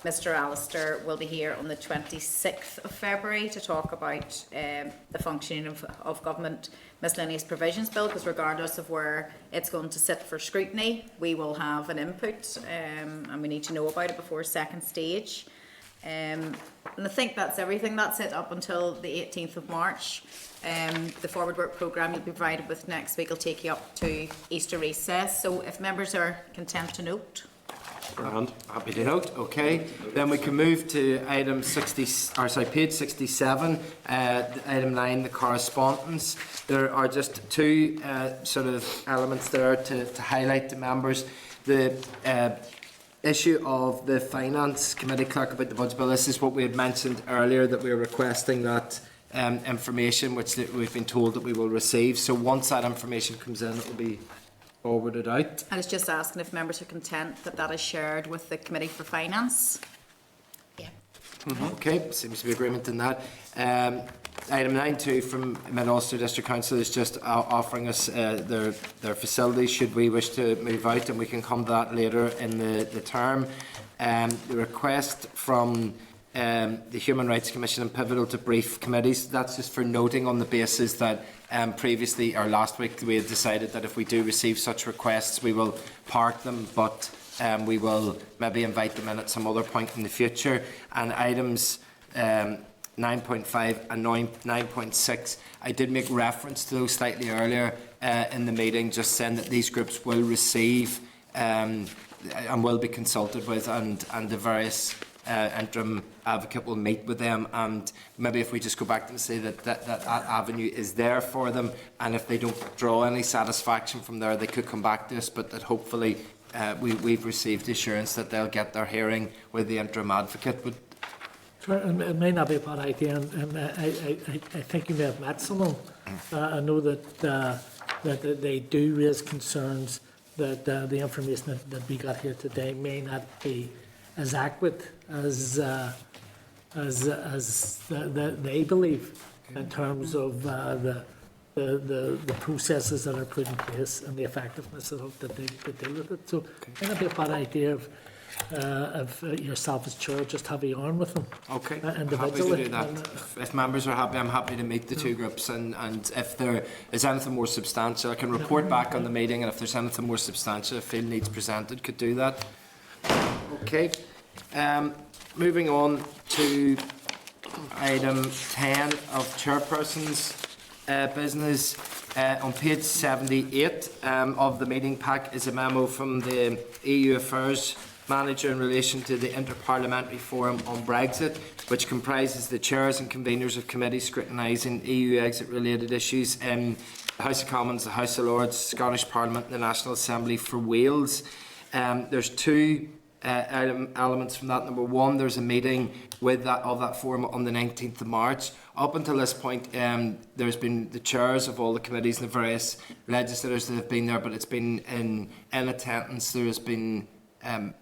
Mr. Alistair will be here on the 26th of February to talk about the functioning of government miscellaneous provisions bill, because regardless of where it's going to sit for scrutiny, we will have an input and we need to know about it before second stage. And I think that's everything. That's it up until the 18th of March. The forward work programme you'll be provided with next week will take you up to Easter recess. So if members are content to note. Grand. Happy to note. Okay. Then we can move to item page 67, item 9, the correspondence. There are just two sort of elements there to highlight to members. The issue of the Finance Committee clerk about the budget bill. This is what we had mentioned earlier, that we are requesting that information, which we've been told that we will receive. So once that information comes in, it will be forwarded out. I was just asking if members are content that that is shared with the Committee for Finance. Yeah. Okay, seems to be agreement in that. Item 9.2 from Mid-Ulster District Council is just offering us their facilities should we wish to move out, and we can come to that later in the term. The request from the Human Rights Commission and Pivotal to brief committees, that's just for noting on the basis that previously or last week we had decided that if we do receive such requests we will park them, but we will maybe invite them in at some other point in the future. And items 9.5 and 9.6, I did make reference to those slightly earlier in the meeting, just saying that these groups will receive and will be consulted with, and the various interim advocate will meet with them, and maybe if we just go back to them and say that avenue is there for them, and if they don't draw any satisfaction from there they could come back to us, but that hopefully we've received assurance that they'll get their hearing with the interim advocate. It may not be a bad idea, and I think you may have met some of them. I know that they do raise concerns that the information that we got here today may not be as accurate as they believe in terms of the processes that are put in place and the effectiveness of that they deal with it. So it may not be a bad idea of yourself as chair just have a yarn with them. Okay, individually. happy to do that. If members are happy, I'm happy to meet the two groups, and if there is anything more substantial, I can report back on the meeting, and if there's anything more substantial I feel needs presented, could do that. Okay. Moving on to item 10 of chairperson's business. On page 78 of the meeting pack is a memo from the EU Affairs Manager in relation to the Interparliamentary Forum on Brexit, which comprises the chairs and conveners of committees scrutinising EU exit-related issues in the House of Commons, the House of Lords, Scottish Parliament and the National Assembly for Wales. There's two elements from that. Number one, there's a meeting of that forum on the 19th of March. Up until this point, there's been the chairs of all the committees and the various legislators that have been there, but it's been in attendance. There has been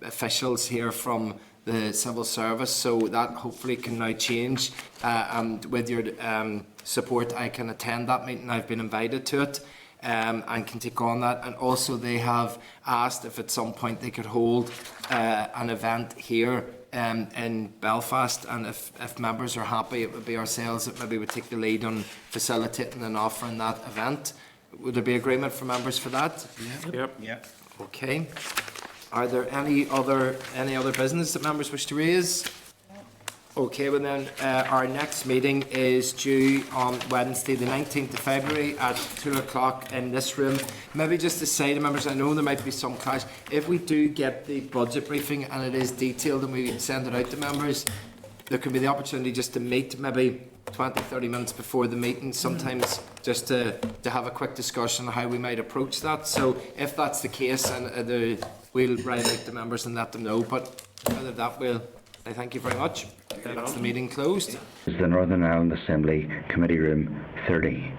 officials here from the civil service, so that hopefully can now change, and with your support I can attend that meeting. I've been invited to it. And can take on that, and also they have asked if at some point they could hold an event here in Belfast, and if members are happy, it would be ourselves that maybe would take the lead on facilitating and offering that event. Would there be agreement for members for that? Yep. Okay. Are there any other business that members wish to raise? Okay, well then, our next meeting is due on Wednesday, the 19th of February at 2 o'clock in this room. Maybe just to say to members, I know there might be some clash. If we do get the budget briefing and it is detailed and we send it out to members, there could be the opportunity just to meet maybe 20, 30 minutes before the meeting, sometimes just to have a quick discussion on how we might approach that. So if that's the case, and we'll write out to members and let them know. But other than that, I thank you very much. That's the meeting closed. The Northern Ireland Assembly, Committee Room 30.